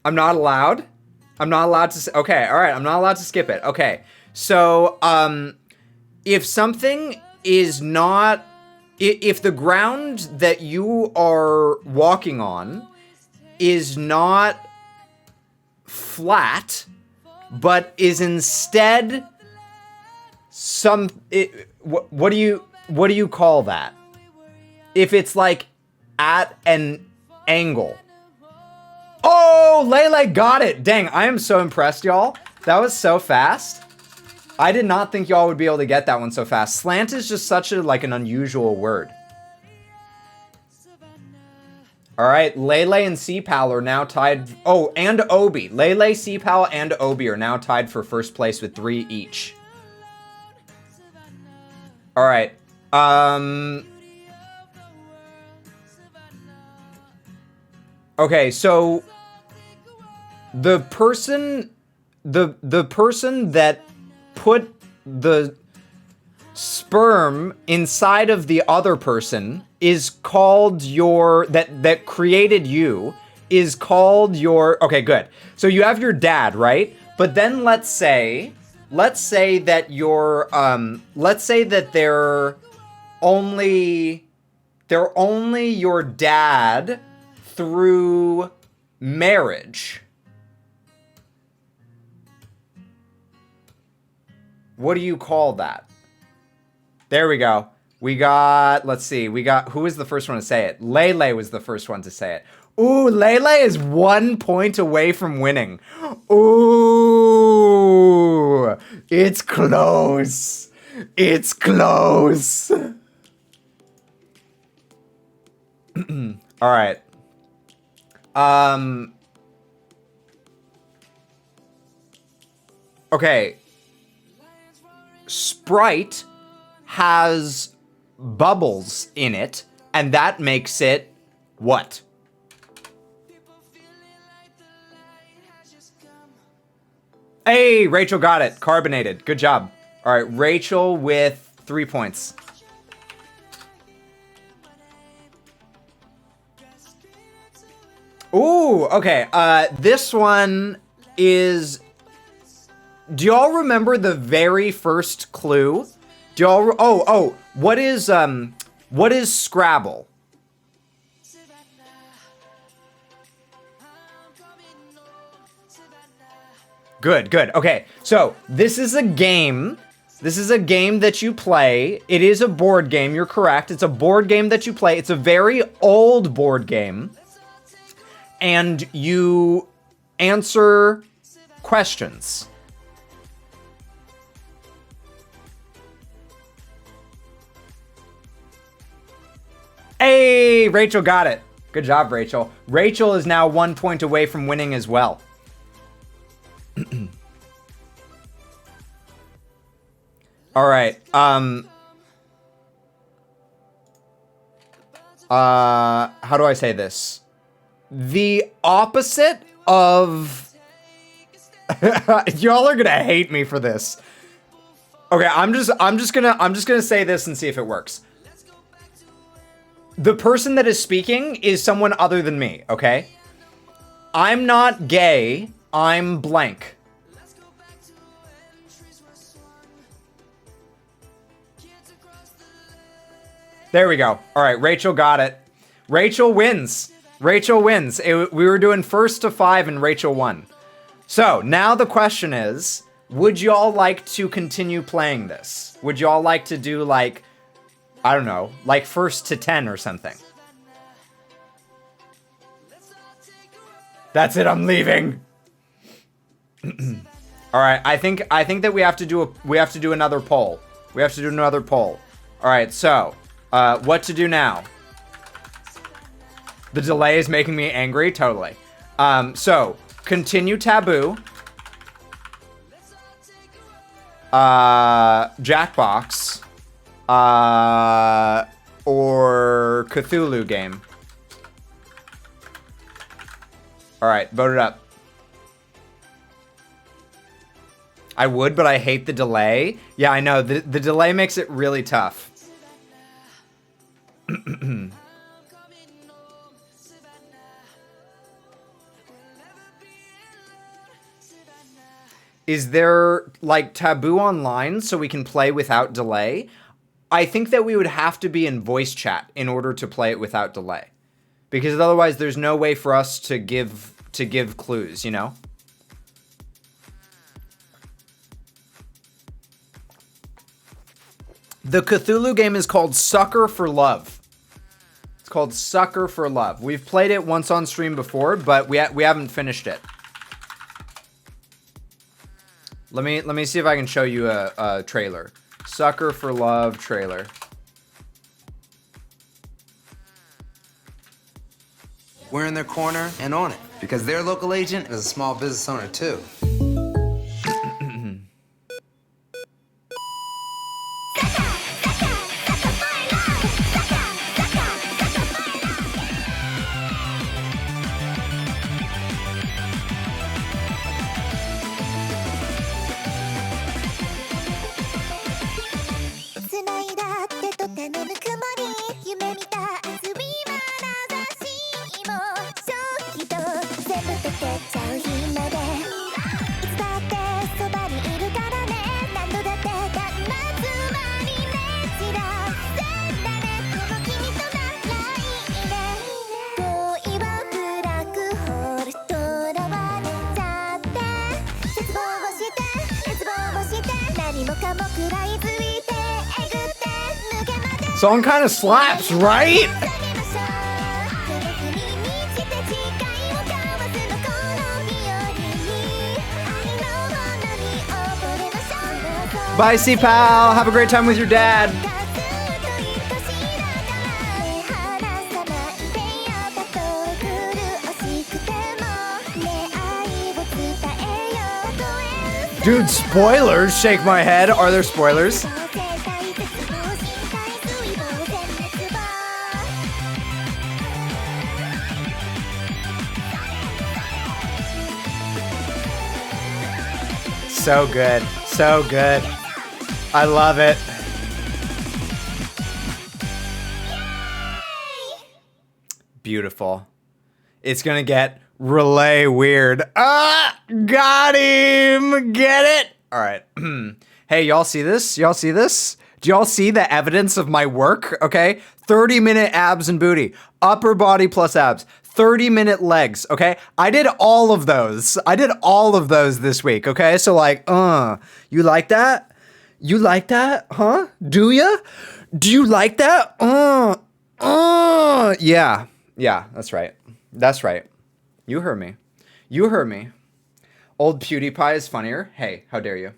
I'm not allowed? I'm not allowed to okay, all right, I'm not allowed to skip it. Okay. So, if something is not if the ground that you are walking on is not flat, but is instead what do you call that? If it's like at an angle. Oh, Lele got it. Dang, I am so impressed, y'all. That was so fast. I did not think y'all would be able to get that one so fast. Slant is just such a like an unusual word. All right, Lele and C-Pal are now tied. Oh, and Obi. Lele, C-Pal, and Obi are now tied for first place with 3 each. All right. Okay, so the person that put the sperm inside of the other person is called your that created you is called your okay, good. So you have your dad, right? But then let's say that your let's say that they're only your dad through marriage. What do you call that? There we go. We got, let's see, who was the first one to say it? Lele was the first one to say it. Ooh, Lele is 1 point away from winning. Ooh, it's close. It's close. All right. Okay. Sprite has bubbles in it, and that makes it what? Hey, Rachel got it. Carbonated. Good job. All right, Rachel with 3 points. Ooh, okay. This one is... Do y'all remember the very first clue? Do y'all... Oh, what is Scrabble? Good. Okay, so this is a game. This is a game that you play. It is a board game, you're correct. It's a board game that you play. It's a very old board game. And you answer questions. Hey, Rachel got it. Good job, Rachel. Rachel is now 1 point away from winning as well. All right. How do I say this? The opposite of... Y'all are gonna hate me for this. Okay, I'm just gonna say this and see if it works. The person that is speaking is someone other than me, okay? I'm not gay, I'm blank. There we go. All right, Rachel got it. Rachel wins. Rachel wins. We were doing first to 5 and Rachel won. So now the question is, would y'all like to continue playing this? Would y'all like to do like, I don't know, like first to 10 or something? That's it, I'm leaving. All right, I think that we have to do another poll. We have to do another poll. All right, so what to do now? The delay is making me angry, totally. So continue taboo. Jackbox. Or Cthulhu game. All right, vote it up. I would, but I hate the delay. Yeah, I know. The delay makes it really tough. Is there, like, taboo online so we can play without delay? I think that we would have to be in voice chat in order to play it without delay. Because otherwise there's no way for us to give clues, you know? The Cthulhu game is called Sucker for Love. It's called Sucker for Love. We've played it once on stream before, but we haven't finished it. Let me see if I can show you a trailer. Sucker for Love trailer. We're in their corner and on it because their local agent is a small business owner too. Song kind of slaps, right? Bye, C-Pal. Have a great time with your dad. Dude, spoilers. Shake my head. Are there spoilers? So good. So good. I love it. Beautiful. It's gonna get relay weird. Ah! Got him! Get it? Alright. Hey, y'all see this? Y'all see this? Do y'all see the evidence of my work? Okay? 30-minute abs and booty. Upper body plus abs. 30-minute legs, okay? I did all of those. I did all of those this week, okay? So like, you like that? You like that? Huh? Do ya? Do you like that? Yeah. Yeah, that's right. That's right. You heard me. You heard me. Old PewDiePie is funnier. Hey, how dare you?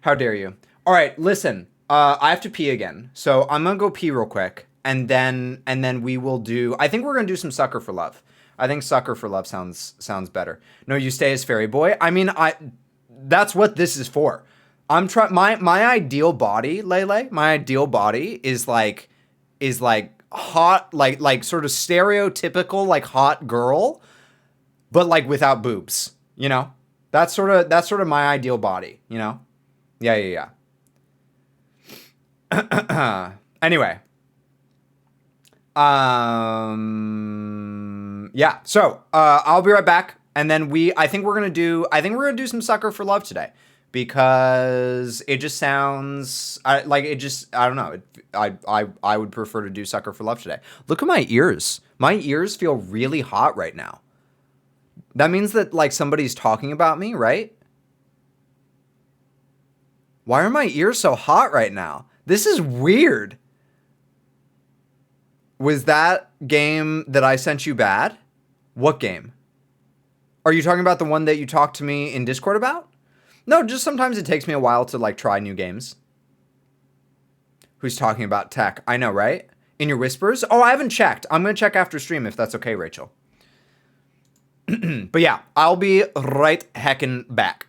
How dare you? All right, listen. I have to pee again. So I'm gonna go pee real quick. And then we will do, I think we're gonna do some Sucker for Love. I think Sucker for Love sounds better. No, you stay as Fairy Boy. I mean, that's what this is for. I'm trying, my ideal body, Lele, my ideal body is like hot, like sort of stereotypical, like hot girl, but like without boobs, you know? That's sort of my ideal body, you know? Yeah. Anyway. Yeah, so I'll be right back, and then I think we're gonna do some Sucker for Love today, because it just sounds I don't know. I would prefer to do Sucker for Love today. Look at my ears. My ears feel really hot right now. That means that like somebody's talking about me, right? Why are my ears so hot right now? This is weird. Was that game that I sent you bad? What game? Are you talking about the one that you talked to me in Discord about? No, just sometimes it takes me a while to like try new games. Who's talking about tech? I know, right? In your whispers? Oh, I haven't checked. I'm going to check after stream if that's okay, Rachel. But yeah, I'll be right heckin' back.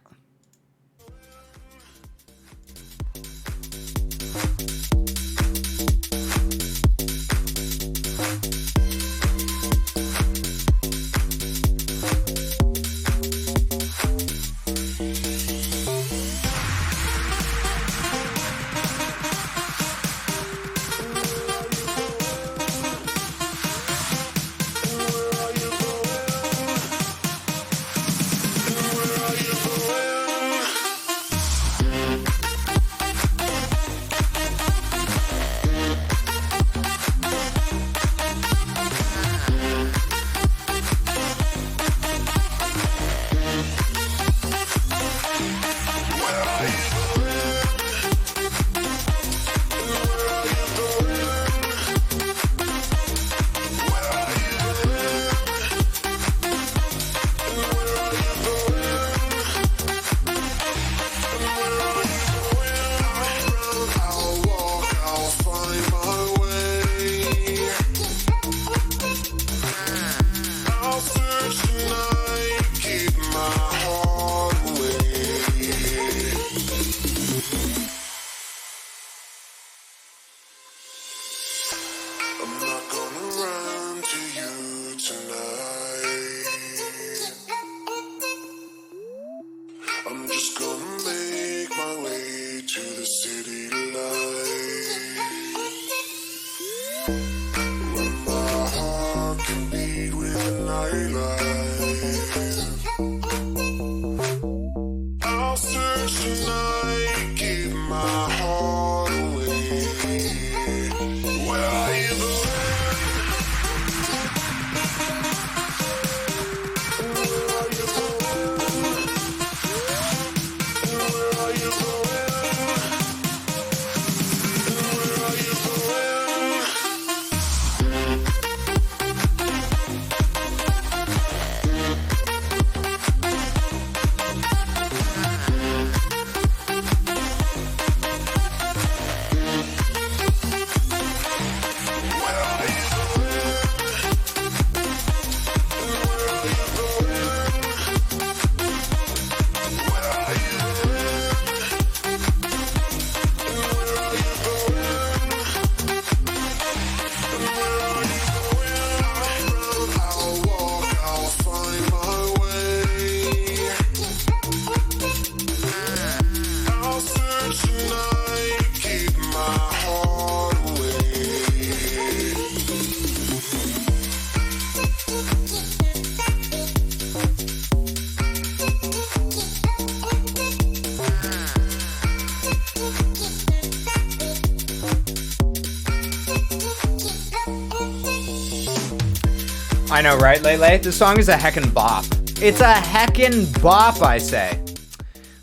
I know, right, Lele? This song is a heckin' bop. It's a heckin' bop, I say.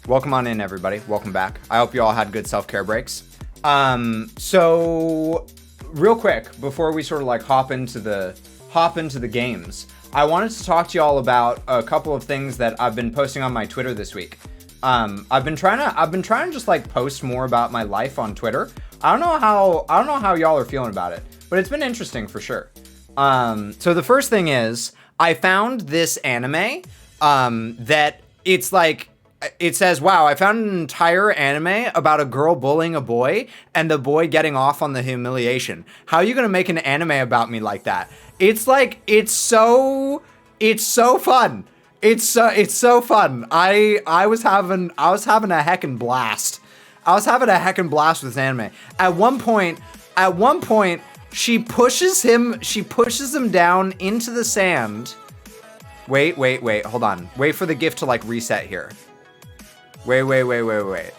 Welcome on in, everybody. Welcome back. I hope you all had good self-care breaks. So real quick, before we sort of like hop into the games, I wanted to talk to y'all about a couple of things that I've been posting on my Twitter this week. I've been trying to just like post more about my life on Twitter. I don't know how y'all are feeling about it, but it's been interesting for sure. So the first thing is I found this anime, that it's like, it says, wow, I found an entire anime about a girl bullying a boy and the boy getting off on the humiliation. How are you going to make an anime about me like that? It's like, it's so fun. It's so fun. I was having a heckin' blast. I was having a heckin' blast with this anime. At one point, she pushes him down into the sand. Wait, hold on. Wait for the GIF to like reset here. Wait.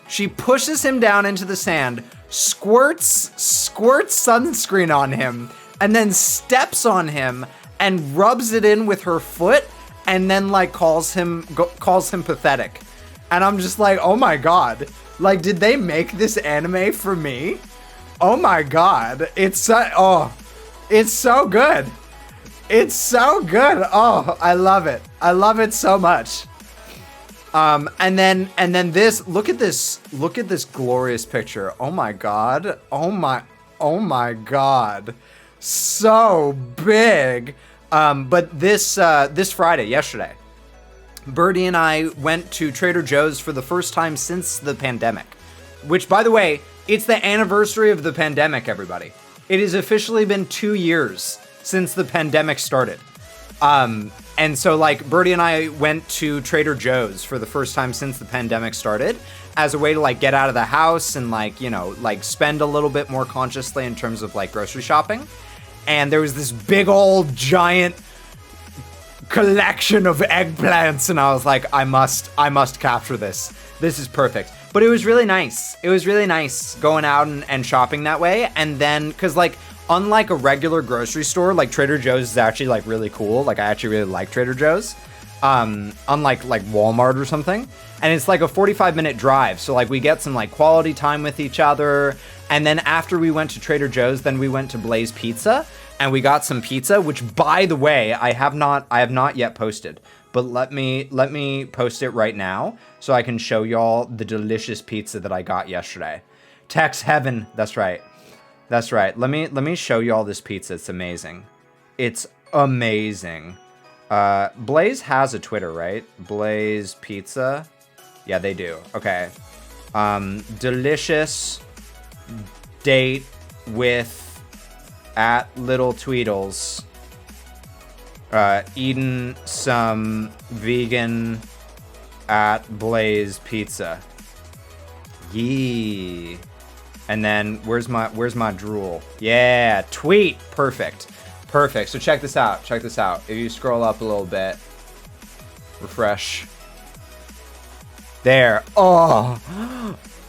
She pushes him down into the sand, squirts sunscreen on him, and then steps on him and rubs it in with her foot, and then like calls him pathetic. And I'm just like, oh my god. Like, did they make this anime for me? Oh my god, it's so good. It's so good. Oh, I love it. I love it so much. And then this, look at this glorious picture. Oh my god. Oh my god. So big. But this Friday, yesterday, Birdie and I went to Trader Joe's for the first time since the pandemic, which, by the way, it's the anniversary of the pandemic, everybody. It has officially been 2 years since the pandemic started. And so like Birdie and I went to Trader Joe's for the first time since the pandemic started as a way to like get out of the house and like, you know, like spend a little bit more consciously in terms of like grocery shopping. And there was this big old giant collection of eggplants, and I was like, I must capture this. This is perfect. But it was really nice. It was really nice going out and shopping that way. And then, cause like, unlike a regular grocery store, like Trader Joe's is actually like really cool. Like I actually really like Trader Joe's. Unlike like Walmart or something. And it's like a 45-minute drive. So like we get some like quality time with each other. And then after we went to Trader Joe's, then we went to Blaze Pizza and we got some pizza, which by the way, I have not yet posted. But let me post it right now so I can show y'all the delicious pizza that I got yesterday. Tex Heaven, that's right. That's right. Let me show y'all this pizza. It's amazing. It's amazing. Blaze has a Twitter, right? Blaze Pizza. Yeah, they do. Okay. Delicious date with @LittleTweedles. Eating some vegan at Blaze Pizza. Yee. And then where's my drool? Yeah, tweet. Perfect. Perfect. So check this out. Check this out. If you scroll up a little bit, refresh. There. Oh.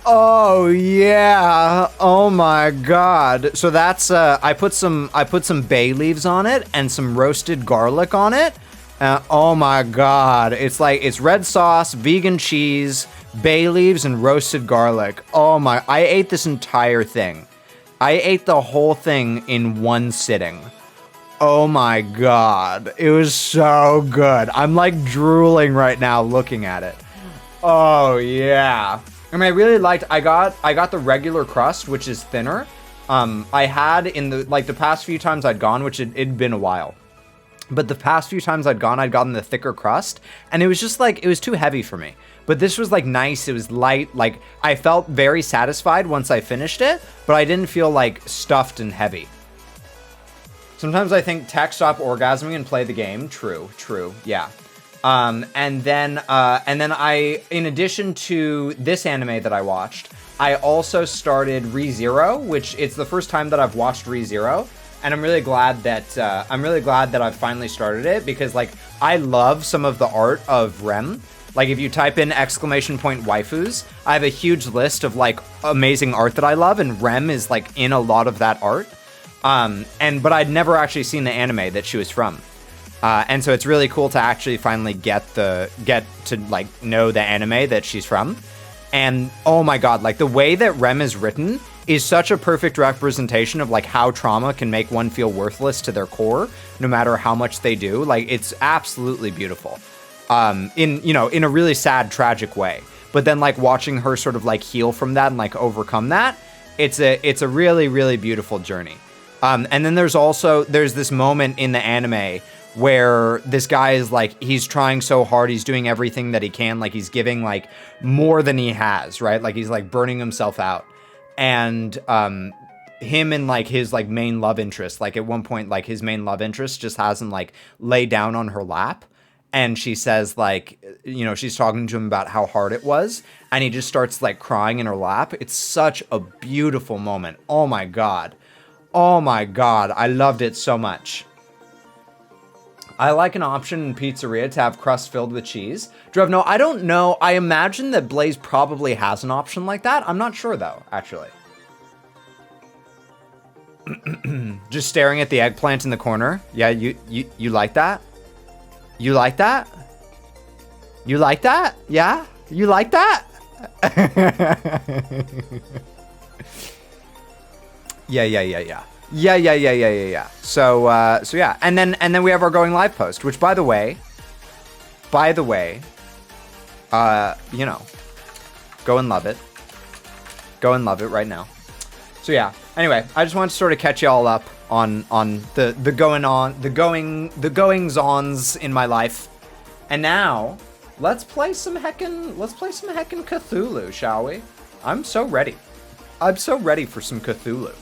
Oh yeah. Oh my god. So that's I put some bay leaves on it and some roasted garlic on it. Oh my god. It's red sauce, vegan cheese, bay leaves, and roasted garlic. Oh my, I ate this entire thing. I ate the whole thing in one sitting. Oh my god. It was so good. I'm like drooling right now looking at it. Oh yeah. I mean, I really liked, I got the regular crust, which is thinner. I had in the past few times I'd gone, which it'd been a while. But the past few times I'd gotten the thicker crust, and it was just like, it was too heavy for me. But this was like nice, it was light, like I felt very satisfied once I finished it, but I didn't feel like stuffed and heavy. Sometimes I think tech stop orgasming and play the game. True, yeah. And then I, in addition to this anime that I watched, I also started ReZero, which it's the first time that I've watched ReZero, and I'm really glad that I've finally started it, because like I love some of the art of Rem. Like if you type in ! waifus, I have a huge list of like amazing art that I love, and Rem is like in a lot of that art. But I'd never actually seen the anime that she was from. And so it's really cool to actually finally get to like know the anime that she's from. And oh my god, like the way that Rem is written is such a perfect representation of like how trauma can make one feel worthless to their core, no matter how much they do. Like it's absolutely beautiful. In a really sad, tragic way. But then like watching her sort of like heal from that and like overcome that, it's a really, really beautiful journey. And then there's this moment in the anime where this guy is like, he's trying so hard, he's doing everything that he can, like he's giving like more than he has, right? Like he's like burning himself out. And him and like his like main love interest, like at one point, like his main love interest just has him like lay down on her lap. And she says like, you know, she's talking to him about how hard it was. And he just starts like crying in her lap. It's such a beautiful moment. Oh my god. Oh my god. I loved it so much. I like an option in pizzeria to have crust filled with cheese. Drevno, I don't know. I imagine that Blaze probably has an option like that. I'm not sure though, actually. Just staring at the eggplant in the corner. Yeah, you like that? You like that? You like that? Yeah? You like that? Yeah. So yeah, and then we have our going live post, which by the way, you know, go and love it. Go and love it right now. So yeah. Anyway, I just wanted to sort of catch you all up on the goings-ons in my life. And now, let's play some heckin' Cthulhu, shall we? I'm so ready. I'm so ready for some Cthulhu.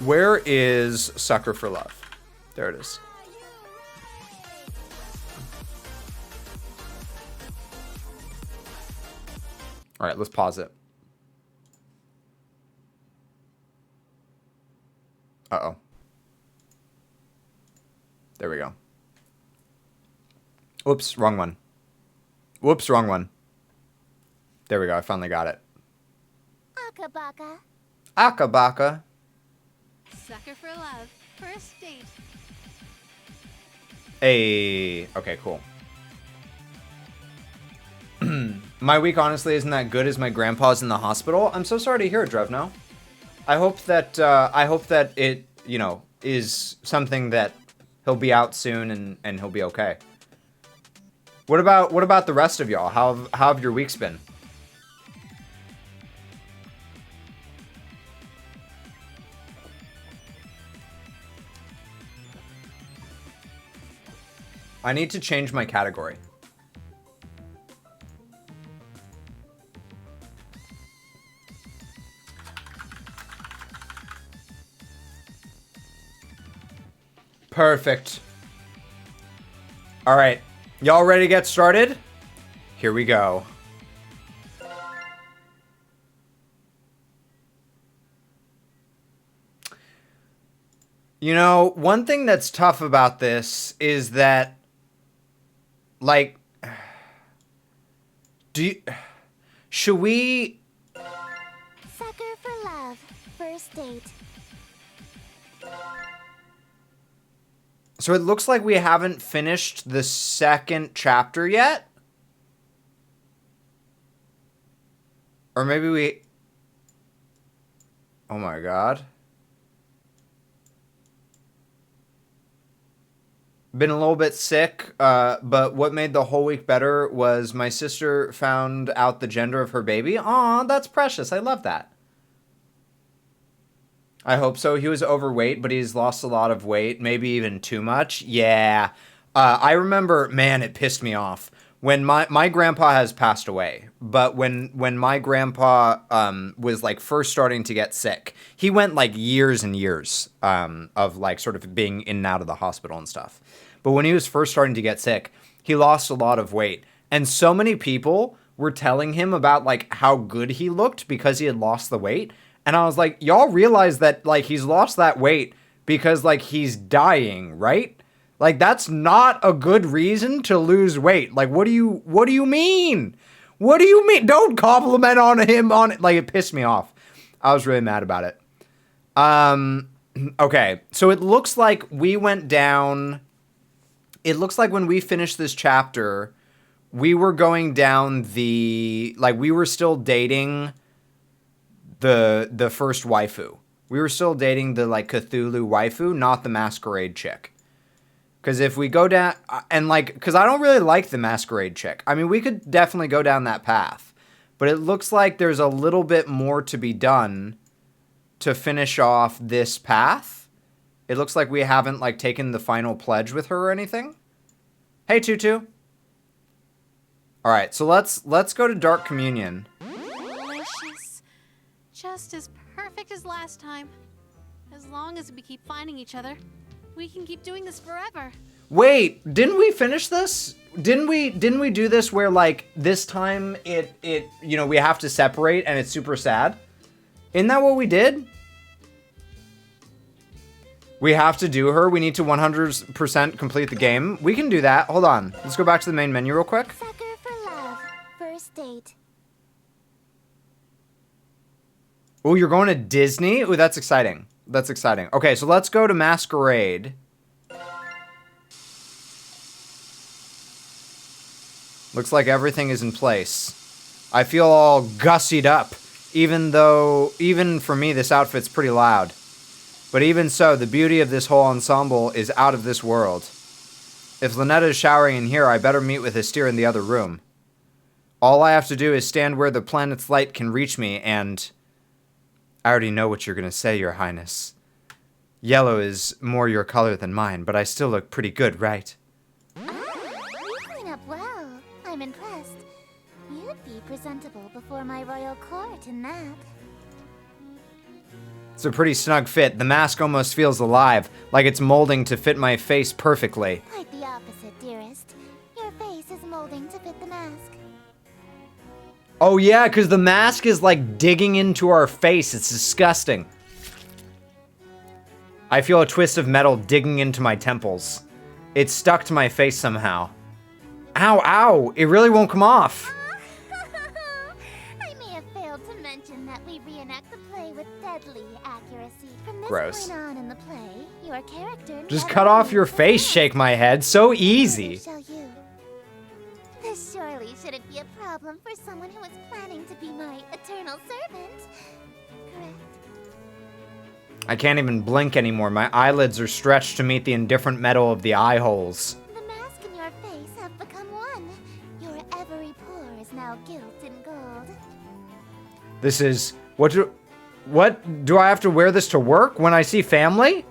Where is Sucker for Love? There it is. All right, let's pause it. Uh-oh. There we go. Oops, wrong one. Whoops, wrong one. There we go, I finally got it. Akabaka. Akabaka. Sucker for Love. First date. Hey. Okay, cool. My week honestly isn't that good as my grandpa's in the hospital. I'm so sorry to hear it, Drevno. I hope that it, you know, is something that he'll be out soon and he'll be okay. What about the rest of y'all? How have your weeks been? I need to change my category. Perfect. All right. Y'all ready to get started? Here we go. You know, one thing that's tough about this is that, like, should we... Sucker for love. First date. So it looks like we haven't finished the second chapter yet? Or maybe we... Oh my god. Been a little bit sick, but what made the whole week better was my sister found out the gender of her baby. Aw, that's precious. I love that. I hope so. He was overweight, but he's lost a lot of weight, maybe even too much. Yeah. I remember, man, it pissed me off. When my grandpa has passed away, but when my grandpa was like first starting to get sick, he went like years and years of like sort of being in and out of the hospital and stuff. But when he was first starting to get sick, he lost a lot of weight. And so many people were telling him about like how good he looked because he had lost the weight. And I was like, y'all realize that like he's lost that weight because like he's dying, right? Like, that's not a good reason to lose weight. Like, what do you mean? What do you mean? Don't compliment on him on it. Like, it pissed me off. I was really mad about it. Okay. So it looks like we went down. It looks like when we finished this chapter, we were going down the, like, we were still dating the first waifu. We were still dating the, like, Cthulhu waifu, not the masquerade chick. Because if we go down, and like, because I don't really like the masquerade chick. I mean, we could definitely go down that path. But it looks like there's a little bit more to be done to finish off this path. It looks like we haven't like taken the final pledge with her or anything. Hey, Tutu. All right, so let's go to Dark Communion. Delicious. Just as perfect as last time. As long as we keep finding each other. We can keep doing this forever. Wait, didn't we finish this? Didn't we do this where like this time it you know, we have to separate and it's super sad? Isn't that what we did? We have to do her. We need to 100% complete the game. We can do that. Hold on. Let's go back to the main menu real quick. Sucker for love. First date. Oh, you're going to Disney? Oh, that's exciting. That's exciting. Okay, so let's go to Masquerade. Looks like everything is in place. I feel all gussied up, even for me, this outfit's pretty loud. But even so, the beauty of this whole ensemble is out of this world. If Lynetta is showering in here, I better meet with Astir in the other room. All I have to do is stand where the planet's light can reach me and... I already know what you're going to say, Your Highness. Yellow is more your color than mine, but I still look pretty good, right? You clean up well. I'm impressed. You'd be presentable before my royal court in that. It's a pretty snug fit. The mask almost feels alive, like it's molding to fit my face perfectly. Quite the opposite, dearest. Your face is molding to fit the mask. Oh yeah, because the mask is like digging into our face. It's disgusting. I feel a twist of metal digging into my temples. It's stuck to my face somehow. Ow, ow! It really won't come off. I may have failed to mention that we reenact the play with deadly accuracy. From this Gross. point on in the play, your character Just never cut off leaves your the face, mask. shake my head. So easy. So shall you. This surely shouldn't be a problem for someone who is planning to be my eternal servant. Correct? I can't even blink anymore. My eyelids are stretched to meet the indifferent metal of the eye holes. The mask and your face have become one. Your every pore is now gilt in gold. This is... What do I have to wear this to work? When I see family?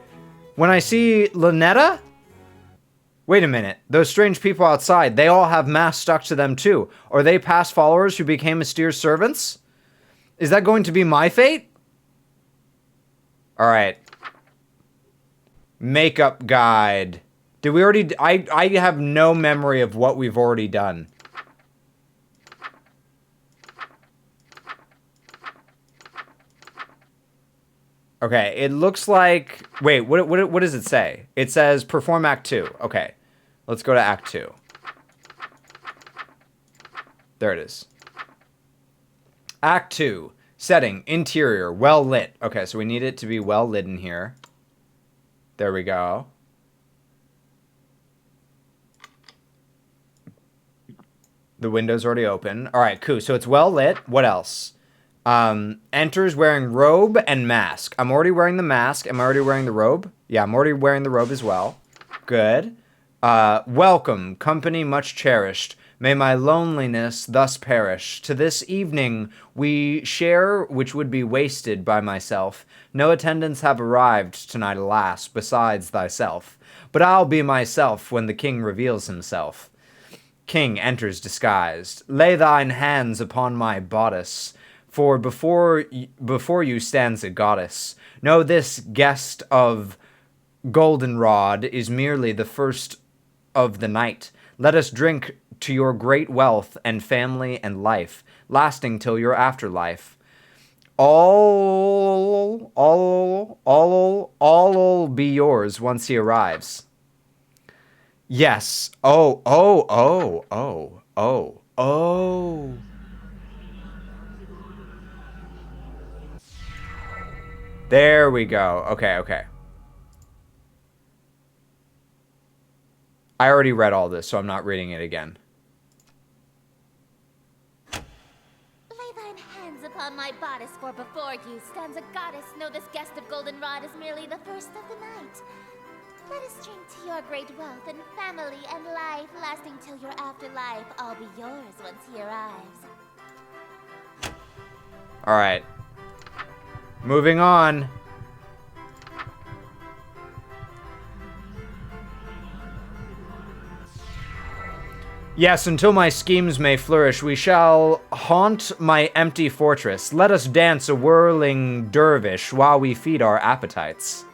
When I see Lynetta? Wait a minute. Those strange people outside, they all have masks stuck to them too. Are they past followers who became Astir's servants? Is that going to be my fate? Alright. Makeup guide. Did we already... I have no memory of what we've already done. Okay, it looks like... Wait, what does it say? It says perform Act 2. Okay, let's go to Act 2. There it is. Act 2. Setting, interior, well lit. Okay, so we need it to be well lit in here. There we go. The window's already open. All right, cool. So it's well lit. What else? Enters wearing robe and mask. I'm already wearing the mask. Am I already wearing the robe? Yeah, I'm already wearing the robe as well. Good. Welcome, company much cherished. May my loneliness thus perish. To this evening we share, which would be wasted by myself. No attendants have arrived tonight, alas, besides thyself. But I'll be myself when the king reveals himself. King enters disguised. Lay thine hands upon my bodice, for before you stands a goddess. Know this guest of goldenrod is merely the first of the night. Let us drink to your great wealth and family and life, lasting till your afterlife. All'll be yours once he arrives. Yes. Oh. There we go. Okay. I already read all this, so I'm not reading it again. Lay thine hands upon my bodice, for before you stands a goddess. Know this guest of goldenrod is merely the first of the night. Let us drink to your great wealth and family and life, lasting till your afterlife. All be yours once he arrives. Alright. Moving on. Yes, until my schemes may flourish, we shall haunt my empty fortress. Let us dance a whirling dervish while we feed our appetites.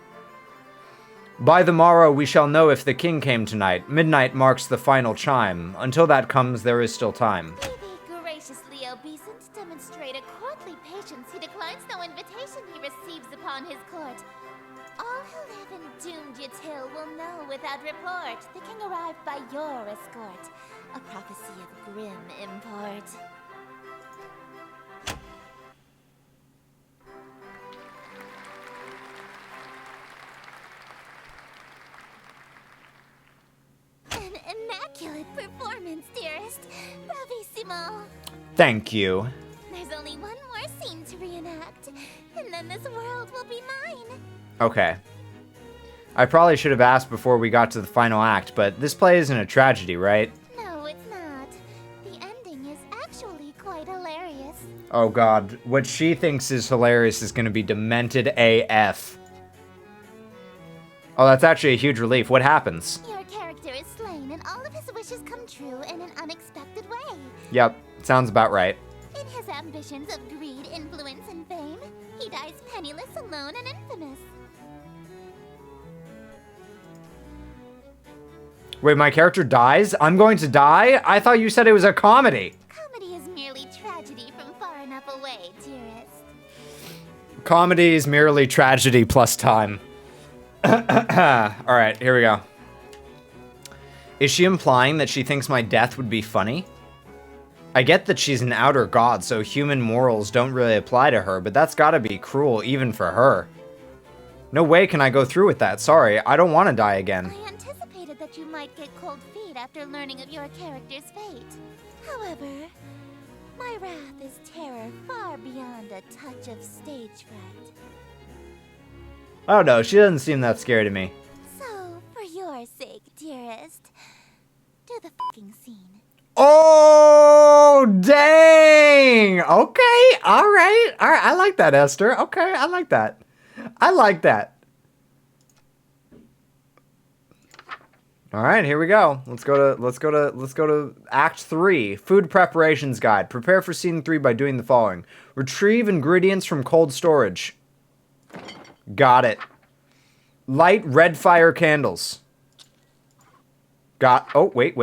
By the morrow we shall know if the king came tonight. Midnight marks the final chime. Until that comes, there is still time. Be thee graciously obeisant, demonstrate a courtly patience. He declines no invitation he receives upon his court. All who live in doomed Yatil will know without report. The king arrived by your escort. A prophecy of grim import. An immaculate performance, dearest. Bravissimo. Thank you. There's only one more scene to reenact, and then this world will be mine. Okay. I probably should have asked before we got to the final act, but this play isn't a tragedy, right? No, it's not. The ending is actually quite hilarious. Oh god, what she thinks is hilarious is gonna be demented AF. Oh, that's actually a huge relief. What happens? Your character is slain, and all of his wishes come true in an unexpected way. Yep, sounds about right. In his ambitions of greed, influence, and fame, he dies penniless, alone, and infamous. Wait, my character dies? I'm going to die? I thought you said it was a comedy. Comedy is merely tragedy from far enough away, dearest. Comedy is merely tragedy plus time. Alright, here we go. Is she implying that she thinks my death would be funny? I get that she's an outer god, so human morals don't really apply to her, but that's gotta be cruel even for her. No way can I go through with that, sorry, I don't want to die again. I anticipated that you might get cold feet after learning of your character's fate. However, my wrath is terror far beyond a touch of stage fright. I don't know, she doesn't seem that scary to me. So, for your sake, dearest, do the fucking scene. Oh, dang! Okay, alright. Alright, I like that, Esther. Okay, I like that. I like that. Alright, here we go. Let's go to Act 3. Food Preparations Guide. Prepare for Scene 3 by doing the following. Retrieve ingredients from cold storage. Got it. Light red fire candles. Oh, wait.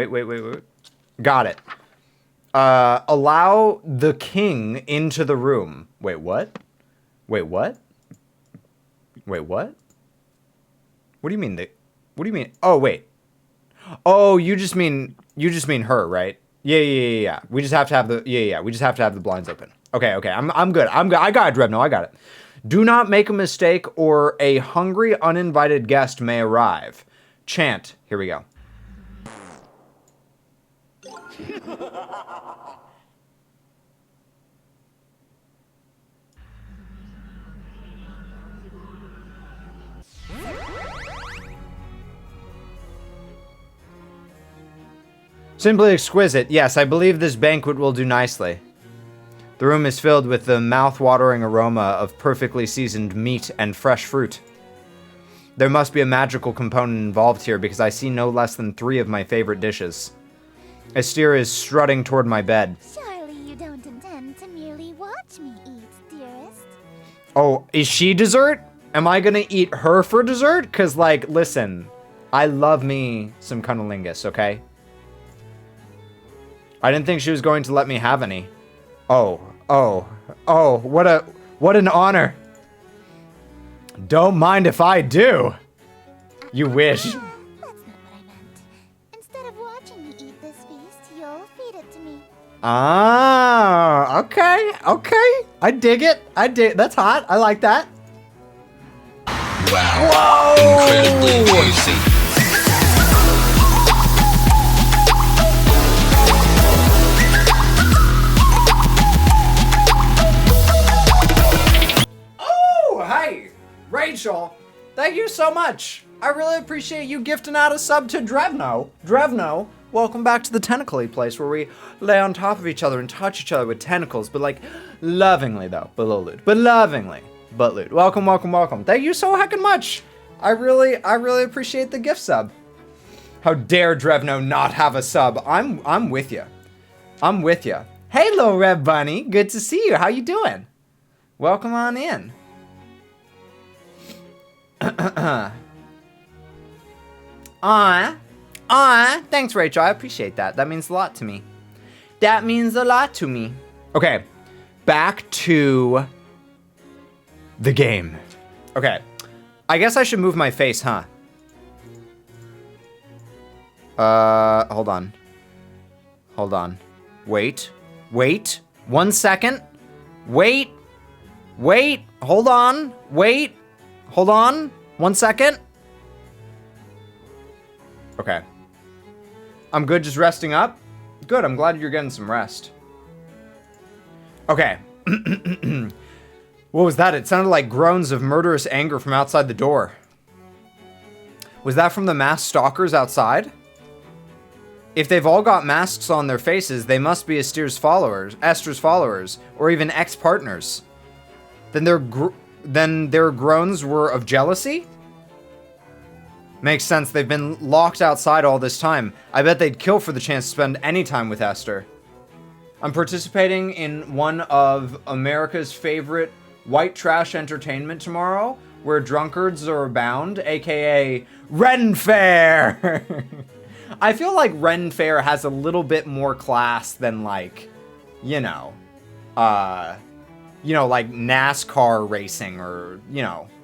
Got it. Allow the king into the room. Wait, what? Wait, what? What do you mean what do you mean? Oh, wait. Oh, you just mean her, right? Yeah. We just have to have we just have to have the blinds open. Okay. I'm good. I got it, Drevno. I got it. Do not make a mistake or a hungry, uninvited guest may arrive. Chant. Here we go. Simply exquisite. Yes, I believe this banquet will do nicely. The room is filled with the mouth-watering aroma of perfectly seasoned meat and fresh fruit. There must be a magical component involved here because I see no less than 3 of my favorite dishes. Esther is strutting toward my bed. Surely you don't intend to merely watch me eat, dearest. Oh, is she dessert? Am I gonna eat her for dessert? Cause like, listen, I love me some cunnilingus, okay? I didn't think she was going to let me have any. Oh, what an honor. Don't mind if I do. You wish. That's not what I meant. Instead of watching me eat this feast, you'll feed it to me. Ah, okay. I dig it. That's hot. I like that. Wow. Whoa. Incredibly juicy. Hey, Rachel, thank you so much. I really appreciate you gifting out a sub to Drevno. Drevno, welcome back to the tentacly place where we lay on top of each other and touch each other with tentacles, but like lovingly though, below lewd. But lovingly, but lewd. Welcome. Thank you so heckin' much. I really appreciate the gift sub. How dare Drevno not have a sub? I'm with you. Hey, little red bunny, good to see you. How you doing? Welcome on in. Thanks, Rachel. I appreciate that. That means a lot to me. Okay, back to the game. Okay, I guess I should move my face, huh? Hold on. Wait. 1 second. Wait. Hold on. 1 second. Okay. I'm good just resting up. Good, I'm glad you're getting some rest. Okay. What was that? It sounded like groans of murderous anger from outside the door. Was that from the masked stalkers outside? If they've all got masks on their faces, they must be Esther's followers, or even ex-partners. Then their groans were of jealousy? Makes sense, they've been locked outside all this time. I bet they'd kill for the chance to spend any time with Esther. I'm participating in one of America's favorite white trash entertainment tomorrow, where drunkards are abound, aka Ren Fair! I feel like Ren Fair has a little bit more class than like, like NASCAR racing or,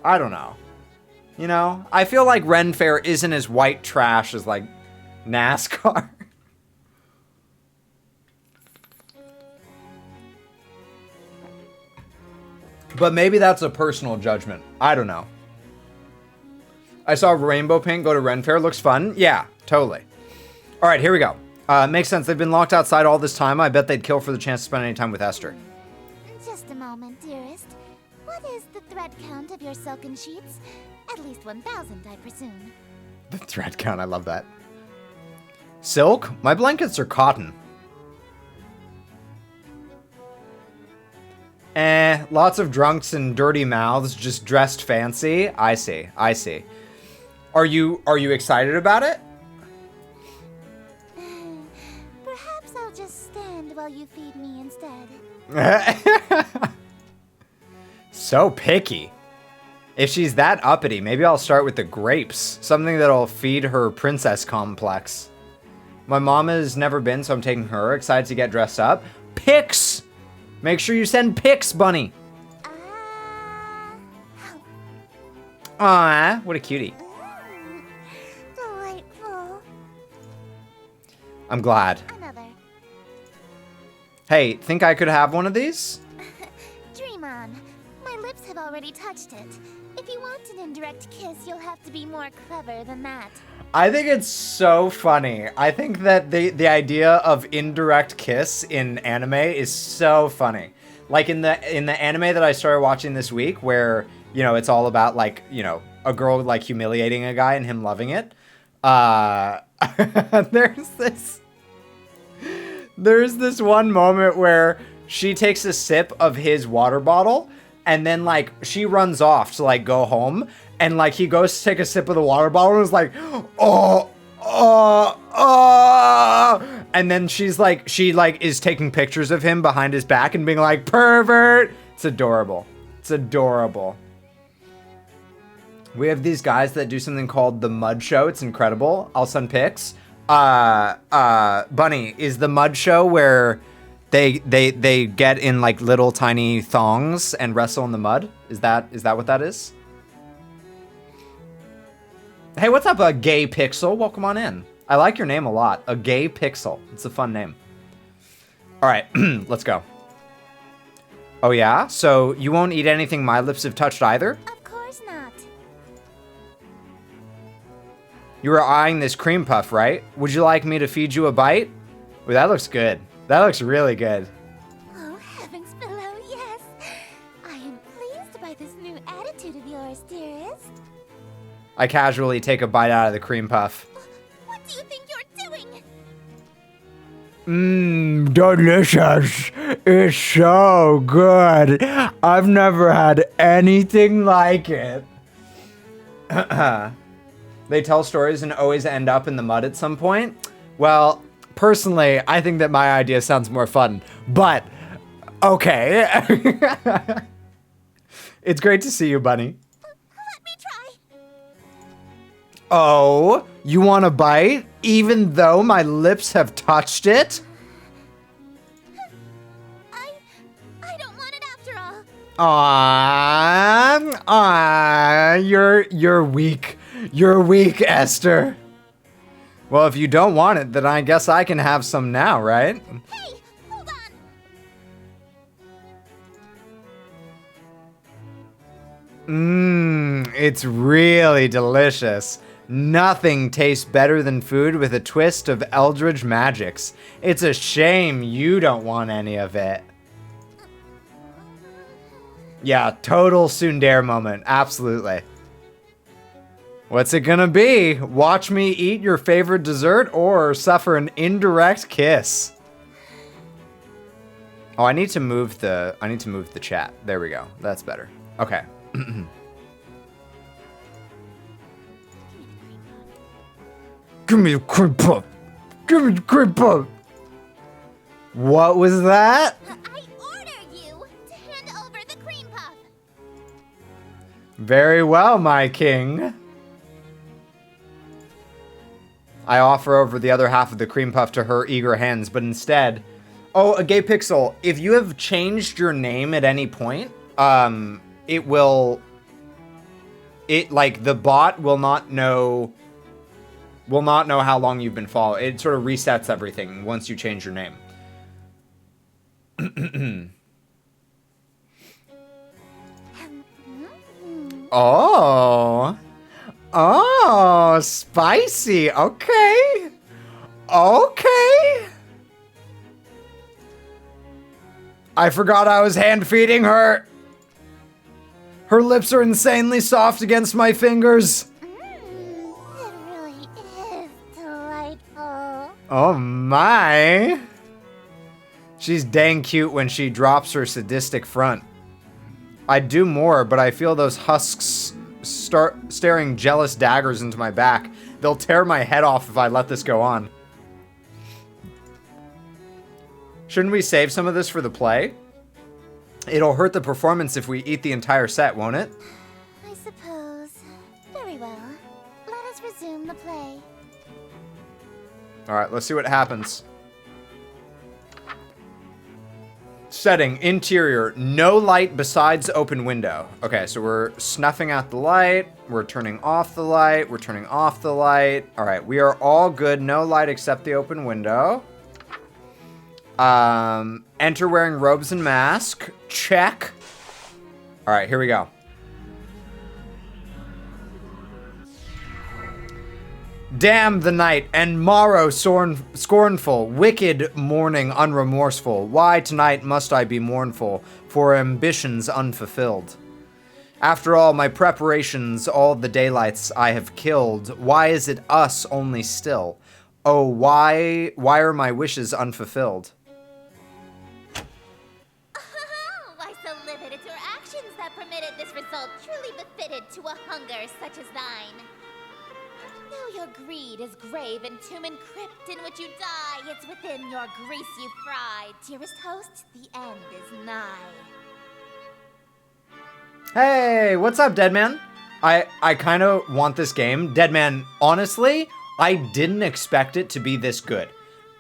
I don't know. I feel like Ren Fair isn't as white trash as like NASCAR. But maybe that's a personal judgment. I don't know. I saw Rainbow Pink go to Ren Fair. Looks fun. Yeah, totally. All right, here we go. Makes sense. They've been locked outside all this time. I bet they'd kill for the chance to spend any time with Esther. Just a moment, dearest. What is the thread count of your silken sheets? At least 1,000, I presume. The thread count, I love that. Silk? My blankets are cotton. Lots of drunks and dirty mouths just dressed fancy. I see. Are you excited about it? Perhaps I'll just stand while you feed me instead. So picky. If she's that uppity, maybe I'll start with the grapes. Something that'll feed her princess complex. My mom has never been, so I'm taking her. Excited to get dressed up. Pics! Make sure you send pics, bunny. Aw, what a cutie. Delightful. I'm glad. Another. Hey, think I could have one of these? Dream on. My lips have already touched it. If you want an indirect kiss, you'll have to be more clever than that. I think it's so funny. I think that the idea of indirect kiss in anime is so funny. Like in the anime that I started watching this week, where you know it's all about like a girl like humiliating a guy and him loving it. There's this one moment where she takes a sip of his water bottle and then like she runs off to like go home. And, like, he goes to take a sip of the water bottle and is like, oh. And then she is taking pictures of him behind his back and being like, pervert. It's adorable. It's adorable. We have these guys that do something called the Mud Show. It's incredible. I'll send pics. Bunny, is the Mud Show where they get in, like, little tiny thongs and wrestle in the mud? Is that what that is? Hey, what's up, a gay pixel? Welcome on in. I like your name a lot. A gay pixel. It's a fun name. All right, let's go. Oh, yeah? So you won't eat anything my lips have touched either? Of course not. You were eyeing this cream puff, right? Would you like me to feed you a bite? Ooh, that looks good. That looks really good. Oh, heavens below, yes. I am pleased by this new attitude of yours, dearest. I casually take a bite out of the cream puff. What do you think you're doing? Mmm, delicious. It's so good. I've never had anything like it. They tell stories and always end up in the mud at some point. Well, personally, I think that my idea sounds more fun, but okay. It's great to see you, Bunny. Let me try. Oh, you want a bite? Even though my lips have touched it? I don't want it after all. You're weak. You're weak, Esther. Well, if you don't want it, then I guess I can have some now, right? Hey, hold on. It's really delicious. Nothing tastes better than food with a twist of eldritch magics. It's a shame you don't want any of it. Yeah, total tsundere moment. Absolutely. What's it gonna be? Watch me eat your favorite dessert or suffer an indirect kiss? Oh, I need to move the chat. There we go. That's better. Okay. Give me the cream puff. Give me the cream puff. What was that? I order you to hand over the cream puff. Very well, my king. I offer over the other half of the cream puff to her eager hands, but instead... Oh, a gay pixel. If you have changed your name at any point, it will... the bot will not know how long you've been following. It sort of resets everything once you change your name. Oh, spicy. Okay. I forgot I was hand feeding her. Her lips are insanely soft against my fingers. It really is delightful. Oh my. She's dang cute when she drops her sadistic front. I'd do more, but I feel those husks start staring jealous daggers into my back. They'll tear my head off if I let this go on. Shouldn't we save some of this for the play? It'll hurt the performance if we eat the entire set, won't it? I suppose. Very well. Let us resume the play. Alright, let's see what happens. Setting, interior, no light besides open window. Okay, so we're snuffing out the light. We're turning off the light. We're turning off the light. All right, we are all good. No light except the open window. Enter wearing robes and mask. Check. All right, here we go. Damn the night, and morrow scornful, wicked morning unremorseful. Why tonight must I be mournful, for ambitions unfulfilled? After all my preparations, all the daylights I have killed, why is it us only still? Oh, why are my wishes unfulfilled? Why so livid? It's your actions that permitted this result, truly befitted to a hunger such as thine. Though your greed is grave and tomb and crypt in which you die, it's within your grease you fry. Dearest host, the end is nigh. Hey, what's up, Deadman? I kind of want this game. Deadman, honestly, I didn't expect it to be this good.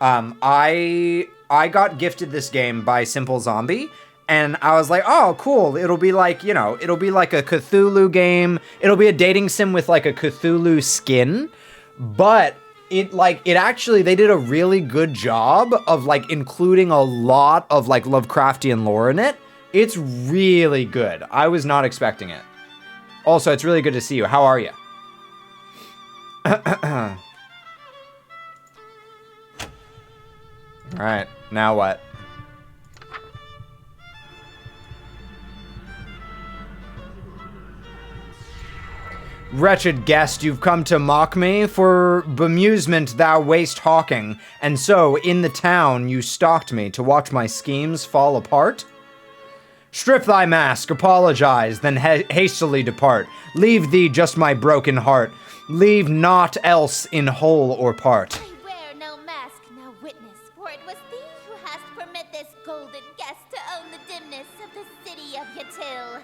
I got gifted this game by Simple Zombie, and I was like, oh, cool. It'll be like, you know, it'll be like a Cthulhu game. It'll be a dating sim with like a Cthulhu skin. But it actually, they did a really good job of like including a lot of like Lovecraftian lore in it. It's really good. I was not expecting it. Also, it's really good to see you. How are you? All right, now what? Wretched guest, you've come to mock me, for bemusement thou waste hawking, and so in the town you stalked me to watch my schemes fall apart? Strip thy mask, apologize, then hastily depart. Leave thee just my broken heart. Leave naught else in whole or part. I wear no mask, no witness, for it was thee who hast permit this golden guest to own the dimness of the city of Yatil.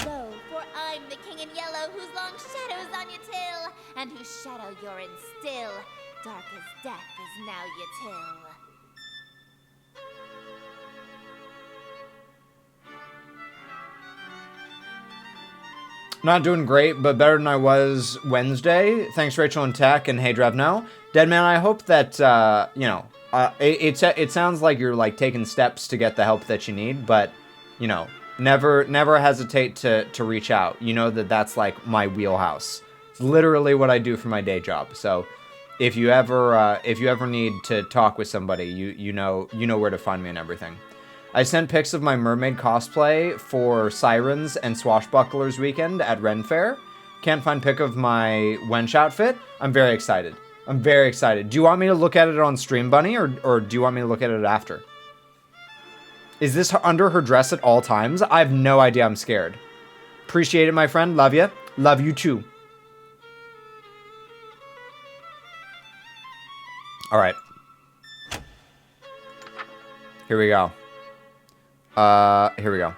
Lo, for I'm the king in yellow, whose long shadow's on Yatil, and whose shadow you're in still. Dark as death is now Yatil. Not doing great, but better than I was Wednesday. Thanks, Rachel and Tech, and Hey Drevno. Deadman, I hope that, you know, it sounds like you're, like, taking steps to get the help that you need, but, you know, never hesitate to reach out. You know that that's, like, my wheelhouse. It's literally what I do for my day job. So, if you ever need to talk with somebody, you know where to find me and everything. I sent pics of my mermaid cosplay for Sirens and Swashbucklers weekend at Ren Fair. Can't find pic of my wench outfit. I'm very excited. I'm very excited. Do you want me to look at it on Stream Bunny, or do you want me to look at it after? Is this under her dress at all times? I have no idea. I'm scared. Appreciate it, my friend. Love you. Love you too. All right. Here we go. Here we go.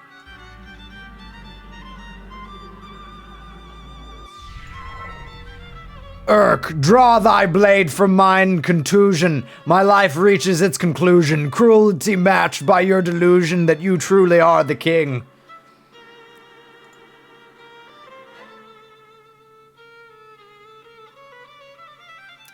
Irk, draw thy blade from mine contusion. My life reaches its conclusion. Cruelty matched by your delusion that you truly are the king.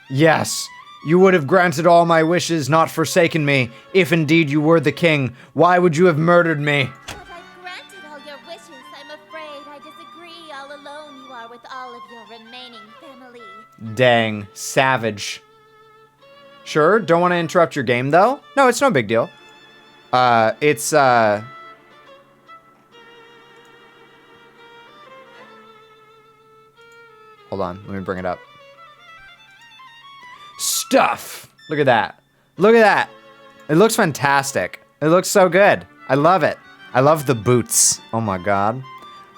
Yes. You would have granted all my wishes, not forsaken me, if indeed you were the king. Why would you have murdered me? But I've granted all your wishes. I'm afraid I disagree. All alone you are with all of your remaining family. Dang, savage. Sure, don't want to interrupt your game, though? No, it's no big deal. Hold on, let me bring it up. Stuff! Look at that. Look at that. It looks fantastic. It looks so good. I love it. I love the boots. Oh my god.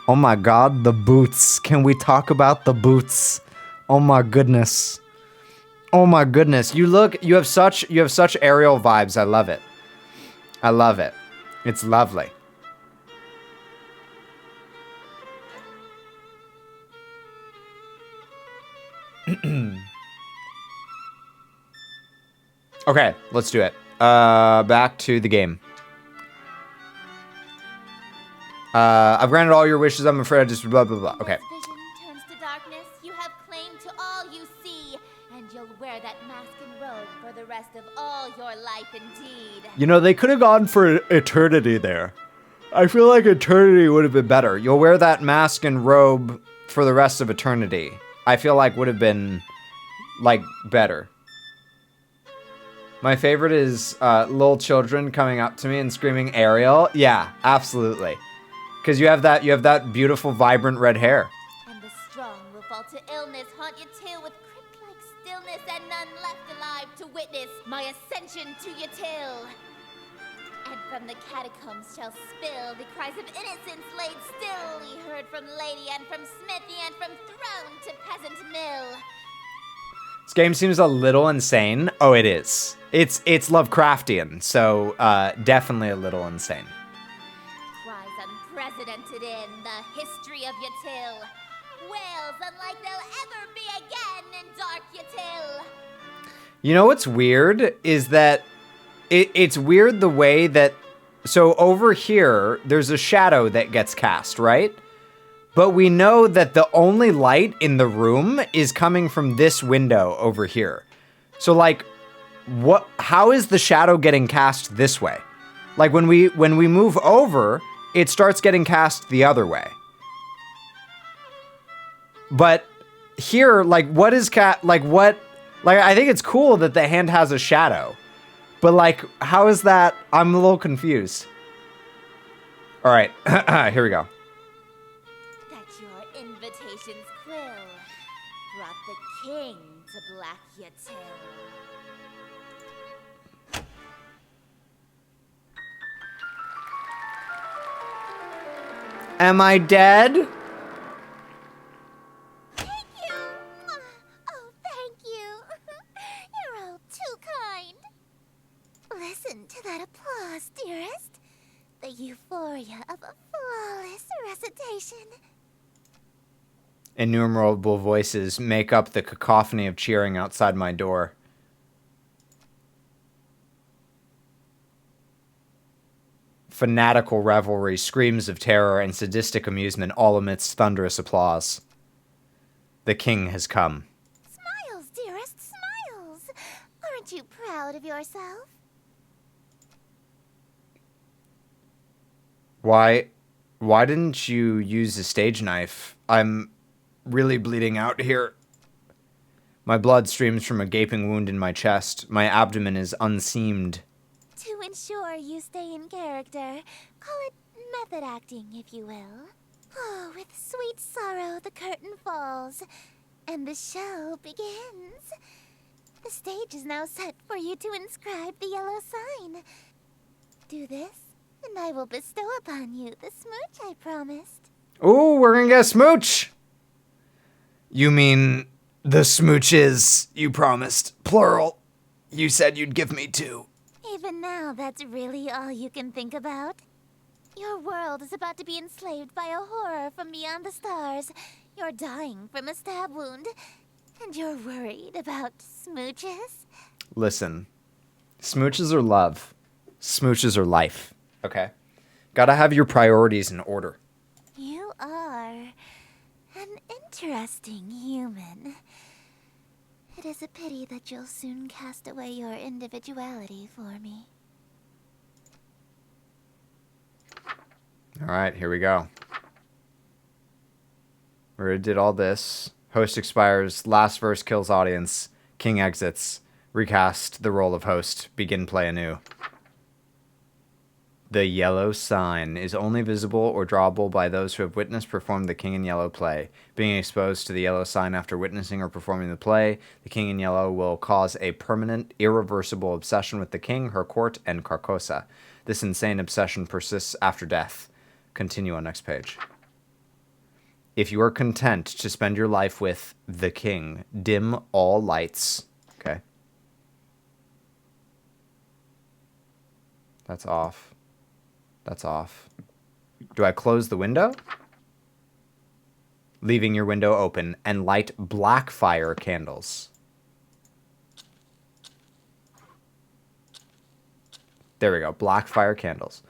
Oh my god, the boots. Can we talk about the boots? Oh my goodness. Oh my goodness. You have such aerial vibes. I love it. I love it. It's lovely. Okay, let's do it. Back to the game. I've granted all your wishes. I'm afraid I just blah, blah, blah. Okay. When this vision turns to darkness, you have claim to all you see, and you'll wear that mask and robe for the rest of all your life indeed. You know, they could have gone for eternity there. I feel like eternity would have been better. You'll wear that mask and robe for the rest of eternity. I feel like would have been, like, better. My favorite is little children coming up to me and screaming Ariel. Yeah, absolutely. Because you have that beautiful, vibrant red hair. And the strong will fall to illness, haunt your tail with crypt-like stillness, and none left alive to witness my ascension to your till. And from the catacombs shall spill the cries of innocence laid still, ye heard from lady and from smithy and from throne to peasant mill. This game seems a little insane. Oh, it is. It's Lovecraftian, so definitely a little insane. Cries unprecedented in the history of your till. Wails unlike they'll ever be again in dark your till. You know what's weird is that it's weird the way that, so over here, there's a shadow that gets cast, right? But we know that the only light in the room is coming from this window over here. So like, how is the shadow getting cast this way? Like when we move over, it starts getting cast the other way. But here, like what is I think it's cool that the hand has a shadow. But like, how is that? I'm a little confused. All right, here we go. That your invitations quill brought the king to black your till. Am I dead? Thank you! Oh, thank you! You're all too kind. Listen to that applause, dearest. The euphoria of a flawless recitation. Innumerable voices make up the cacophony of cheering outside my door. Fanatical revelry, screams of terror, and sadistic amusement all amidst thunderous applause. The king has come. Smiles, dearest, smiles! Aren't you proud of yourself? Why didn't you use a stage knife? I'm really bleeding out here. My blood streams from a gaping wound in my chest. My abdomen is unseamed. To ensure you stay in character, call it method acting, if you will. Oh, with sweet sorrow the curtain falls, and the show begins. The stage is now set for you to inscribe the yellow sign. Do this, and I will bestow upon you the smooch I promised. Ooh, we're gonna get a smooch! You mean the smooches you promised, plural. You said you'd give me two. Even now, that's really all you can think about? Your world is about to be enslaved by a horror from beyond the stars. You're dying from a stab wound, and you're worried about smooches? Listen, smooches are love. Smooches are life. Okay? Gotta have your priorities in order. You are an interesting human. It is a pity that you'll soon cast away your individuality for me. All right, here we go. We already did all this. Host expires. Last verse kills audience. King exits. Recast the role of host. Begin play anew. The yellow sign is only visible or drawable by those who have witnessed perform the King in Yellow play. Being exposed to the yellow sign after witnessing or performing the play, the King in Yellow will cause a permanent, irreversible obsession with the king, her court, and Carcosa. This insane obsession persists after death. Continue on next page. If you are content to spend your life with the king, dim all lights. Okay. That's off. That's off. Do I close the window? Leaving your window open and light black fire candles. There we go. Black fire candles.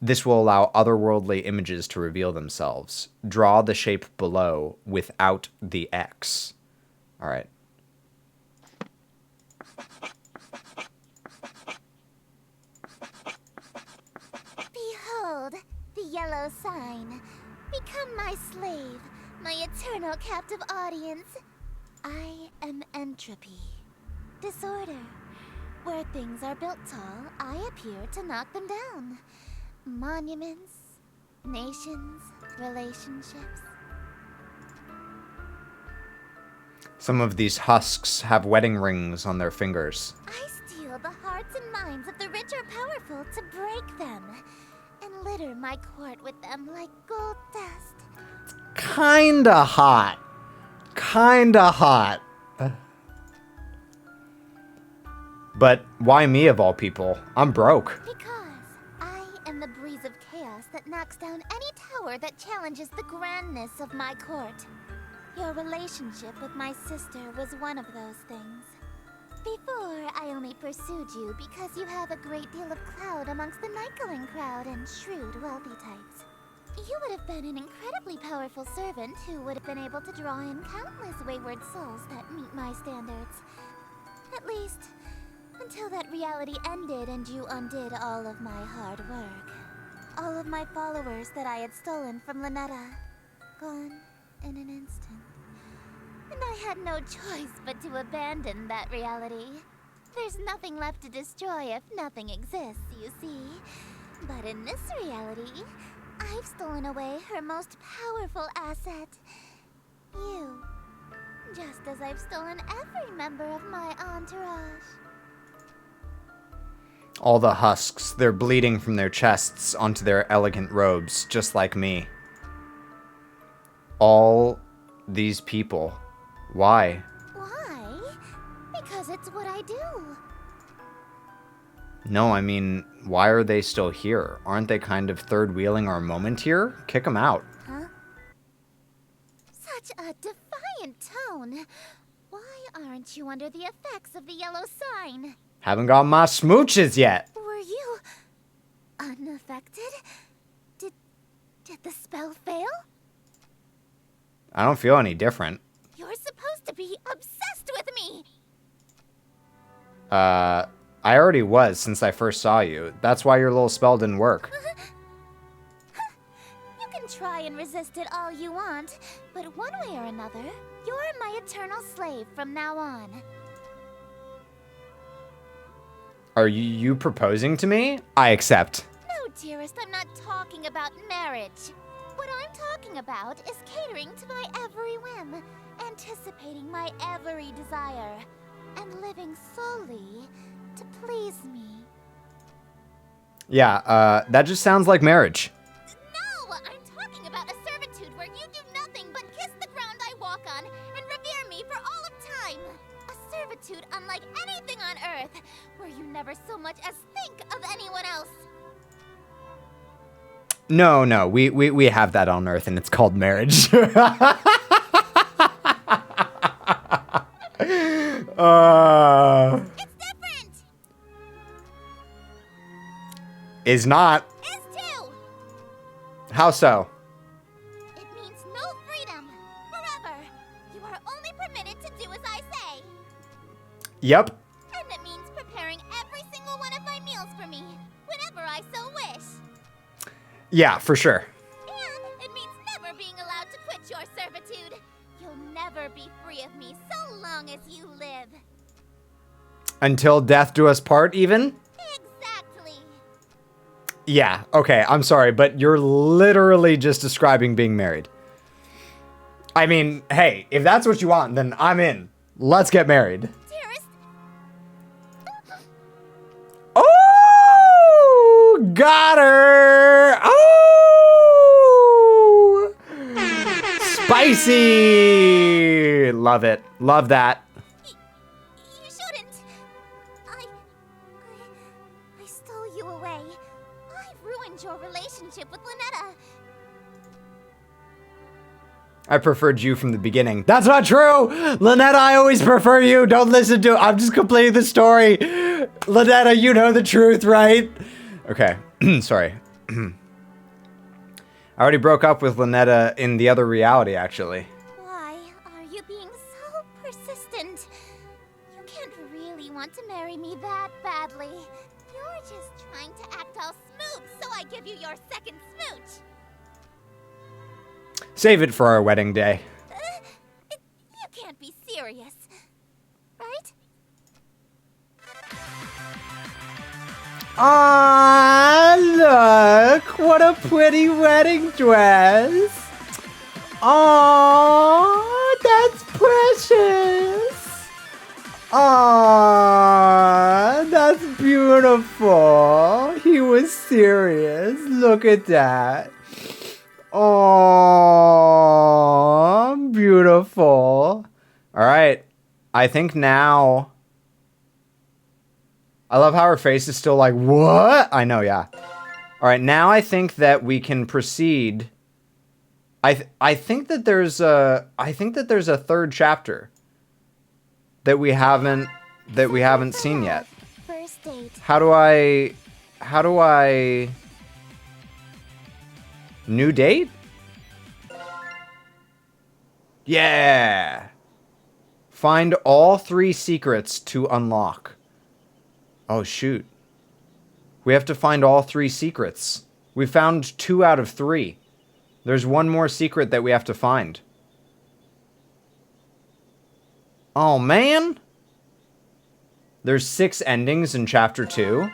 This will allow otherworldly images to reveal themselves. Draw the shape below without the X. All right. Behold, the yellow sign. Become my slave, my eternal captive audience. I am entropy. Disorder. Where things are built tall, I appear to knock them down. Monuments, nations, relationships. Some of these husks have wedding rings on their fingers. I steal the hearts and minds of the rich or powerful to break them, and litter my court with them like gold dust. Kinda hot. Kinda hot. But why me of all people? I'm broke. Because I am the breeze of chaos that knocks down any tower that challenges the grandness of my court. Your relationship with my sister was one of those things. Before, I only pursued you because you have a great deal of clout amongst the night-going crowd and shrewd, wealthy types. You would have been an incredibly powerful servant who would have been able to draw in countless wayward souls that meet my standards. At least, until that reality ended and you undid all of my hard work. All of my followers that I had stolen from Lynetta. Gone in an instant. And I had no choice but to abandon that reality. There's nothing left to destroy if nothing exists, you see. But in this reality, I've stolen away her most powerful asset. You. Just as I've stolen every member of my entourage. All the husks, they're bleeding from their chests onto their elegant robes, just like me. All these people. Why? Why? Because it's what I do. No, I mean, why are they still here? Aren't they kind of third-wheeling our moment here? Kick them out. Huh? Such a defiant tone. Why aren't you under the effects of the yellow sign? Haven't got my smooches yet. Were you unaffected? Did the spell fail? I don't feel any different. You're supposed to be obsessed with me. I already was since I first saw you. That's why your little spell didn't work. You can try and resist it all you want, but one way or another, you're my eternal slave from now on. Are you proposing to me? I accept. No, dearest, I'm not talking about marriage. What I'm talking about is catering to my every whim, anticipating my every desire, and living solely to please me. Yeah, that just sounds like marriage. No, I'm talking about a servitude where you do nothing but kiss the ground I walk on and revere me for all of time. A servitude unlike anything on Earth, where you never so much as think of anyone else. No, we have that on Earth, and it's called marriage. It's different! Is not. Is too! How so? It means no freedom. Forever. You are only permitted to do as I say. Yep. And it means preparing every single one of my meals for me, whenever I so wish. Yeah, for sure. And it means never being allowed to quit your servitude. You'll never be free of me so long as you live. Until death do us part, even? Exactly. Yeah, okay, I'm sorry, but you're literally just describing being married. I mean, hey, if that's what you want, then I'm in. Let's get married. Dearest. Oh! Got her! Oh! Spicy! Love it. Love that. You shouldn't. I stole you away. I ruined your relationship with Lynetta. I preferred you from the beginning. That's not true! Lynetta, I always prefer you. Don't listen to it. I'm just completing the story. Lynetta, you know the truth, right? Okay. Sorry. I already broke up with Lynetta in the other reality, actually. Why are you being so persistent? You can't really want to marry me that badly. You're just trying to act all smooth, so I give you your second smooch. Save it for our wedding day. You can't be serious, right? Ah, look! What a pretty wedding dress! Oh, that's precious! Ah, that's beautiful! He was serious. Look at that. Oh, beautiful. Alright. I think now... I love how her face is still like, what? I know, yeah. Alright, now I think that we can proceed. I think that there's a third chapter that we haven't seen yet. First date. How do I new date? Yeah. Find all 3 secrets to unlock. Oh, shoot. We have to find all 3 secrets. We found 2 out of 3. There's one more secret that we have to find. Oh, man. There's 6 endings in chapter 2.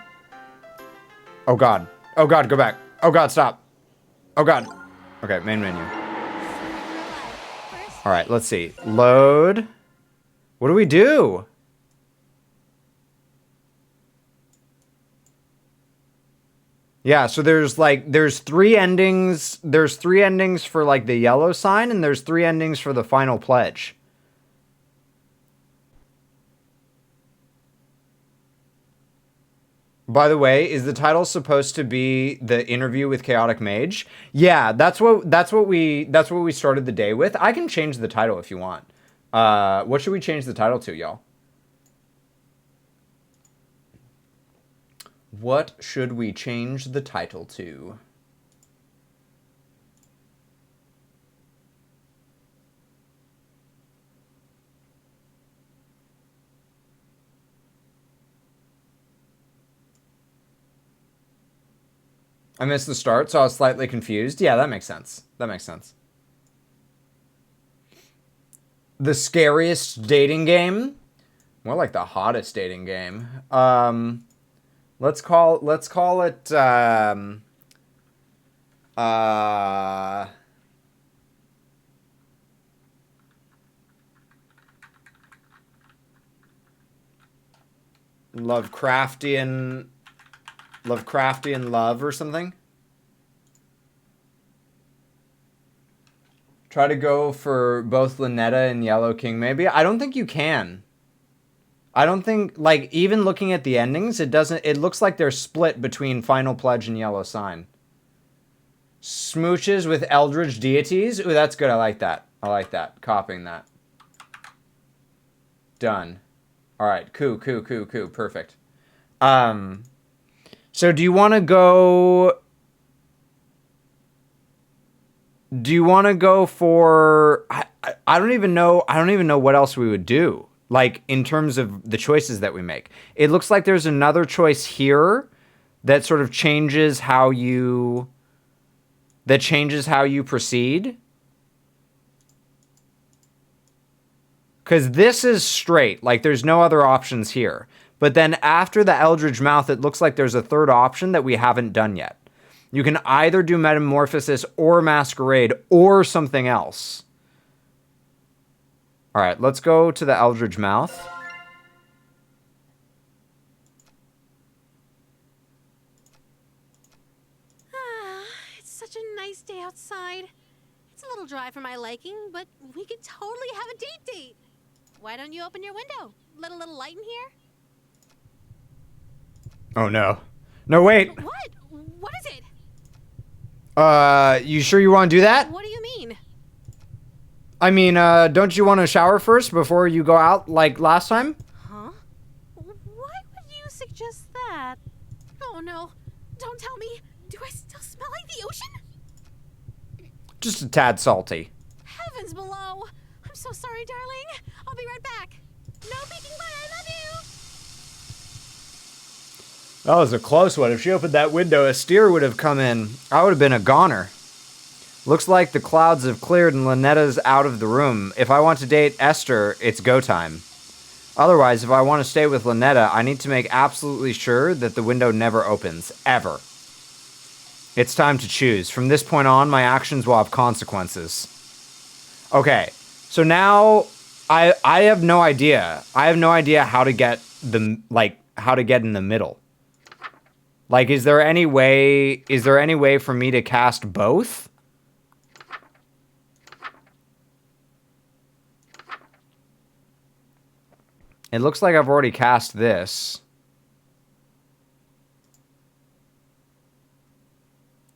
Oh, God. Oh, God, go back. Oh, God, stop. Oh, God. Okay, main menu. All right, let's see. Load. What do we do? Yeah, so there's 3 endings. There's 3 endings for like the yellow sign, and there's 3 endings for the final pledge. By the way, is the title supposed to be the interview with Chaotic Mage? Yeah, that's what we started the day with. I can change the title if you want. What should we change the title to, y'all? What should we change the title to? I missed the start, so I was slightly confused. Yeah, that makes sense. That makes sense. The scariest dating game? More like the hottest dating game. Let's call it Lovecraftian love or something. Try to go for both Lynetta and Yellow King, maybe? I don't think you can. I don't think, like, even looking at the endings, it looks like they're split between Final Pledge and Yellow Sign. Smooches with Eldritch Deities? Ooh, that's good. I like that. I like that. Copying that. Done. Alright, cool. Perfect. So do you want to go... Do you want to go for... I don't even know what else we would do. Like, in terms of the choices that we make. It looks like there's another choice here that sort of changes how you... That changes how you proceed. Because this is straight. Like, there's no other options here. But then after the Eldritch Mouth, it looks like there's a third option that we haven't done yet. You can either do Metamorphosis or Masquerade or something else. All right, let's go to the Eldritch Mouth. It's such a nice day outside. It's a little dry for my liking, but we could totally have a date. Why don't you open your window? Let a little light in here? Oh, no. No, wait. What? What is it? You sure you want to do that? What do you mean? I mean, don't you want to shower first before you go out like last time? Huh? Why would you suggest that? Oh, no. Don't tell me. Do I still smell smell like the ocean? Just a tad salty. Heavens below. I'm so sorry, darling. I'll be right back. No peeking, but I love you. That was a close one. If she opened that window, a steer would have come in. I would have been a goner. Looks like the clouds have cleared and Lynetta's out of the room. If I want to date Esther, it's go time. Otherwise, if I want to stay with Lynetta, I need to make absolutely sure that the window never opens. Ever. It's time to choose. From this point on, my actions will have consequences. Okay. So now, I have no idea. I have no idea how to get how to get in the middle. Like, is there any way for me to cast both? It looks like I've already cast this.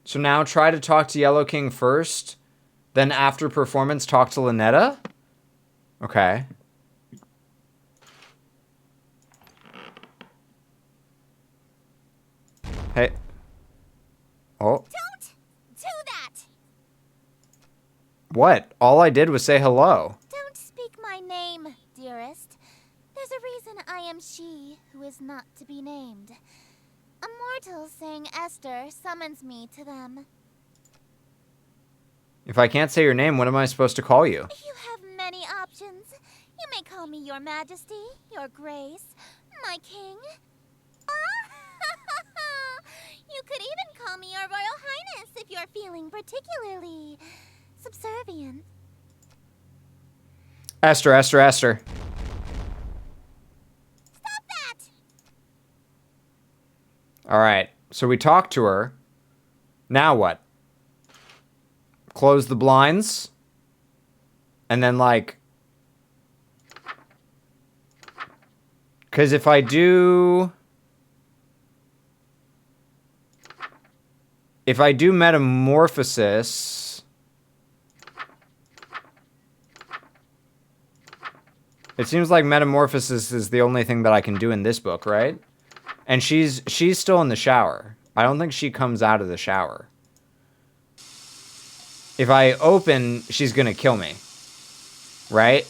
So now try to talk to Yellow King first, then after performance talk to Lynetta? Okay. Hey. Oh. Don't do that! What? All I did was say hello. Don't speak my name, dearest. There's a reason I am she who is not to be named. A mortal saying Esther summons me to them. If I can't say your name, what am I supposed to call you? You have many options. You may call me your majesty, your grace, my king. You could even call me your royal highness if you're feeling particularly subservient. Esther, Esther, Esther. Stop that! Alright, so we talked to her. Now what? Close the blinds. And then, like... Because if I do... If I do metamorphosis... It seems like metamorphosis is the only thing that I can do in this book, right? And she's still in the shower. I don't think she comes out of the shower. If I open, she's gonna kill me. Right?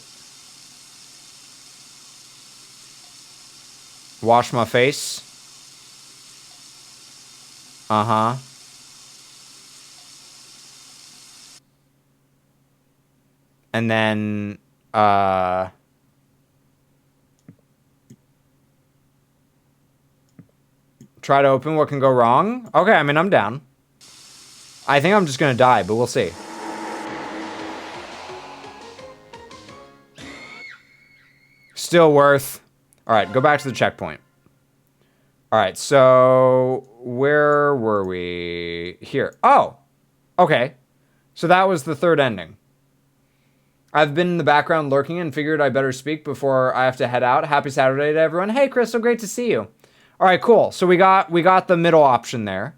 Wash my face. Uh-huh. And then, try to open what can go wrong? Okay, I mean, I'm down. I think I'm just gonna die, but we'll see. Still worth. Alright, go back to the checkpoint. Alright, so... Where were we? Here. Oh! Okay. So that was the third ending. I've been in the background lurking and figured I better speak before I have to head out. Happy Saturday to everyone. Hey, Crystal, great to see you. All right, cool. So we got the middle option there.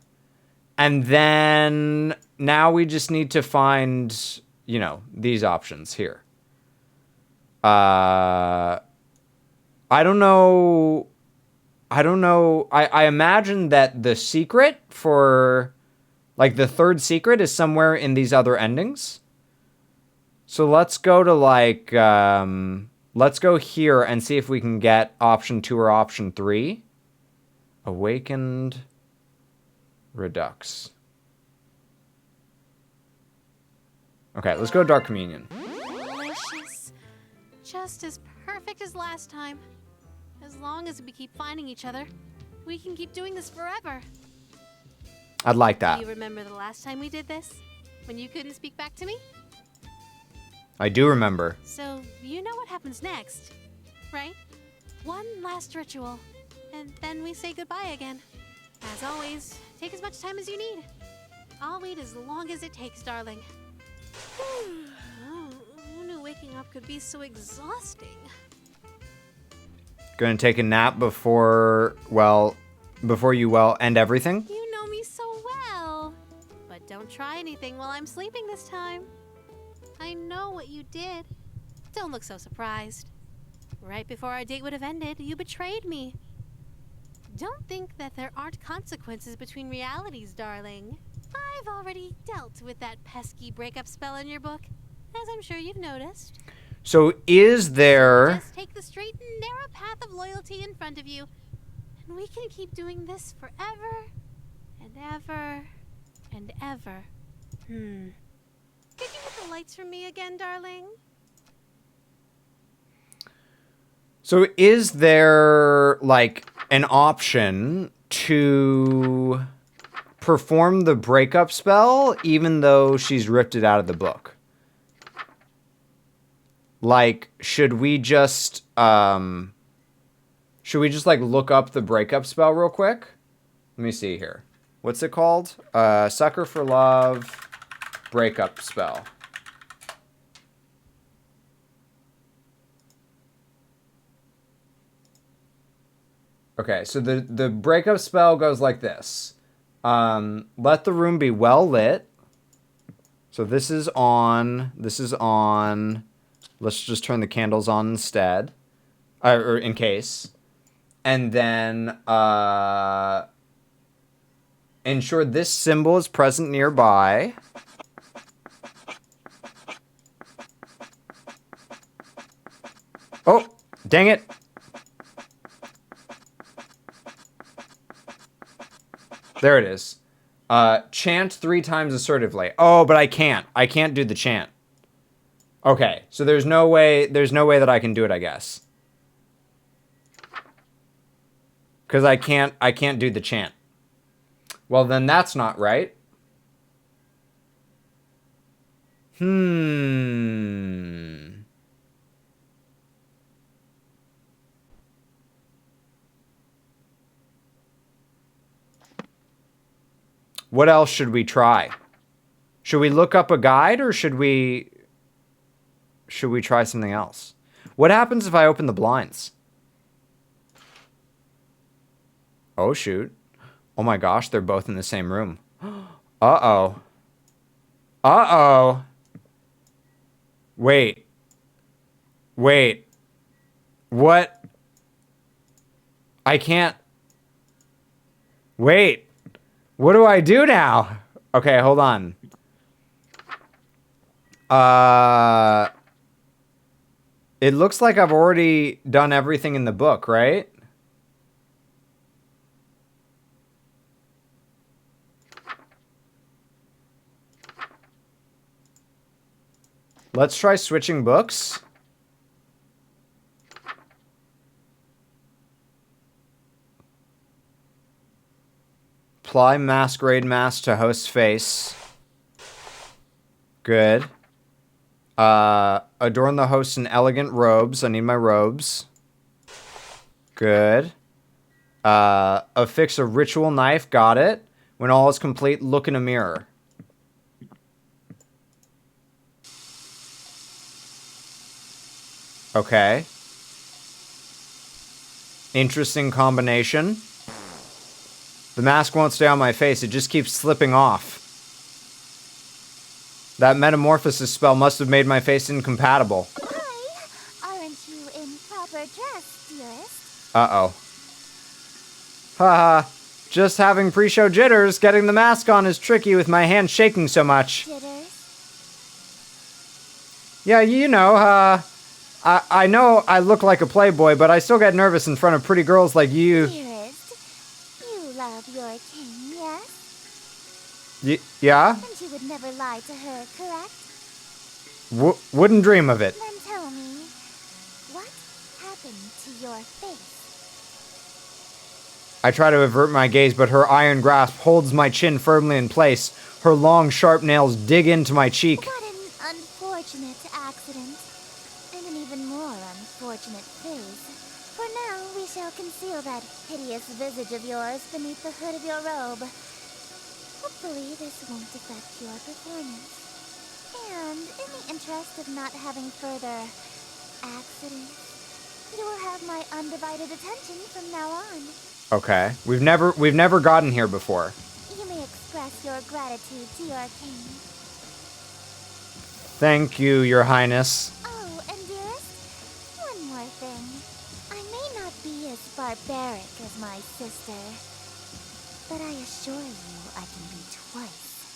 And then now we just need to find, you know, these options here. I don't know. I imagine that the secret for, like, the third secret is somewhere in these other endings. So let's go to, like, let's go here and see if we can get option 2 or option 3. Awakened Redux. Okay, let's go to Dark Communion. Delicious. Just as perfect as last time. As long as we keep finding each other, we can keep doing this forever. I'd like that. Do you remember the last time we did this? When you couldn't speak back to me? I do remember. So, you know what happens next, right? One last ritual, and then we say goodbye again. As always, take as much time as you need. I'll wait as long as it takes, darling. Oh, who knew waking up could be so exhausting? Gonna take a nap before you end everything? You know me so well. But don't try anything while I'm sleeping this time. I know what you did. Don't look so surprised. Right before our date would have ended, you betrayed me. Don't think that there aren't consequences between realities, darling. I've already dealt with that pesky breakup spell in your book, as I'm sure you've noticed. So is there... Just take the straight and narrow path of loyalty in front of you, and we can keep doing this forever and ever and ever. Could you get the lights from me again, darling? So is there, like, an option to perform the breakup spell even though she's ripped it out of the book? Like, should we just like look up the breakup spell real quick? Let me see here. What's it called? Sucker for Love breakup spell. Okay, so the breakup spell goes like this. Let the room be well lit. So this is on. This is on. Let's just turn the candles on instead. Or in case. And then ensure this symbol is present nearby. Oh, dang it. There it is. Chant 3 times assertively. Oh, but I can't. I can't do the chant. Okay, so there's no way that I can do it, I guess. Because I can't do the chant. Well, then that's not right. What else should we try? Should we look up a guide or should we try something else? What happens if I open the blinds? Oh, shoot. Oh my gosh, they're both in the same room. Uh-oh. Uh-oh. Wait. Wait. What? I can't. Wait. What do I do now? Okay, hold on. It looks like I've already done everything in the book, right? Let's try switching books. Apply masquerade mask to host's face. Good. Adorn the host in elegant robes. I need my robes. Good. Affix a ritual knife. Got it. When all is complete, look in a mirror. Okay. Interesting combination. The mask won't stay on my face. It just keeps slipping off. That metamorphosis spell must have made my face incompatible. Why aren't you in proper dress, dearest? Uh-oh. Haha. Just having pre-show jitters. Getting the mask on is tricky with my hands shaking so much. Jitters? Yeah, you know, I know I look like a playboy, but I still get nervous in front of pretty girls like you. Dearest, you love your king, yes? Yeah? And you would never lie to her, correct? Wouldn't dream of it. Then tell me, what happened to your face? I try to avert my gaze, but her iron grasp holds my chin firmly in place. Her long, sharp nails dig into my cheek. What an unfortunate accident. And an even more unfortunate face. For now, we shall conceal that hideous visage of yours beneath the hood of your robe. Hopefully, this won't affect your performance. And in the interest of not having further accidents, you will have my undivided attention from now on. Okay. We've never gotten here before. You may express your gratitude to your king. Thank you, Your Highness. Oh, and dearest, one more thing. I may not be as barbaric as my sister, but I assure you I can be twice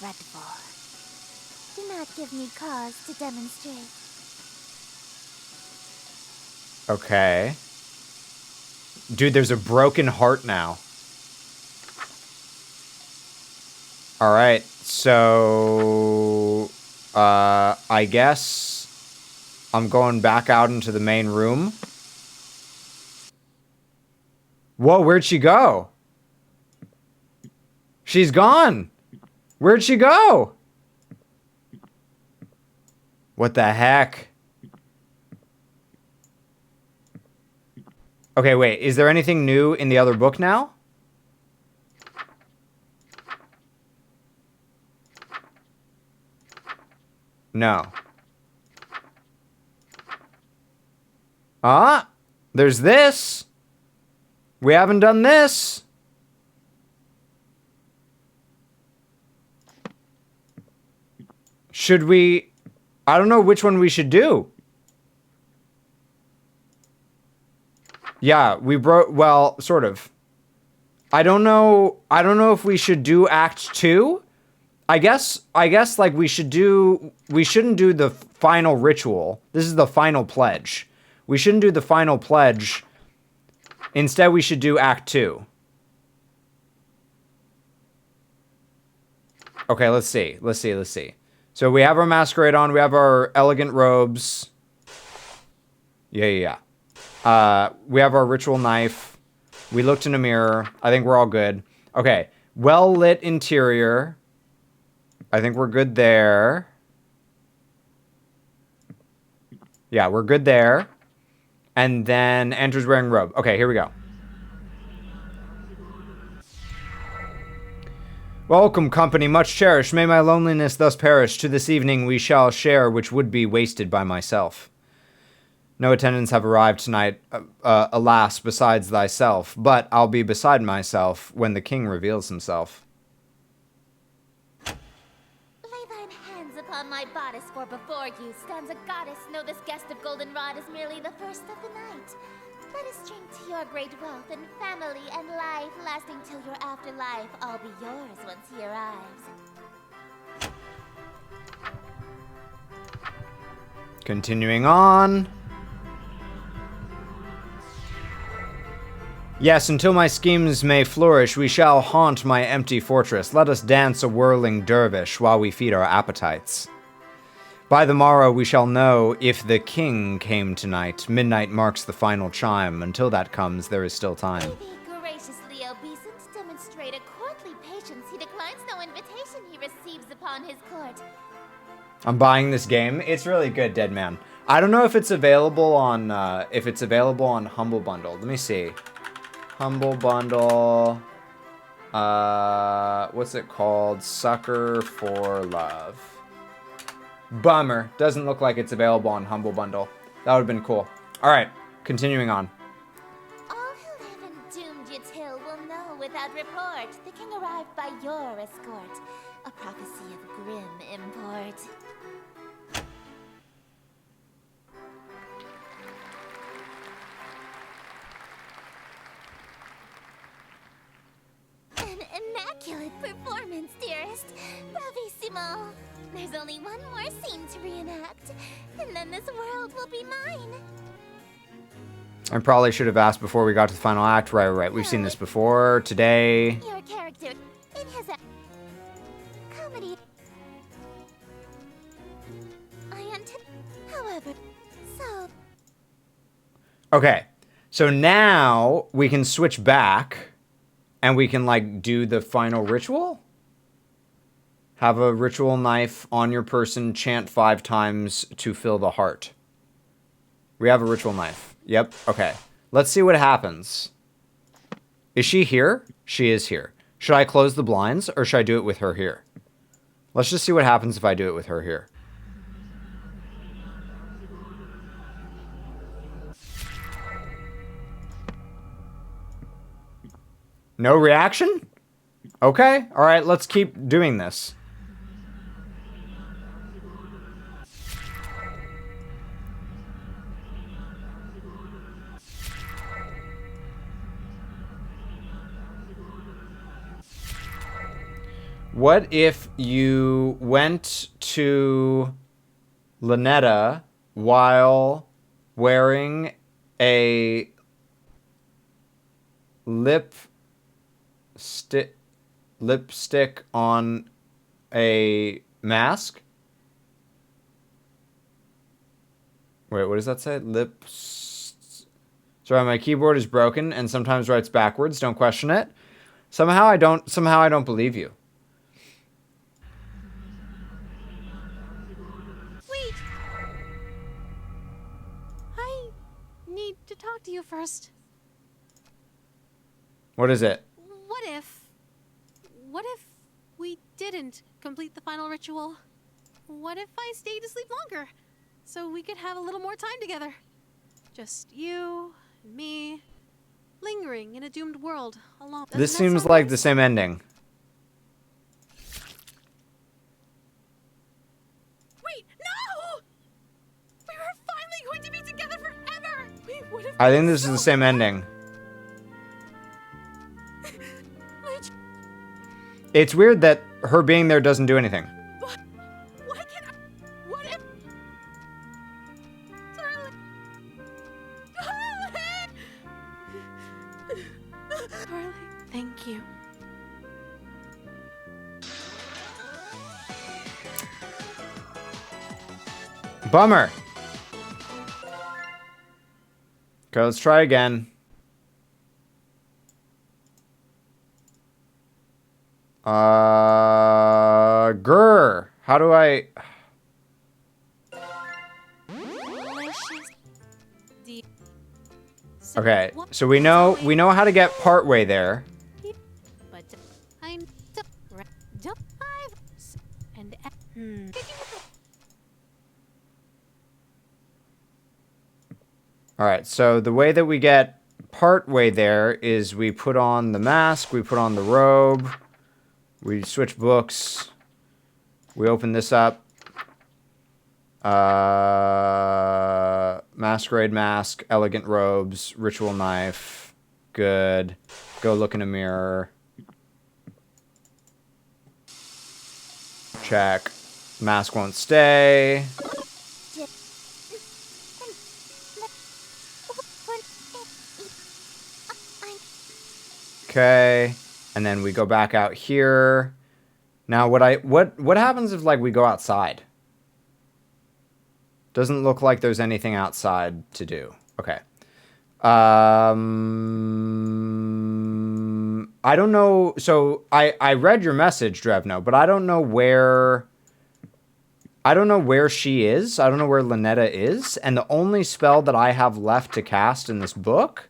dreadful. Do not give me cause to demonstrate. Okay. Dude, there's a broken heart now. Alright, so... I guess... I'm going back out into the main room. Whoa, where'd she go? She's gone! Where'd she go? What the heck? Okay, wait. Is there anything new in the other book now? No. Ah! There's this! We haven't done this! Should we... I don't know which one we should do. Yeah, we broke... Well, sort of. I don't know if we should do Act 2. I guess, like, we shouldn't do the final ritual. This is the final pledge. We shouldn't do the final pledge. Instead, we should do Act 2. Okay, let's see. So we have our masquerade on. We have our elegant robes. Yeah. We have our ritual knife. We looked in a mirror. I think we're all good. Okay. Well-lit interior. I think we're good there. Yeah, we're good there. And then enters wearing robe. Okay, here we go. Welcome, company, much cherished. May my loneliness thus perish. To this evening we shall share, which would be wasted by myself. No attendants have arrived tonight, alas, besides thyself. But I'll be beside myself when the king reveals himself. Lay thine hands upon my bodice, for before you stands a goddess. Know this guest of goldenrod is merely the first of the night. Let us drink to your great wealth and family and life, lasting till your afterlife. I'll be yours once he arrives. Continuing on. Yes, until my schemes may flourish, we shall haunt my empty fortress. Let us dance a whirling dervish while we feed our appetites. By the morrow we shall know if the king came tonight. Midnight marks the final chime. Until that comes, there is still time. May the graciously obeisant demonstrate a courtly patience. He declines no invitation he receives upon his court. I'm buying this game. It's really good, Dead Man. I don't know if it's available on Humble Bundle. Let me see. Humble Bundle. What's it called? Sucker for Love. Bummer. Doesn't look like it's available on Humble Bundle. That would have been cool. Alright, continuing on. All who live in doomed Yatil will know without report. The king arrived by your escort. A prophecy of grim import. An immaculate performance, dearest. Bravissimo. There's only one more scene to reenact, and then this world will be mine. I probably should have asked before we got to the final act. Right. We've seen this before. Today. Your character in his comedy. However, so. Okay. So now we can switch back and we can, like, do the final ritual. Have a ritual knife on your person, chant 5 times to fill the heart. We have a ritual knife. Yep, okay. Let's see what happens. Is she here? She is here. Should I close the blinds, or should I do it with her here? Let's just see what happens if I do it with her here. No reaction? Okay, alright, let's keep doing this. What if you went to Lynetta while wearing a lipstick on a mask? Wait, what does that say? Sorry, my keyboard is broken and sometimes writes backwards. Don't question it. Somehow I don't believe you. Wait! I need to talk to you first. What is it? What if we didn't complete the final ritual? What if I stayed to sleep longer so we could have a little more time together? Just you and me, lingering in a doomed world alone. This Doesn't that seems sound like nice? the same ending. Wait, no! We were finally going to be together forever! We would have I think been this is so the same ending. It's weird that her being there doesn't do anything. Why can't I? What if? Darling. Darling, thank you. Bummer. Okay, let's try again. Grr. How do I... Okay, so we know how to get partway there. But I'm don't and All right, so the way that we get partway there is we put on the mask, we put on the robe, we switch books, we open this up. Masquerade mask, elegant robes, ritual knife. Good. Go look in a mirror. Check. Mask won't stay. Okay. And then we go back out here. Now what happens if like we go outside? Doesn't look like there's anything outside to do. Okay. I don't know. So I read your message, Drevno, but I don't know where she is. I don't know where Lynetta is. And the only spell that I have left to cast in this book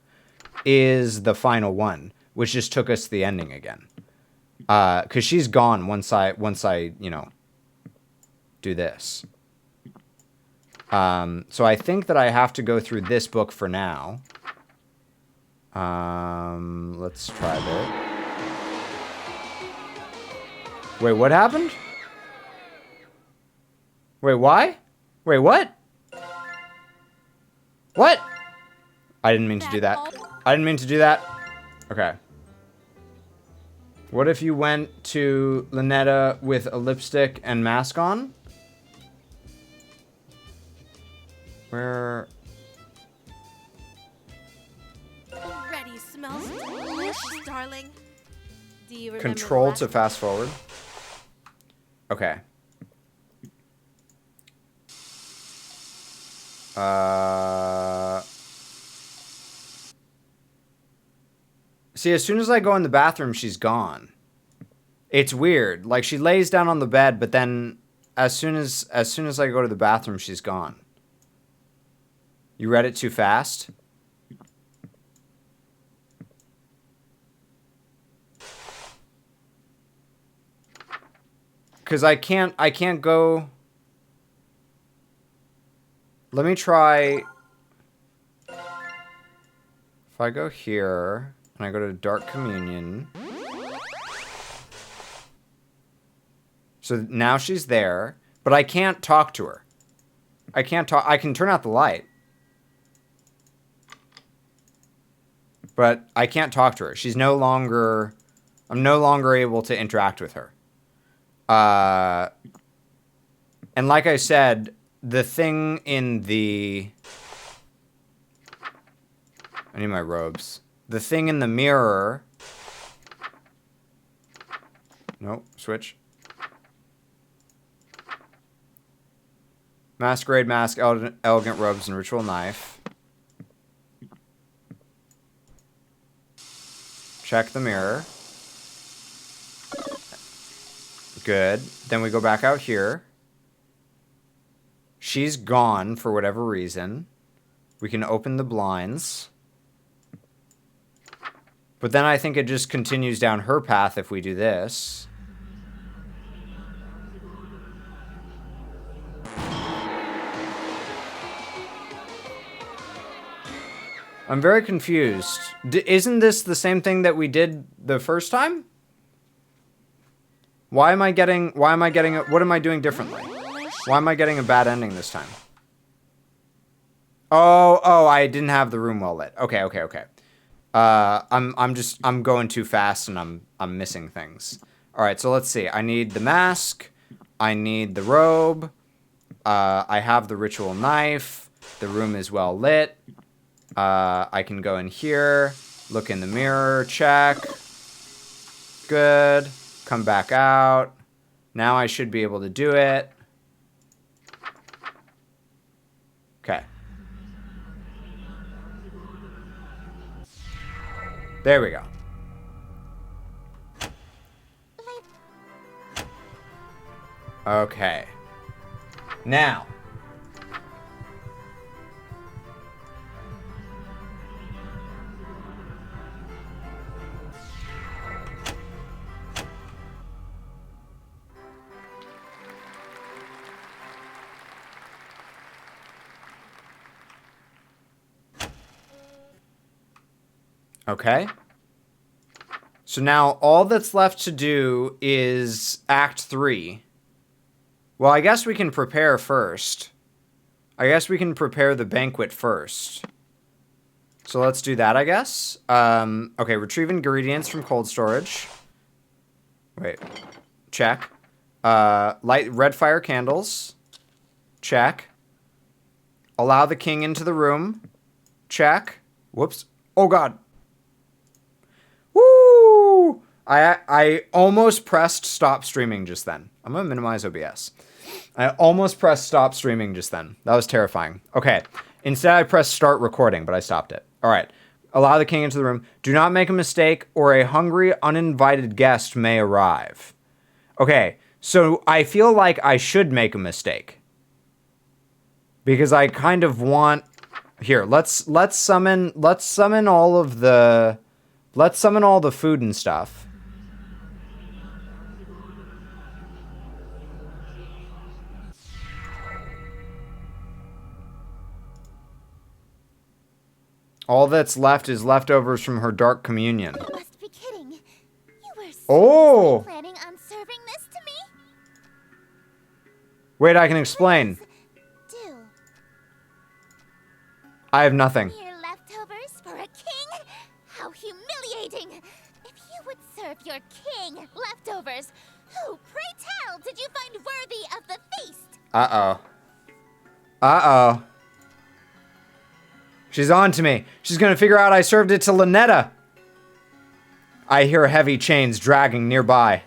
is the final one, which just took us to the ending again. 'Cause she's gone once I, you know, do this. So I think that I have to go through this book for now. Let's try that. Wait, what happened? Wait, why? Wait, what? What? I didn't mean to do that. I didn't mean to do that. Okay. What if you went to Lynetta with a lipstick and mask on? Where? already smells delicious, darling. Do you remember Control the to last fast forward. Okay. See, as soon as I go in the bathroom, she's gone. It's weird. Like she lays down on the bed, but then as soon as I go to the bathroom, she's gone. You read it too fast? Cause I can't go. Let me try. If I go here and I go to Dark Communion. So now she's there, but I can't talk to her. I can't talk. I can turn out the light. But I can't talk to her. She's no longer... I'm no longer able to interact with her. And like I said, the thing in the... I need my robes. The thing in the mirror... Nope, switch. Masquerade mask, elegant robes, and ritual knife. Check the mirror. Good. Then we go back out here. She's gone for whatever reason. We can open the blinds. But then I think it just continues down her path if we do this. I'm very confused. Isn't this the same thing that we did the first time? What am I doing differently? Why am I getting a bad ending this time? Oh, I didn't have the room well lit. Okay. I'm going too fast and I'm missing things. All right, so let's see. I need the mask. I need the robe. I have the ritual knife. The room is well lit. I can go in here, look in the mirror, check. Good. Come back out. Now I should be able to do it. Okay. There we go. Okay. Now. Okay. So now all that's left to do is Act 3. Well, I guess we can prepare first. I guess we can prepare the banquet first. So let's do that, I guess. Okay, retrieve ingredients from cold storage. Wait. Check. Light red fire candles. Check. Allow the king into the room. Check. Whoops. Oh, God. Woo! I almost pressed stop streaming just then. I'm going to minimize OBS. I almost pressed stop streaming just then. That was terrifying. Okay. Instead, I pressed start recording, but I stopped it. All right. Allow the king into the room. Do not make a mistake, or a hungry, uninvited guest may arrive. Okay. So I feel like I should make a mistake. Because I kind of want... Here, let's summon all of the... Let's summon all the food and stuff. All that's left is leftovers from her dark communion. You must be kidding. You were seriously planning on serving this to me? Wait, I can explain. Do. I have nothing. Mere leftovers for a king? How humiliating! If you would serve your king leftovers, who, pray tell, did you find worthy of the feast? Uh-oh. Uh-oh. She's on to me. She's gonna figure out I served it to Lynetta. I hear heavy chains dragging nearby.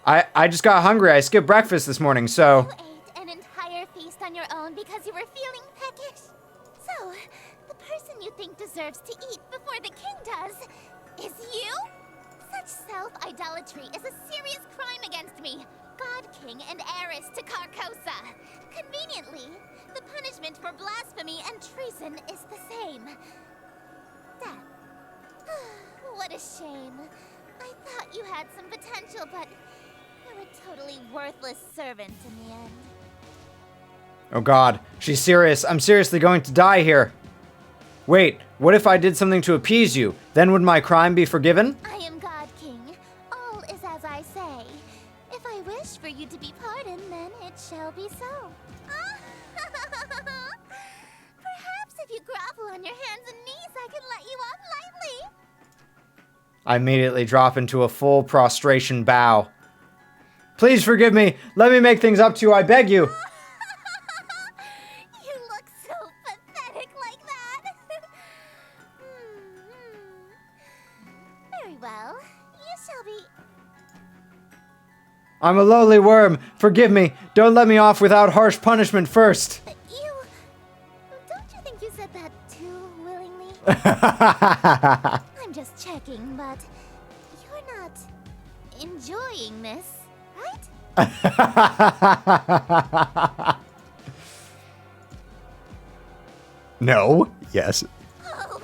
I just got hungry. I skipped breakfast this morning, so... You ate an entire feast on your own because you were feeling peckish? So, the person you think deserves to eat before the king does is you? Such self-idolatry is a serious crime against me. God King and heiress to Carcosa. Conveniently, the punishment for blasphemy and treason is the same. Death. What a shame. I thought you had some potential, but you're a totally worthless servant in the end. Oh God, she's serious. I'm seriously going to die here. Wait, what if I did something to appease you? Then would my crime be forgiven? I am God King. All is as I say. If I wish for you to be pardoned, then it shall be so. Perhaps if you grovel on your hands and knees, I can let you off lightly. I immediately drop into a full prostration bow. Please forgive me. Let me make things up to you, I beg you. You look so pathetic like that. Very well. You shall be. I'm a lowly worm. Forgive me. Don't let me off without harsh punishment first. You. Don't you think you said that too willingly? I'm just checking, but you're not enjoying this, right? No. Yes. Oh,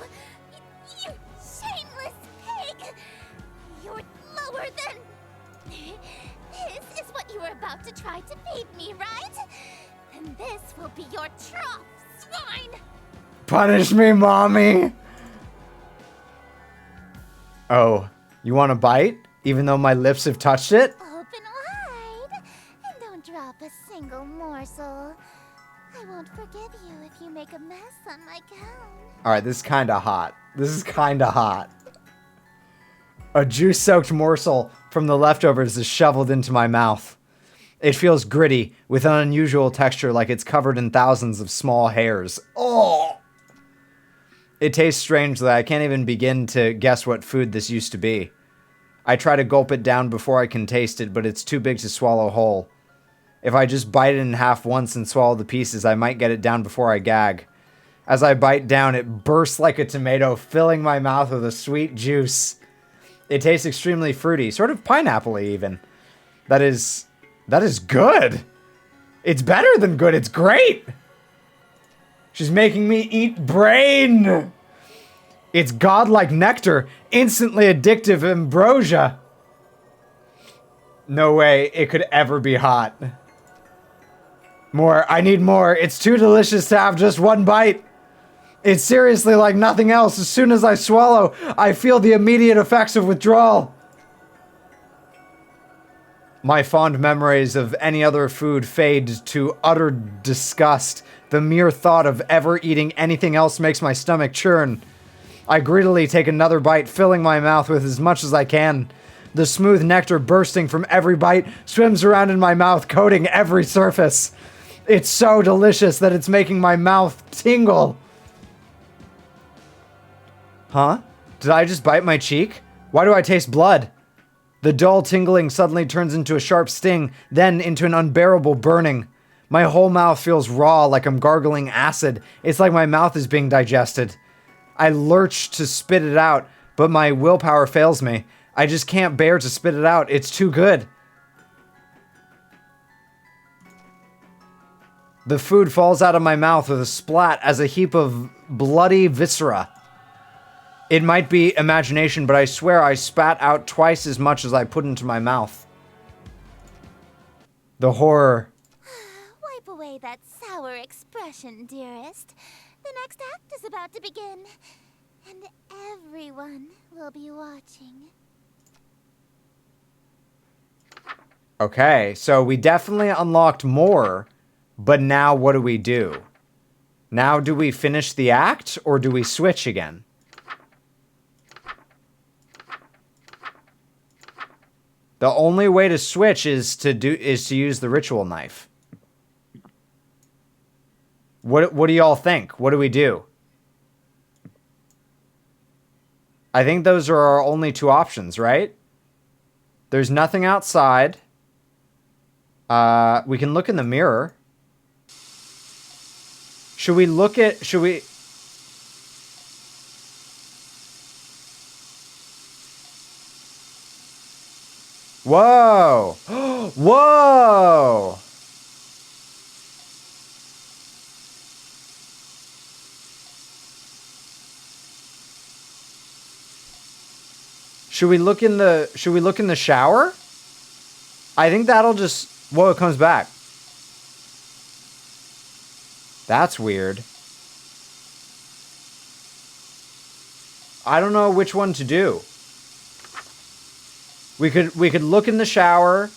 you shameless pig! You're lower than. This is what you were about to try to feed me, right? And this will be your trough, swine! Punish me, mommy. Oh, you want a bite? Even though my lips have touched it? Open wide, and don't drop a single morsel. I won't forgive you if you make a mess on my gown. Alright, this is kinda hot. This is kinda hot. A juice-soaked morsel from the leftovers is shoveled into my mouth. It feels gritty, with an unusual texture like it's covered in thousands of small hairs. Oh! It tastes strange that I can't even begin to guess what food this used to be. I try to gulp it down before I can taste it, but it's too big to swallow whole. If I just bite it in half once and swallow the pieces, I might get it down before I gag. As I bite down, it bursts like a tomato, filling my mouth with a sweet juice. It tastes extremely fruity, sort of pineapple-y even. That is good. It's better than good, it's great. She's making me eat brain. It's godlike nectar, instantly addictive ambrosia. No way it could ever be hot. More, I need more. It's too delicious to have just one bite. It's seriously like nothing else. As soon as I swallow, I feel the immediate effects of withdrawal. My fond memories of any other food fade to utter disgust. The mere thought of ever eating anything else makes my stomach churn. I greedily take another bite, filling my mouth with as much as I can. The smooth nectar bursting from every bite swims around in my mouth, coating every surface. It's so delicious that it's making my mouth tingle. Huh? Did I just bite my cheek? Why do I taste blood? The dull tingling suddenly turns into a sharp sting, then into an unbearable burning. My whole mouth feels raw, like I'm gargling acid. It's like my mouth is being digested. I lurch to spit it out, but my willpower fails me. I just can't bear to spit it out. It's too good. The food falls out of my mouth with a splat as a heap of bloody viscera. It might be imagination, but I swear I spat out twice as much as I put into my mouth. The horror. Wipe away that sour expression, dearest. The next act is about to begin, and everyone will be watching. Okay, so we definitely unlocked more, but now what do we do? Now do we finish the act, or do we switch again? The only way to switch is to use the ritual knife. What do y'all think? What do we do? I think those are our only two options, right? There's nothing outside. We can look in the mirror. Should we... Whoa! Whoa! Should we look in the shower? I think that'll just... Whoa, it comes back. That's weird. I don't know which one to do. We could look in the shower.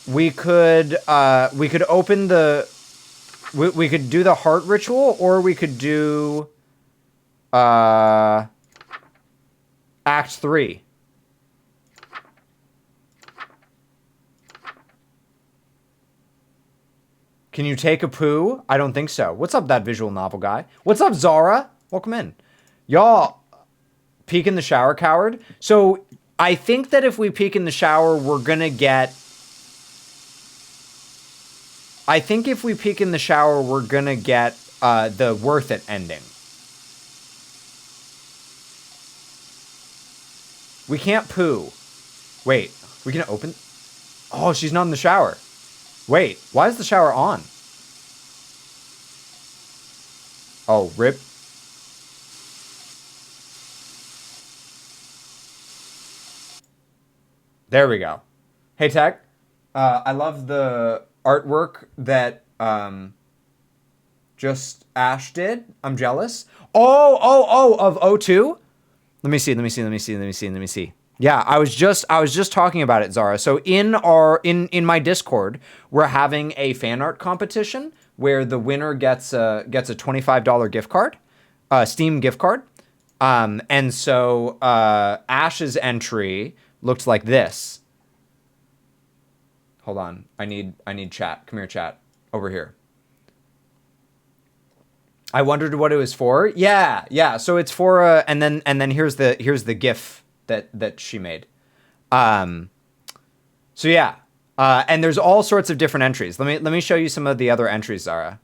We could open the... We could do the heart ritual, or we could do... Act 3. Can you take a poo? I don't think so. What's up, that visual novel guy? What's up, Zara? Welcome in. Y'all, peek in the shower, coward. So I think that if we peek in the shower, we're gonna get... I think if we peek in the shower, we're gonna get the worth it ending. We can't poo. Wait, we can open... Oh, she's not in the shower. Wait, why is the shower on? Oh, rip. There we go. Hey, Tech. I love the artwork that just Ash did. I'm jealous. Oh, of O2? Let me see. Yeah, I was just talking about it, Zara. So in my Discord, we're having a fan art competition where the winner gets a $25 gift card, Steam gift card. And so Ash's entry looked like this. Hold on. I need chat. Come here, chat. Over here. I wondered what it was for. Yeah. So it's for and then here's the GIF that she made. So yeah. And there's all sorts of different entries. Let me show you some of the other entries, Zara,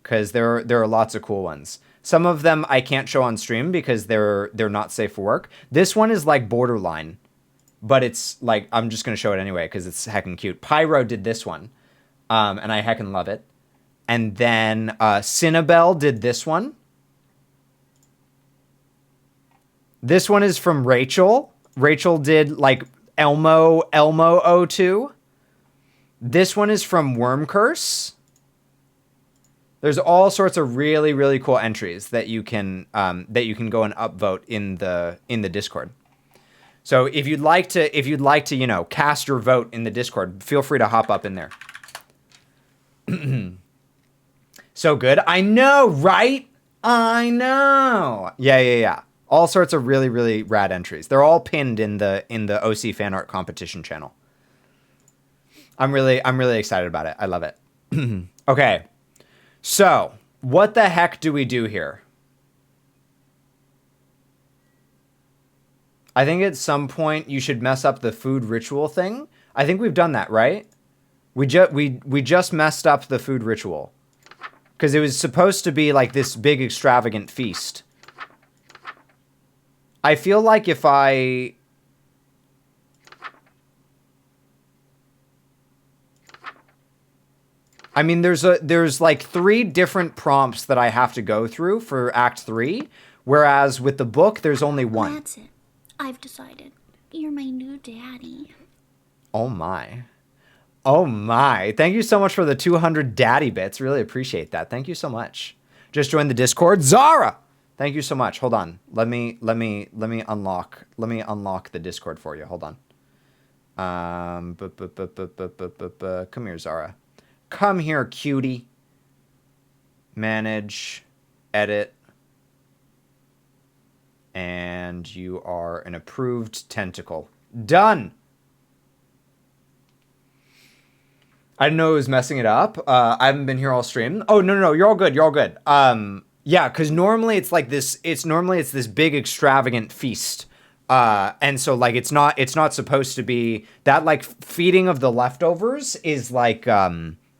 because there are lots of cool ones. Some of them I can't show on stream because they're not safe for work. This one is like borderline, but it's like I'm just gonna show it anyway because it's heckin' cute. Pyro did this one, and I heckin' love it. And then Cinnabelle did this one. This one is from Rachel. Rachel did like Elmo 02. This one is from Worm Curse. There's all sorts of really, really cool entries that you can go and upvote in the Discord. So if you'd like to, cast your vote in the Discord, feel free to hop up in there. So good. I know, right? I know. Yeah. All sorts of really, really rad entries. They're all pinned in the OC fan art competition channel. I'm really excited about it. I love it. Okay. So, what the heck do we do here? I think at some point you should mess up the food ritual thing. I think we've done that, right? We just messed up the food ritual. Because it was supposed to be like this big extravagant feast. I feel like if I mean, there's like 3 different prompts that I have to go through for Act 3, whereas with the book, there's only one. That's it. I've decided. You're my new daddy. Oh my. Oh my. Thank you so much for the 200 daddy bits. Really appreciate that. Thank you so much. Just joined the Discord. Zara! Thank you so much. Hold on. Let me unlock the Discord for you. Hold on. Come here, Zara. Come here, cutie. Manage, edit, and you are an approved tentacle. Done. I didn't know it was messing it up. I haven't been here all stream. Oh, no, you're all good. You're all good. Yeah, because normally it's like this. Normally it's this big extravagant feast. And so like it's not supposed to be that. Like feeding of the leftovers is like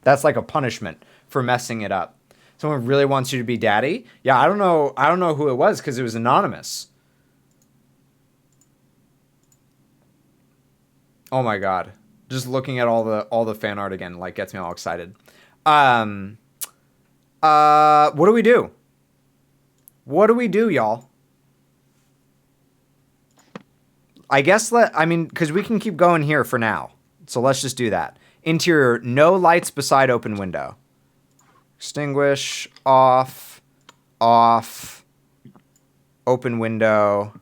that's like a punishment for messing it up. Someone really wants you to be daddy. Yeah, I don't know who it was because it was anonymous. Oh my god. Just looking at all the fan art again like gets me all excited. What do we do? What do we do, y'all? I guess because we can keep going here for now. So let's just do that. Interior, no lights beside open window. Extinguish, off, open window.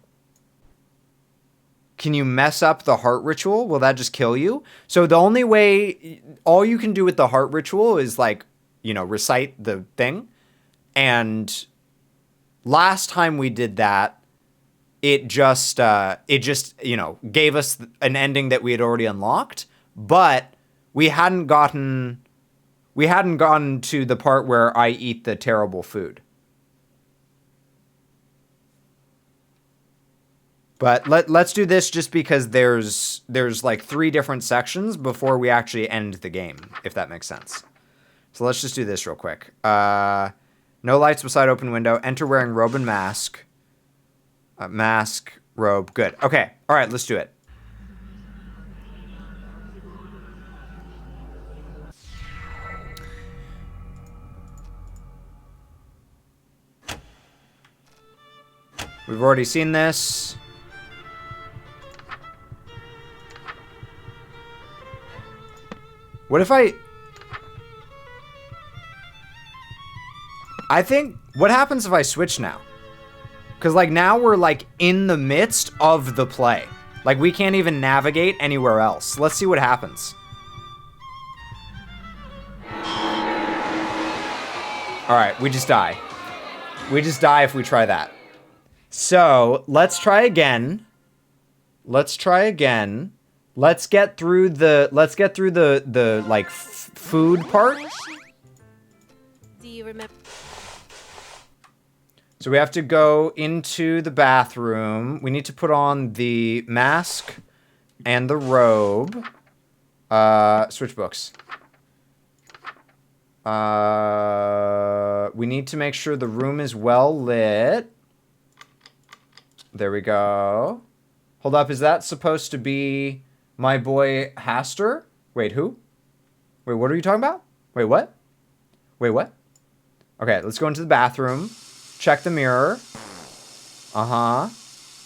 Can you mess up the heart ritual? Will that just kill you? So the only way, all you can do with the heart ritual is like, recite the thing. And last time we did that, it just gave us an ending that we had already unlocked, but we hadn't gotten we hadn't gotten to the part where I eat the terrible food. But let's do this just because there's like 3 different sections before we actually end the game, if that makes sense. So let's just do this real quick. No lights beside open window. Enter wearing robe and mask. Mask, robe. Good. Okay. All right, let's do it. We've already seen this. What if I think, what happens if I switch now? Because, like, now we're, like, in the midst of the play. Like, we can't even navigate anywhere else. Let's see what happens. Alright, we just die. We just die if we try that. So, let's try again. Let's try again. Let's get through the like food part. Do you remember? So we have to go into the bathroom. We need to put on the mask and the robe. Switch books. We need to make sure the room is well lit. There we go. Hold up, is that supposed to be my boy Haster? Wait, who? Wait, what are you talking about? Wait, what? Wait, what? Okay, let's go into the bathroom. Check the mirror. Uh-huh.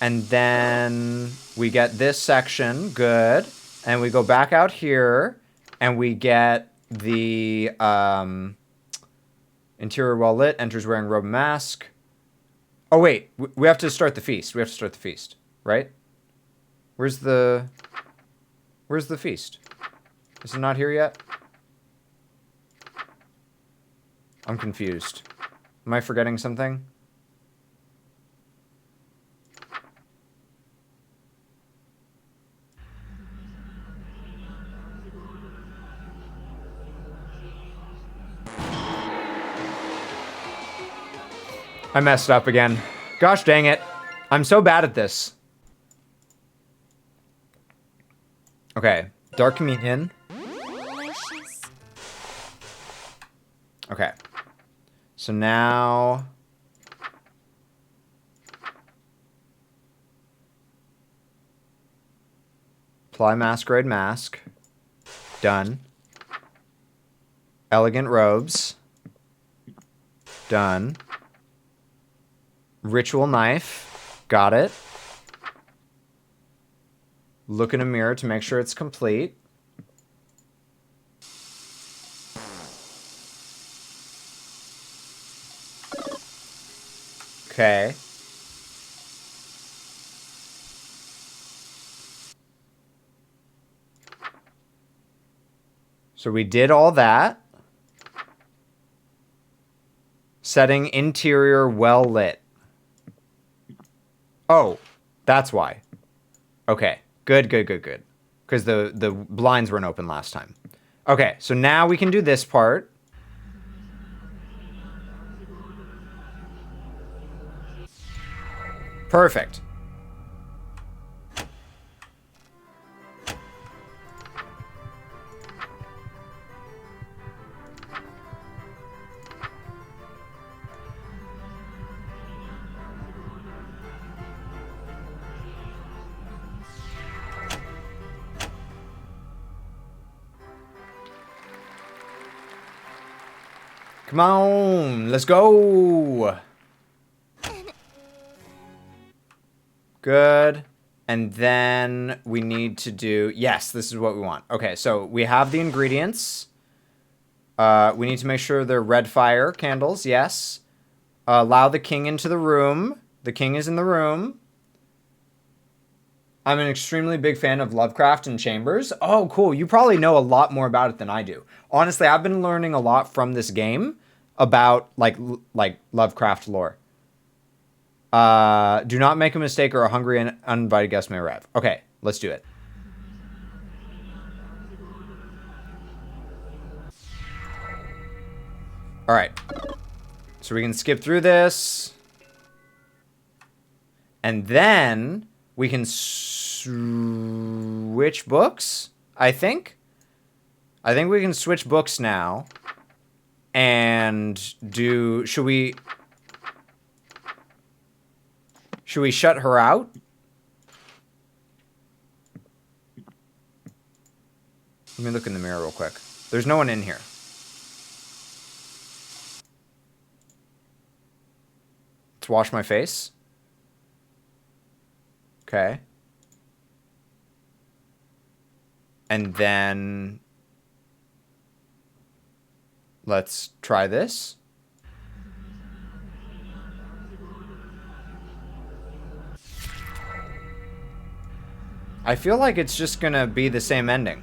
And then we get this section. Good. And we go back out here. And we get the interior well lit. Enters wearing robe and mask. Oh, wait. We have to start the feast. We have to start the feast. Right? Where's the feast? Is it not here yet? I'm confused. Am I forgetting something? I messed up again. Gosh dang it. I'm so bad at this. Okay, Dark Communion. Okay. So now... Apply Masquerade Mask. Done. Elegant Robes. Done. Ritual Knife. Got it. Look in a mirror to make sure it's complete. Okay. So we did all that. Setting interior well lit. Oh, that's why. Okay. Good. Because the blinds weren't open last time. Okay, so now we can do this part. Perfect. Come on, let's go. Good. And then we need to do... Yes, this is what we want. Okay, so we have the ingredients. We need to make sure they're red fire candles. Yes. Allow the king into the room. The king is in the room. I'm an extremely big fan of Lovecraft and Chambers. Oh, cool. You probably know a lot more about it than I do. Honestly, I've been learning a lot from this game about, like Lovecraft lore. Do not make a mistake or a hungry and uninvited guest may arrive. Okay, let's do it. All right. So we can skip through this. And then we can switch books, I think. I think we can switch books now. And do... Should we shut her out? Let me look in the mirror real quick. There's no one in here. Let's wash my face. Okay. And then... let's try this. I feel like it's just gonna be the same ending.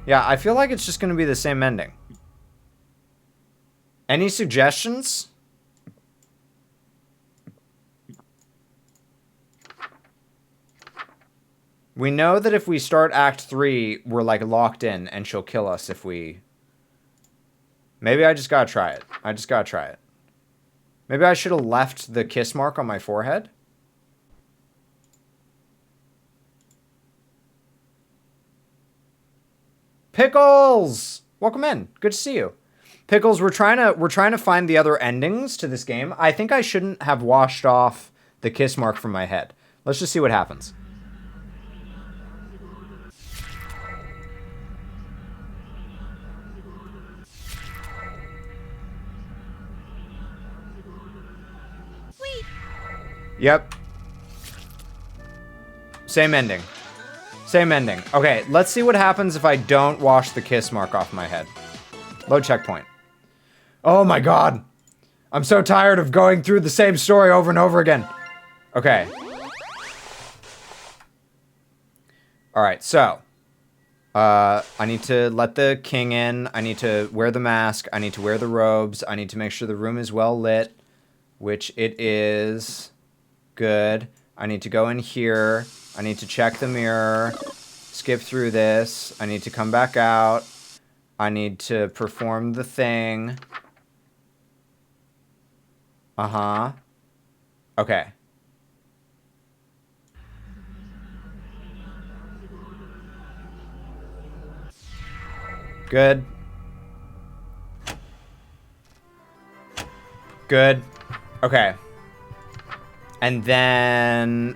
Yeah, I feel like it's just gonna be the same ending. Any suggestions? We know that if we start Act 3, we're like locked in and she'll kill us if we... Maybe I just gotta try it. I just gotta try it. Maybe I should have left the kiss mark on my forehead. Pickles! Welcome in. Good to see you. Pickles, we're trying to find the other endings to this game. I think I shouldn't have washed off the kiss mark from my head. Let's just see what happens. Wait. Yep. Same ending. Same ending. Okay, let's see what happens if I don't wash the kiss mark off my head. Load checkpoint. Oh my god. I'm so tired of going through the same story over and over again. Okay. Alright, so. I need to let the king in. I need to wear the mask. I need to wear the robes. I need to make sure the room is well lit. Which it is. Good. I need to go in here. I need to check the mirror. Skip through this. I need to come back out. I need to perform the thing. Uh-huh. Okay. Good. Good. Okay. And then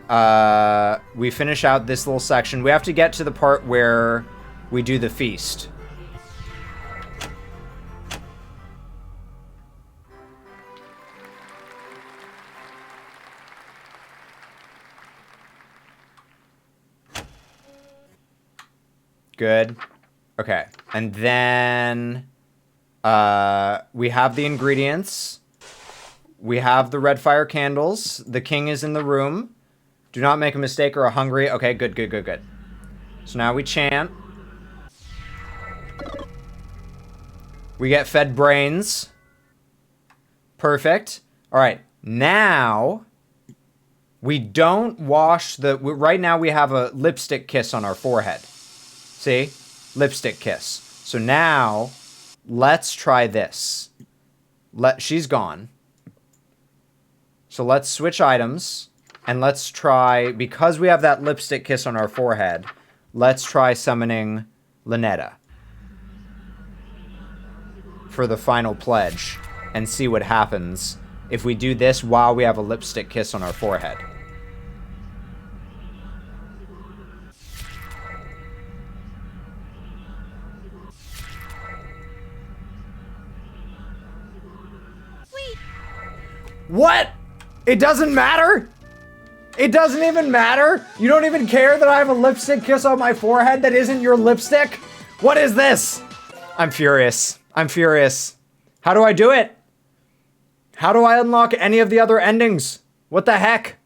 we finish out this little section. We have to get to the part where we do the feast. Good. Okay. And then we have the ingredients. We have the red fire candles. The king is in the room. Do not make a mistake or are hungry. Okay, good, good, good, good. So now we chant. We get fed brains. Perfect. All right. Now, we don't wash the... Right now, we have a lipstick kiss on our forehead. See? Lipstick kiss. So now, let's try this. She's gone. So let's switch items, and let's try, because we have that lipstick kiss on our forehead, let's try summoning Lynetta for the final pledge, and see what happens if we do this while we have a lipstick kiss on our forehead. Wait. What? It doesn't matter? It doesn't even matter? You don't even care that I have a lipstick kiss on my forehead that isn't your lipstick? What is this? I'm furious. I'm furious. How do I do it? How do I unlock any of the other endings? What the heck?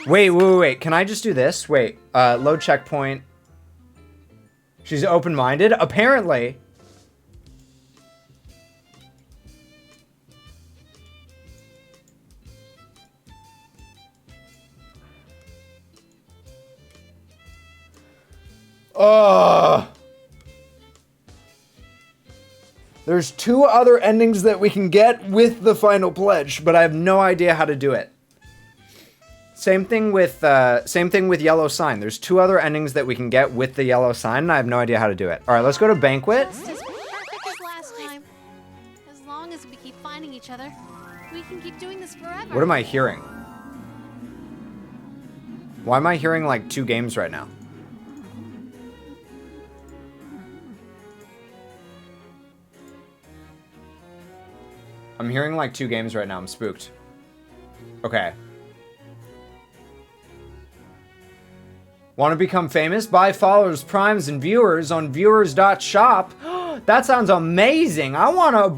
Wait. Can I just do this? Wait, load checkpoint. She's open-minded? Apparently. There's 2 other endings that we can get with the final pledge, but I have no idea how to do it. Same thing with yellow sign. There's 2 other endings that we can get with the yellow sign, and I have no idea how to do it. All right, let's go to banquet. Just as perfect as last time. As long as we keep finding each other, we can keep doing this forever. What am I hearing? Why am I hearing like 2 games right now? I'm hearing like 2 games right now. I'm spooked. Okay. Want to become famous? Buy followers, primes, and viewers on viewers.shop. That sounds amazing. I want to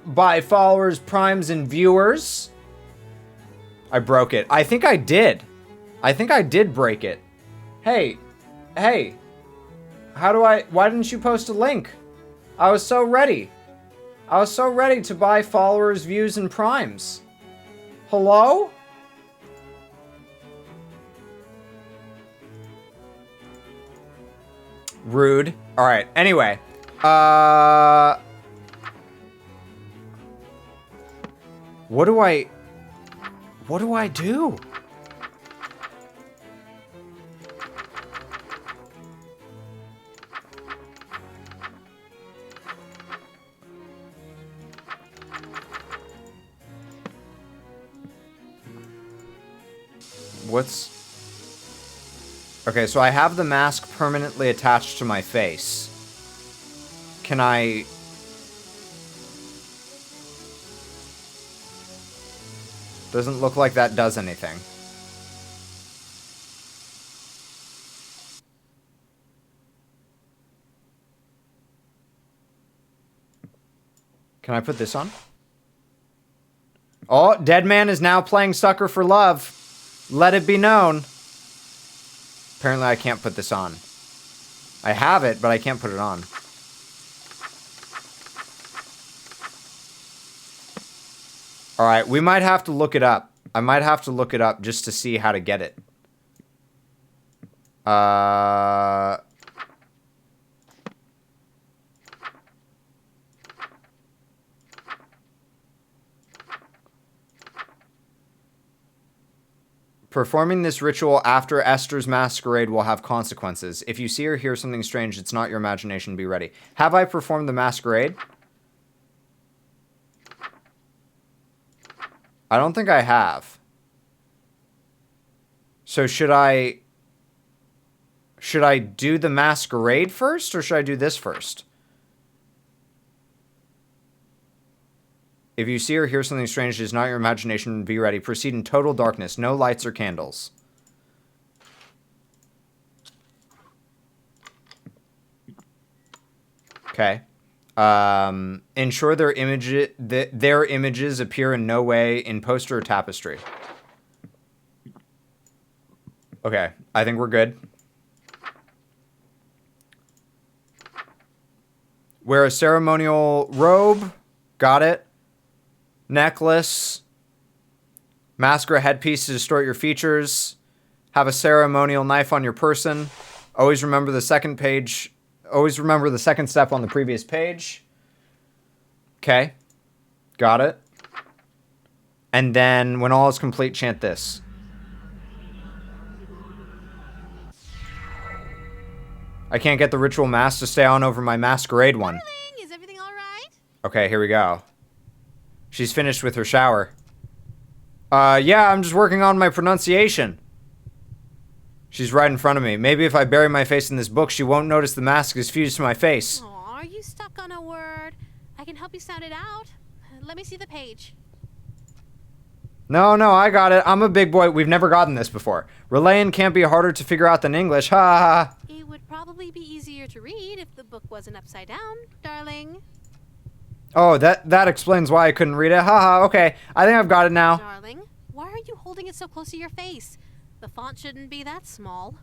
buy followers, primes, and viewers. I broke it. I think I did. I think I did break it. Hey. Why didn't you post a link? I was so ready. I was so ready to buy followers, views, and primes. Hello? Rude. All right. Anyway. What do I do? Okay, so I have the mask permanently attached to my face. Can I... Doesn't look like that does anything. Can I put this on? Oh, Dead Man is now playing Sucker for Love. Let it be known. Apparently I can't put this on. I have it, but I can't put it on. Alright, we might have to look it up. I might have to look it up just to see how to get it. Performing this ritual after Esther's masquerade will have consequences. If you see or hear something strange, it's not your imagination. Be ready. Have I performed the masquerade? I don't think I have. So should I do the masquerade first, or should I do this first? If you see or hear something strange, it is not your imagination. Be ready. Proceed in total darkness. No lights or candles. Okay. Ensure their images appear in no way in poster or tapestry. Okay. I think we're good. Wear a ceremonial robe. Got it. Necklace. Mask or headpiece to distort your features. Have a ceremonial knife on your person. Always remember the second page. Always remember the second step on the previous page. Okay. Got it. And then, when all is complete, chant this. I can't get the ritual mask to stay on over my masquerade one. Darling, is everything all right? Okay, here we go. She's finished with her shower. Yeah, I'm just working on my pronunciation. She's right in front of me. Maybe if I bury my face in this book, she won't notice the mask is fused to my face. Aw, are you stuck on a word? I can help you sound it out. Let me see the page. No, I got it. I'm a big boy. We've never gotten this before. Relayan can't be harder to figure out than English. Ha ha ha. It would probably be easier to read if the book wasn't upside down, darling. Oh, that explains why I couldn't read it. Haha, okay. I think I've got it now. Darling, why are you holding it so close to your face? The font shouldn't be that small.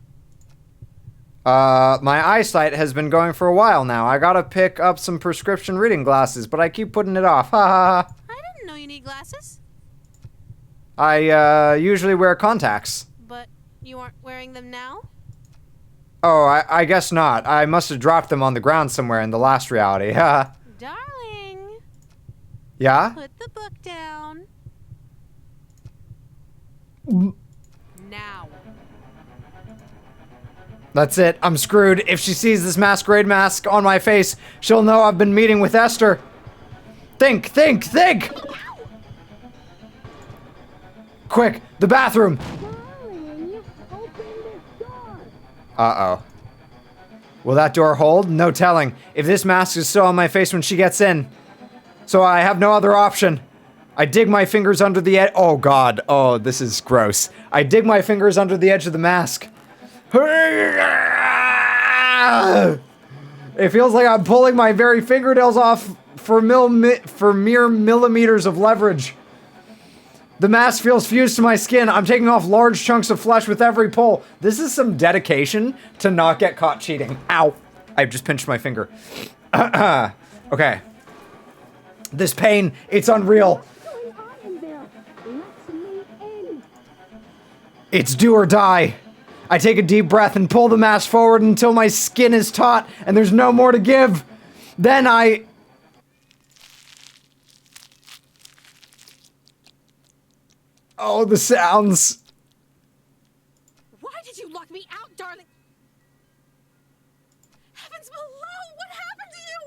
My eyesight has been going for a while now. I gotta pick up some prescription reading glasses, but I keep putting it off. Ha ha. I didn't know you need glasses. I usually wear contacts. But you aren't wearing them now? Oh, I guess not. I must have dropped them on the ground somewhere in the last reality. Ha. Darling, Yeah? Put the book down. Now. That's it. I'm screwed. If she sees this masquerade mask on my face, she'll know I've been meeting with Esther. Think, think, think! Quick, the bathroom! Uh-oh. Will that door hold? No telling. If this mask is still on my face when she gets in. So I have no other option. I dig my fingers under the edge. Oh god. Oh, this is gross. I dig my fingers under the edge of the mask. It feels like I'm pulling my very fingernails off for mere millimeters of leverage. The mask feels fused to my skin. I'm taking off large chunks of flesh with every pull. This is some dedication to not get caught cheating. Ow. I just pinched my finger. Okay. This pain, it's unreal. It's do or die. I take a deep breath and pull the mask forward until my skin is taut and there's no more to give. Then I... Oh, the sounds. Why did you lock me out, darling? Heavens below, what happened to you?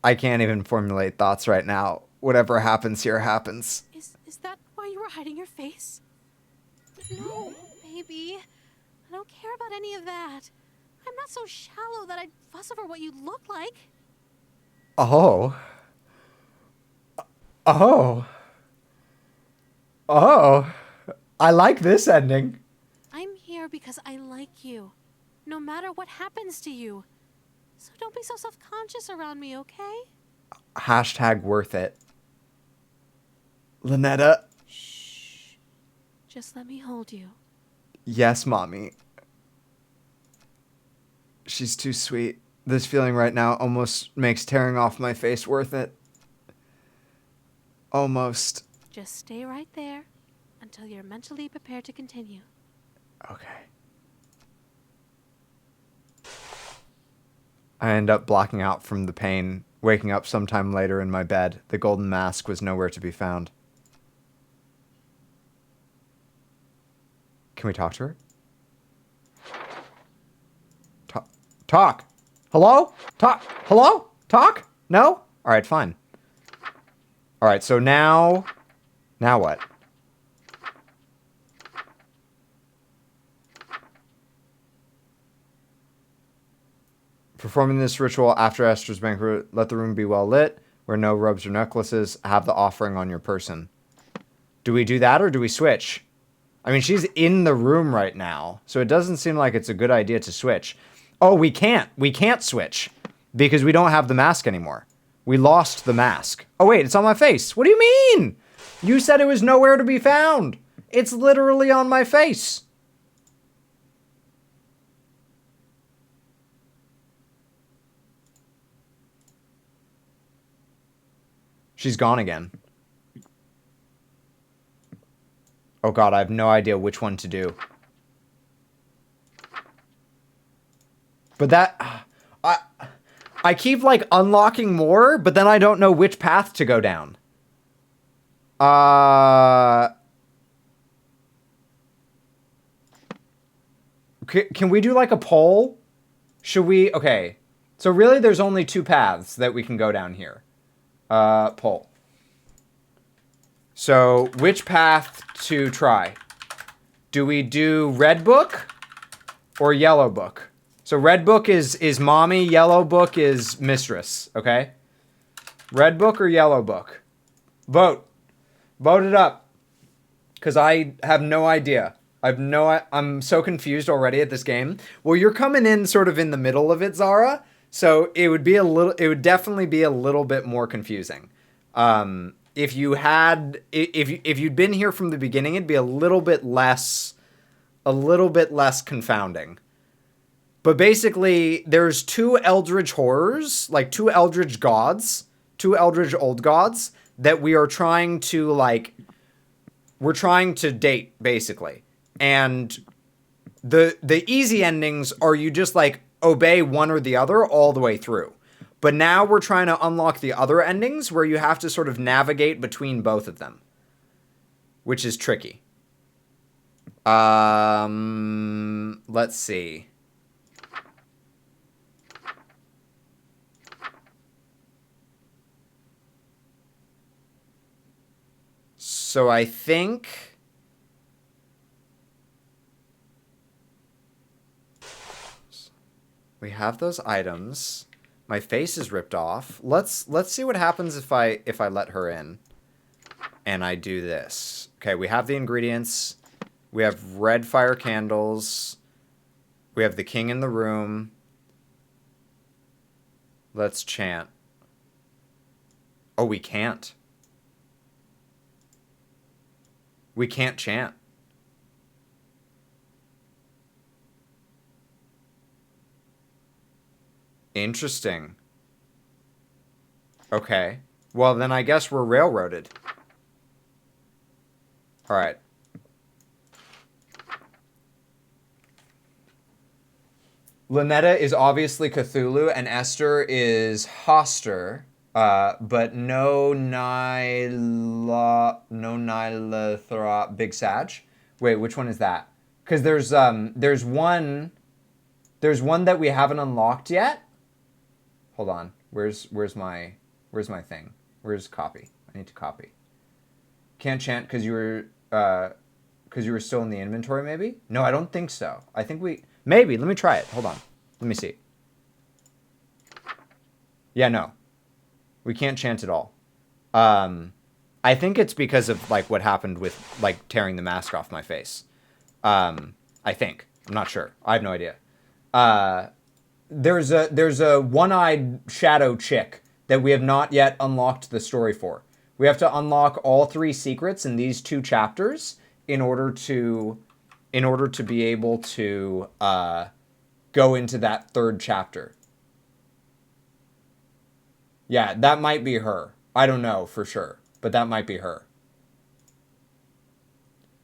I can't even formulate thoughts right now. Whatever happens here happens. Is that why you were hiding your face? No, baby. I don't care about any of that. I'm not so shallow that I'd fuss over what you look like. Oh. Oh. Oh. I like this ending. I'm here because I like you, no matter what happens to you. So don't be so self-conscious around me, okay? Hashtag worth it. Lynetta. Shh. Just let me hold you. Yes, mommy. She's too sweet. This feeling right now almost makes tearing off my face worth it. Almost. Just stay right there until you're mentally prepared to continue. Okay. I end up blacking out from the pain, waking up sometime later in my bed. The golden mask was nowhere to be found. Can we talk to her? Talk. Hello? Talk. Hello? Talk? No? All right, fine. All right, so now what? Performing this ritual after Esther's banquet, let the room be well lit, wear no robes or necklaces, have the offering on your person. Do we do that or do we switch? I mean, she's in the room right now, so it doesn't seem like it's a good idea to switch. Oh, we can't. We can't switch because we don't have the mask anymore. We lost the mask. Oh, wait, it's on my face. What do you mean? You said it was nowhere to be found. It's literally on my face. She's gone again. Oh god, I have no idea which one to do. But that... I keep, like, unlocking more, but then I don't know which path to go down. Can we do, like, a poll? Should we... Okay. So really, there's only two paths that we can go down here. Poll. So, which path to try? Do we do red book or yellow book? So red book is mommy, yellow book is mistress, okay? Red book or yellow book? Vote. Vote it up. Because I have no idea. I'm so confused already at this game. Well, you're coming in sort of in the middle of it, Zara. So it would definitely be a little bit more confusing. If you'd been here from the beginning, it'd be a little bit less confounding. But basically, there's two eldritch horrors, like two eldritch gods, two eldritch old gods that we are trying to we're trying to date basically. And the easy endings are you just like obey one or the other all the way through. But now we're trying to unlock the other endings where you have to sort of navigate between both of them, which is tricky. Let's see. So I think we have those items. My face is ripped off. Let's see what happens if I let her in and I do this. Okay, we have the ingredients. We have red fire candles. We have the king in the room. Let's chant. Oh, we can't. We can't chant. Interesting. Okay. Well, then I guess we're railroaded. All right. Lynetta is obviously Cthulhu, and Esther is Hoster, but no Nyla, Big Sag. Wait, which one is that? Because there's one that we haven't unlocked yet. Hold on. Where's my thing? Where's copy? I need to copy. Can't chant because you were still in the inventory, maybe? No, I don't think so. I think we maybe. Let me try it. Hold on. Let me see. Yeah, no. We can't chant at all. I think it's because of like what happened with like tearing the mask off my face. I think. I'm not sure. I have no idea. There's a one-eyed shadow chick that we have not yet unlocked the story for. We have to unlock all 3 secrets in these 2 chapters in order to be able to go into that 3rd chapter. Yeah, that might be her. I don't know for sure, but that might be her.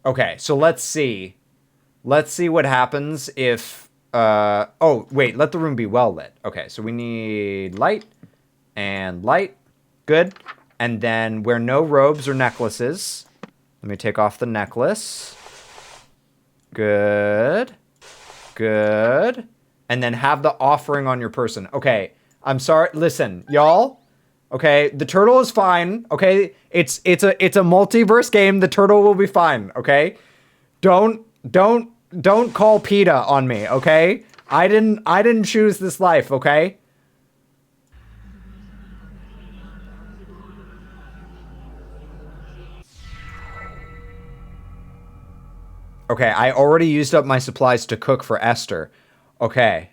Okay, so let's see. Let's see what happens if... oh, wait, let the room be well lit. Okay, so we need light and light. Good. And then wear no robes or necklaces. Let me take off the necklace. Good. Good. And then have the offering on your person. Okay, I'm sorry. Listen, y'all. Okay, the turtle is fine. Okay, it's a multiverse game. The turtle will be fine. Okay, don't call PETA on me. Okay, I didn't choose this life. Okay. Okay, I already used up my supplies to cook for Esther. Okay.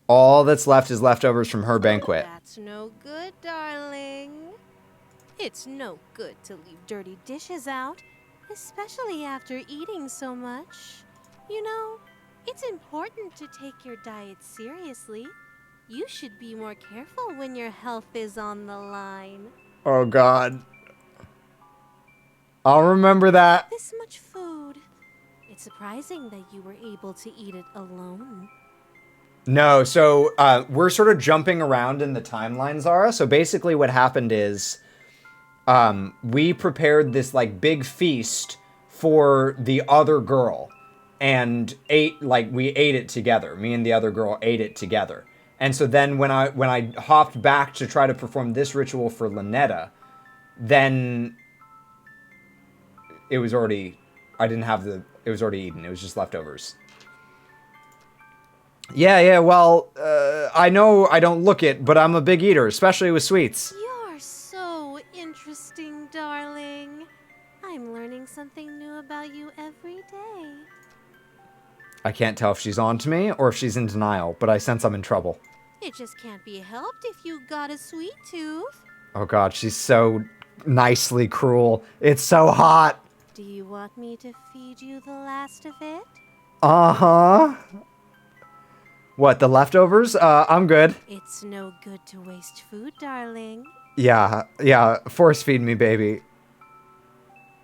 All that's left is leftovers from her banquet. That's no good, darling. It's no good to leave dirty dishes out, especially after eating so much. You know, it's important to take your diet seriously. You should be more careful when your health is on the line. Oh, God. I'll remember that. This much food. It's surprising that you were able to eat it alone. No, so we're sort of jumping around in the timeline, Zara. So basically what happened is we prepared this like big feast for the other girl and we ate it together. Me and the other girl ate it together. And so then when I hopped back to try to perform this ritual for Lynetta, then it was already, it was already eaten. It was just leftovers. Yeah, well, I know I don't look it, but I'm a big eater, especially with sweets. You're so interesting, darling. I'm learning something new about you every day. I can't tell if she's on to me or if she's in denial, but I sense I'm in trouble. It just can't be helped if you got a sweet tooth. Oh God, she's so nicely cruel. It's so hot. Do you want me to feed you the last of it? Uh-huh. What, the leftovers? I'm good. It's no good to waste food, darling. Yeah, force feed me, baby.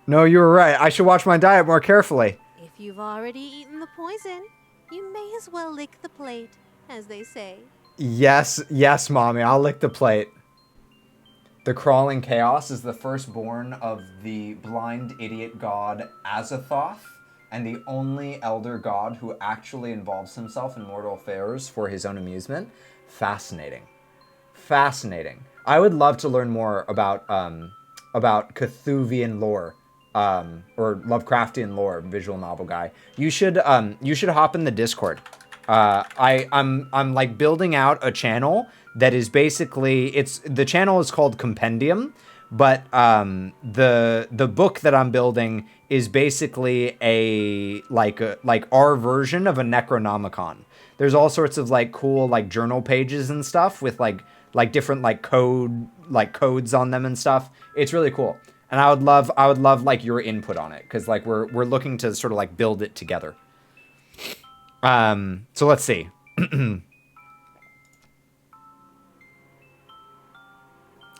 No, you were right. I should watch my diet more carefully. If If you've already eaten the poison, you may as well lick the plate, as they say. Yes, yes, Mommy, I'll lick the plate. The crawling chaos is the firstborn of the blind idiot god Azathoth, and the only elder god who actually involves himself in mortal affairs for his own amusement. Fascinating. Fascinating. I would love to learn more about Cthulhuian lore, or Lovecraftian lore, visual novel guy. You should hop in the Discord. I'm like building out a channel that is basically, the channel is called Compendium, but the book that I'm building is basically like our version of a Necronomicon. There's all sorts of like cool like journal pages and stuff with like different codes on them and stuff. It's really cool. And I would love like your input on it, cuz like we're looking to sort of like build it together. So let's see.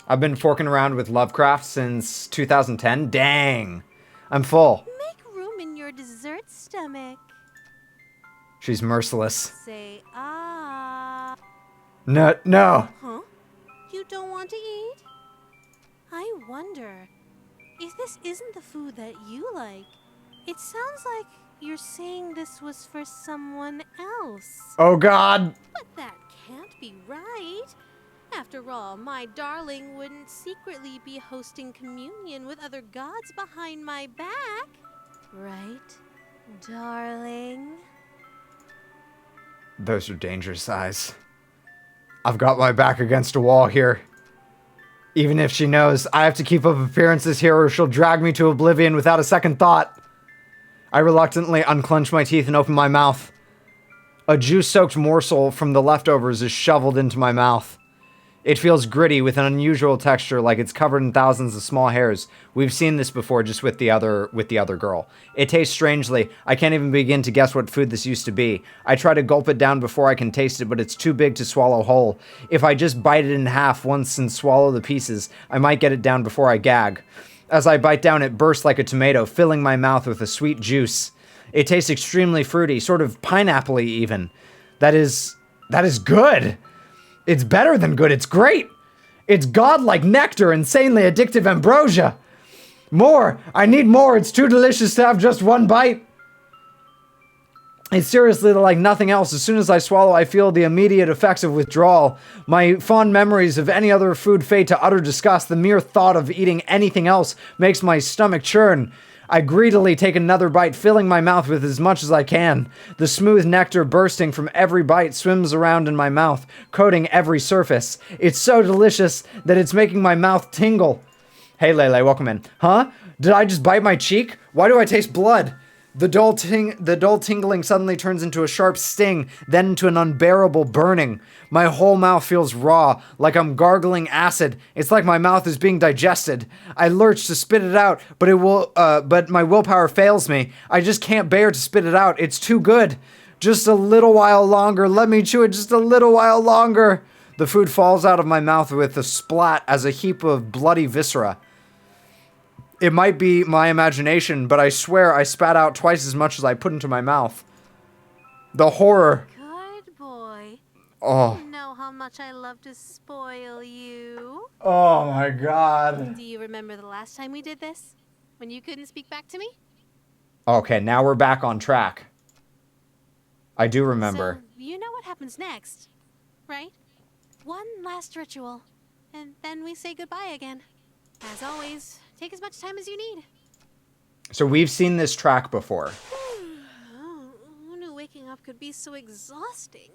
I've been forking around with Lovecraft since 2010. Dang. I'm full. Make room in your dessert stomach. She's merciless. Say ah. No. Huh? You don't want to eat? I wonder if this isn't the food that you like. It sounds like you're saying this was for someone else. Oh God. But that can't be right. After all, my darling wouldn't secretly be hosting communion with other gods behind my back. Right, darling? Those are dangerous eyes. I've got my back against a wall here. Even if she knows, I have to keep up appearances here or she'll drag me to oblivion without a second thought. I reluctantly unclench my teeth and open my mouth. A juice-soaked morsel from the leftovers is shoveled into my mouth. It feels gritty with an unusual texture, like it's covered in thousands of small hairs. We've seen this before just with the other girl. It tastes strangely. I can't even begin to guess what food this used to be. I try to gulp it down before I can taste it, but it's too big to swallow whole. If I just bite it in half once and swallow the pieces, I might get it down before I gag. As I bite down, it bursts like a tomato, filling my mouth with a sweet juice. It tastes extremely fruity, sort of pineapple-y even. That is good. It's better than good, it's great! It's godlike nectar, insanely addictive ambrosia! More! I need more, it's too delicious to have just one bite! It's seriously like nothing else. As soon as I swallow, I feel the immediate effects of withdrawal. My fond memories of any other food fade to utter disgust. The mere thought of eating anything else makes my stomach churn. I greedily take another bite, filling my mouth with as much as I can. The smooth nectar bursting from every bite swims around in my mouth, coating every surface. It's so delicious that it's making my mouth tingle. Hey, Lele, welcome in. Huh? Did I just bite my cheek? Why do I taste blood? The dull tingling suddenly turns into a sharp sting, then into an unbearable burning. My whole mouth feels raw, like I'm gargling acid. It's like my mouth is being digested. I lurch to spit it out, but my willpower fails me. I just can't bear to spit it out. It's too good. Just a little while longer. Let me chew it just a little while longer. The food falls out of my mouth with a splat as a heap of bloody viscera. It might be my imagination, but I swear I spat out twice as much as I put into my mouth. The horror. Good boy. Oh. You know how much I love to spoil you. Oh my God. Do you remember the last time we did this? When you couldn't speak back to me? Okay, now we're back on track. I do remember. So, you know what happens next, right? One last ritual, and then we say goodbye again. As always, take as much time as you need. So we've seen this track before. Who knew waking up could be so exhausting?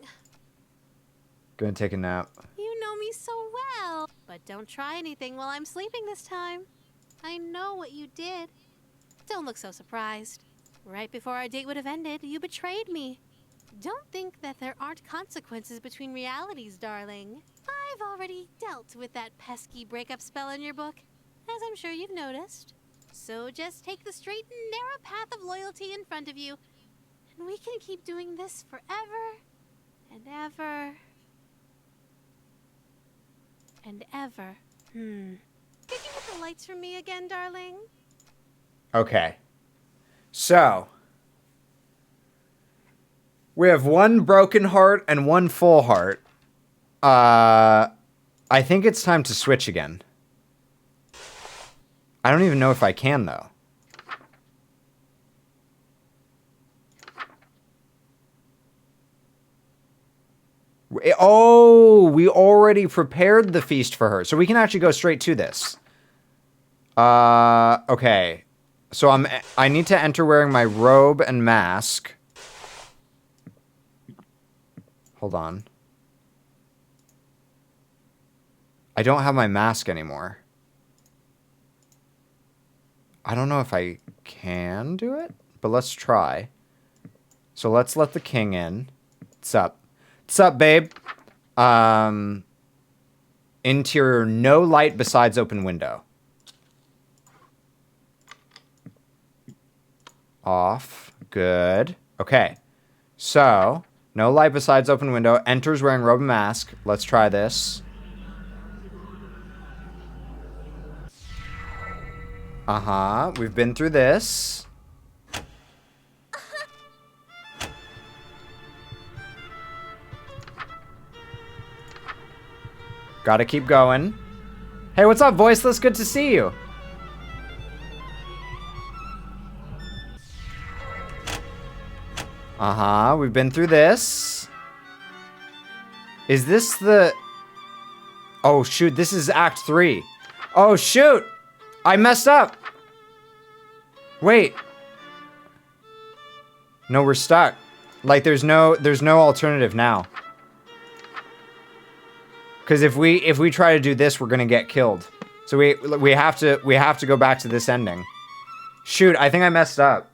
Gonna take a nap. You know me so well. But don't try anything while I'm sleeping this time. I know what you did. Don't look so surprised. Right before our date would have ended, you betrayed me. Don't think that there aren't consequences between realities, darling. I've already dealt with that pesky breakup spell in your book, as I'm sure you've noticed. So just take the straight and narrow path of loyalty in front of you, and we can keep doing this forever and ever and ever. Could you hit the lights for me again, darling? Okay. So, We have one broken heart and one full heart. I think it's time to switch again. I don't even know if I can, though. Oh, we already prepared the feast for her. So we can actually go straight to this. Okay. So I need to enter wearing my robe and mask. Hold on. I don't have my mask anymore. I don't know if I can do it, but let's try. So let's let the king in. What's up? What's up, babe? Interior, no light besides open window. Off. Good. Okay. So, no light besides open window. Enters wearing robe and mask. Let's try this. Uh-huh. We've been through this. Gotta keep going. Hey, what's up, Voiceless? Good to see you. Uh-huh. We've been through this. Is this the... Oh, shoot. This is Act 3. Oh, shoot. I messed up. Wait. No, we're stuck. Like, there's no alternative now. Because if we try to do this, we're gonna get killed. So we have to go back to this ending. Shoot, I think I messed up.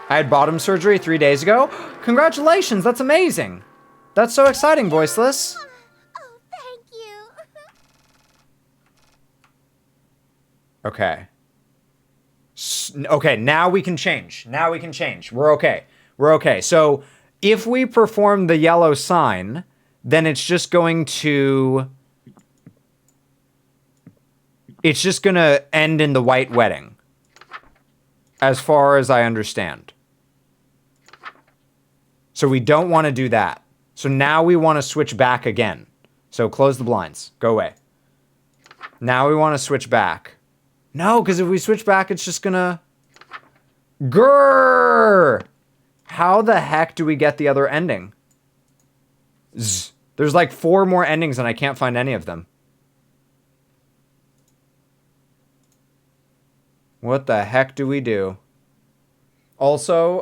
I had bottom surgery 3 days ago. Congratulations, that's amazing. That's so exciting, Voiceless. Oh, thank you. Okay. Okay, now we can change. Now we can change. We're okay. We're okay. So if we perform the yellow sign, then it's just going to end in the white wedding. As far as I understand. So we don't want to do that. So now we want to switch back again. So close the blinds. Go away. Now we want to switch back. No, because if we switch back, it's just gonna... Grrr! How the heck do we get the other ending? Zzz. There's like 4 more endings and I can't find any of them. What the heck do we do? Also,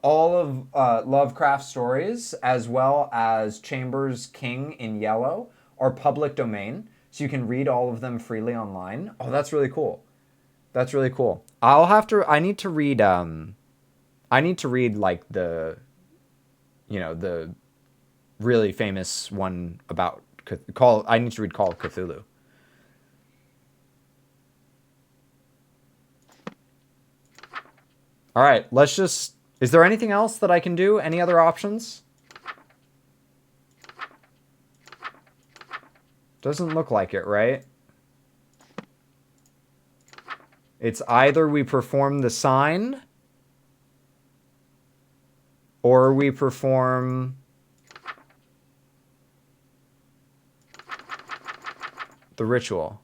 all of Lovecraft's stories, as well as Chambers' King in Yellow, are public domain, so you can read all of them freely online. Oh, that's really cool. That's really cool. I need to read like the really famous one about I need to read Call of Cthulhu. All right, let's just... Is there anything else that I can do? Any other options? Doesn't look like it, right? It's either we perform the sign or we perform the ritual.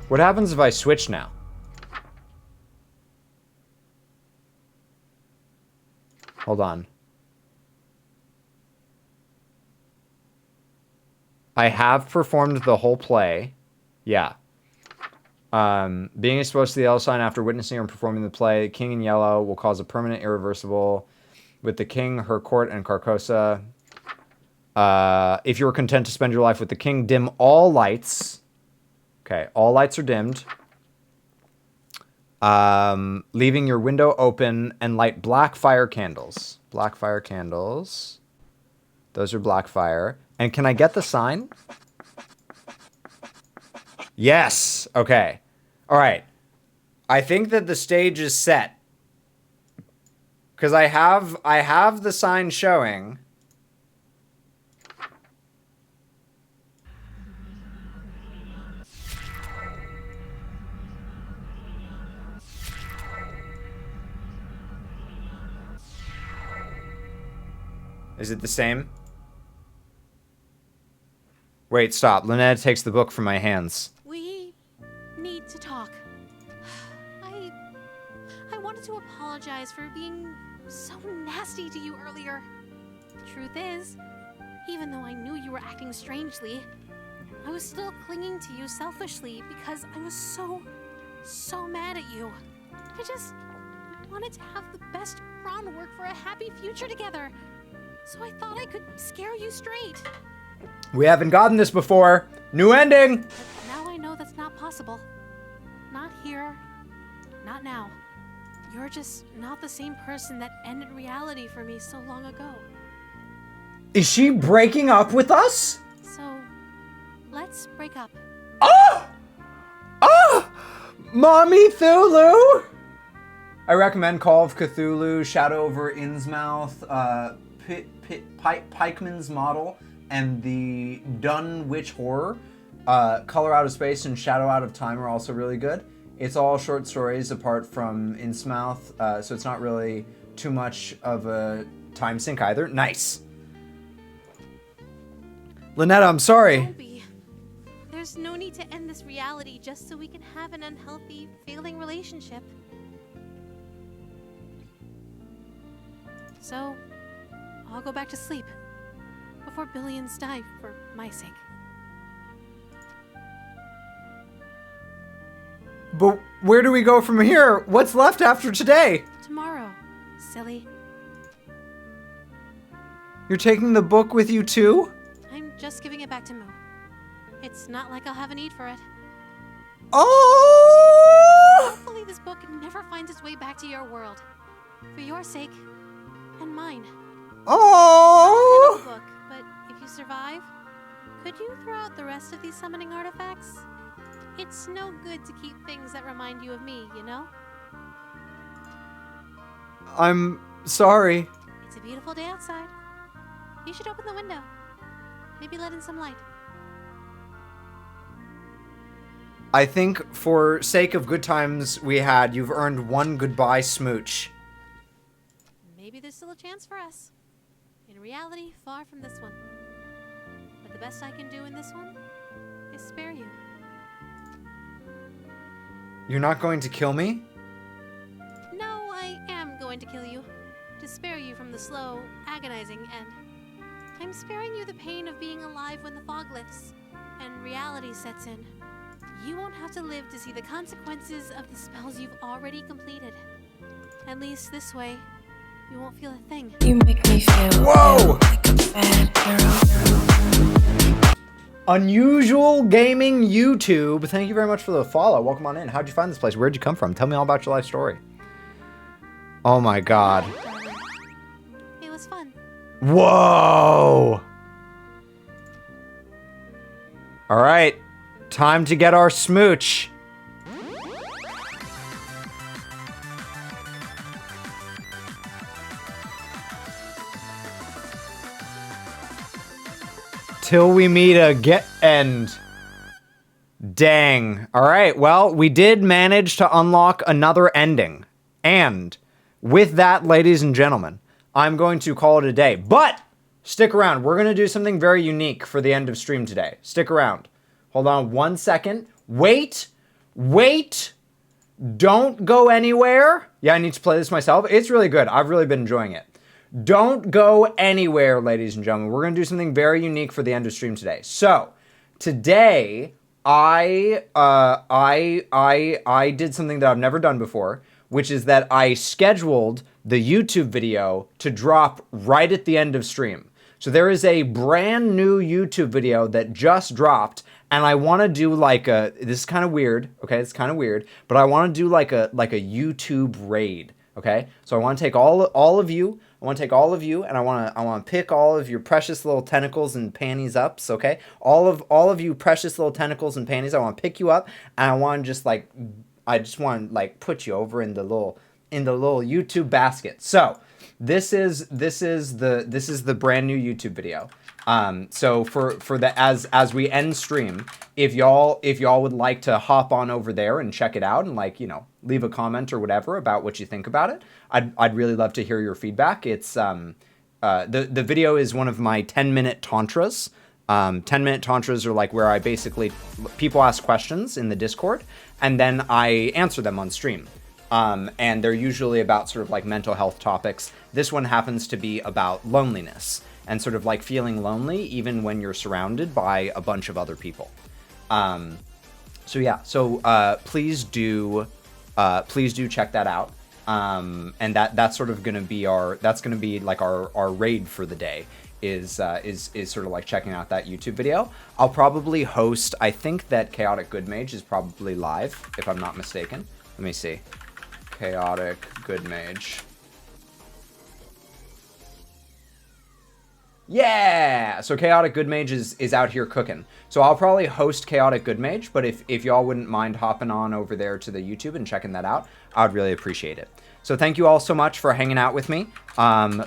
What happens if I switch now? Hold on. I have performed the whole play. Yeah. Being exposed to the yellow sign after witnessing or performing the play, King in Yellow will cause a permanent irreversible with the king, her court, and Carcosa. If you are content to spend your life with the king, dim all lights. Okay, all lights are dimmed. Leaving your window open and light black fire candles. Black fire candles. Those are black fire. And can I get the sign? Yes. Okay. All right. I think that the stage is set. Because I have the sign showing. Is it the same? Wait, stop. Lynette takes the book from my hands. We need to talk. I wanted to apologize for being so nasty to you earlier. Truth is, even though I knew you were acting strangely, I was still clinging to you selfishly because I was so mad at you. I just wanted to have the best groundwork for a happy future together. So I thought I could scare you straight. We haven't gotten this before. New ending! But now I know that's not possible. Not here. Not now. You're just not the same person that ended reality for me so long ago. Is she breaking up with us? So, let's break up. Oh! Oh! Mommy Thulu! I recommend Call of Cthulhu, Shadow over Innsmouth, Pikeman's Model, and the Dunwich Horror. Color Out of Space and Shadow Out of Time are also really good. It's all short stories apart from Innsmouth, so it's not really too much of a time sink either. Nice. Lynetta, I'm sorry. Don't be. There's no need to end this reality just so we can have an unhealthy, failing relationship. So, I'll go back to sleep before billions die for my sake. But where do we go from here? What's left after today? Tomorrow, silly. You're taking the book with you too? I'm just giving it back to Moo. It's not like I'll have a need for it. Oh! Hopefully this book never finds its way back to your world. For your sake, and mine. Oh! Book, but if you survive, could you throw out the rest of these summoning artifacts? It's no good to keep things that remind you of me, you know? I'm sorry. It's a beautiful day outside. You should open the window. Maybe let in some light. I think for sake of good times we had, you've earned one goodbye smooch. Maybe there's still a chance for us. In reality, far from this one. But the best I can do in this one is spare you. You're not going to kill me? No, I am going to kill you. To spare you from the slow, agonizing end. I'm sparing you the pain of being alive when the fog lifts and reality sets in. You won't have to live to see the consequences of the spells you've already completed. At least this way, you won't feel a thing. You make me feel Whoa! like a bad girl. Unusual Gaming YouTube. Thank you very much for the follow. Welcome on in. How'd you find this place? Where'd you come from? Tell me all about your life story. Oh my god. It was fun. Whoa! Alright. Time to get our smooch. Till we meet again. Dang. Alright, well, we did manage to unlock another ending. And with that, ladies and gentlemen, I'm going to call it a day. But stick around. We're going to do something very unique for the end of stream today. Stick around. Hold on 1 second. Wait. Don't go anywhere. Yeah, I need to play this myself. It's really good. I've really been enjoying it. Don't go anywhere, ladies and gentlemen. We're going to do something very unique for the end of stream today. So, today, I did something that I've never done before, which is that I scheduled the YouTube video to drop right at the end of stream. So there is a brand new YouTube video that just dropped, and I want to do like a, this is kind of weird, okay? It's kind of weird, but I want to do like a YouTube raid, okay? So I want to take all of you, and I want to pick all of your precious little tentacles and panties ups, okay? All of you precious little tentacles and panties, I want to pick you up, and I want to just like I just want to like put you over in the little YouTube basket. So this is the brand new YouTube video. So for the as we end stream, if y'all would like to hop on over there and check it out and like, you know, leave a comment or whatever about what you think about it, I'd really love to hear your feedback. It's the video is one of my 10-minute tantras. 10-minute tantras are like where I basically, people ask questions in the Discord and then I answer them on stream. And they're usually about sort of like mental health topics. This one happens to be about loneliness and sort of like feeling lonely even when you're surrounded by a bunch of other people. So yeah, so please do check that out. And that's sort of gonna be like our raid for the day is sort of like checking out that YouTube video. I'll probably host, I think that ChaoticGoodMage is probably live, if I'm not mistaken. Let me see. ChaoticGoodMage. Yeah! So ChaoticGoodMage is out here cooking. So I'll probably host ChaoticGoodMage, but if y'all wouldn't mind hopping on over there to the YouTube and checking that out, I'd really appreciate it. So thank you all so much for hanging out with me.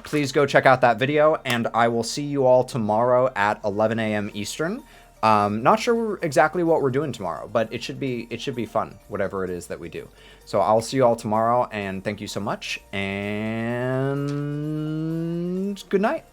Please go check out that video, and I will see you all tomorrow at 11 a.m. Eastern. Not sure exactly what we're doing tomorrow, but it should be fun, whatever it is that we do. So I'll see you all tomorrow, and thank you so much, and good night.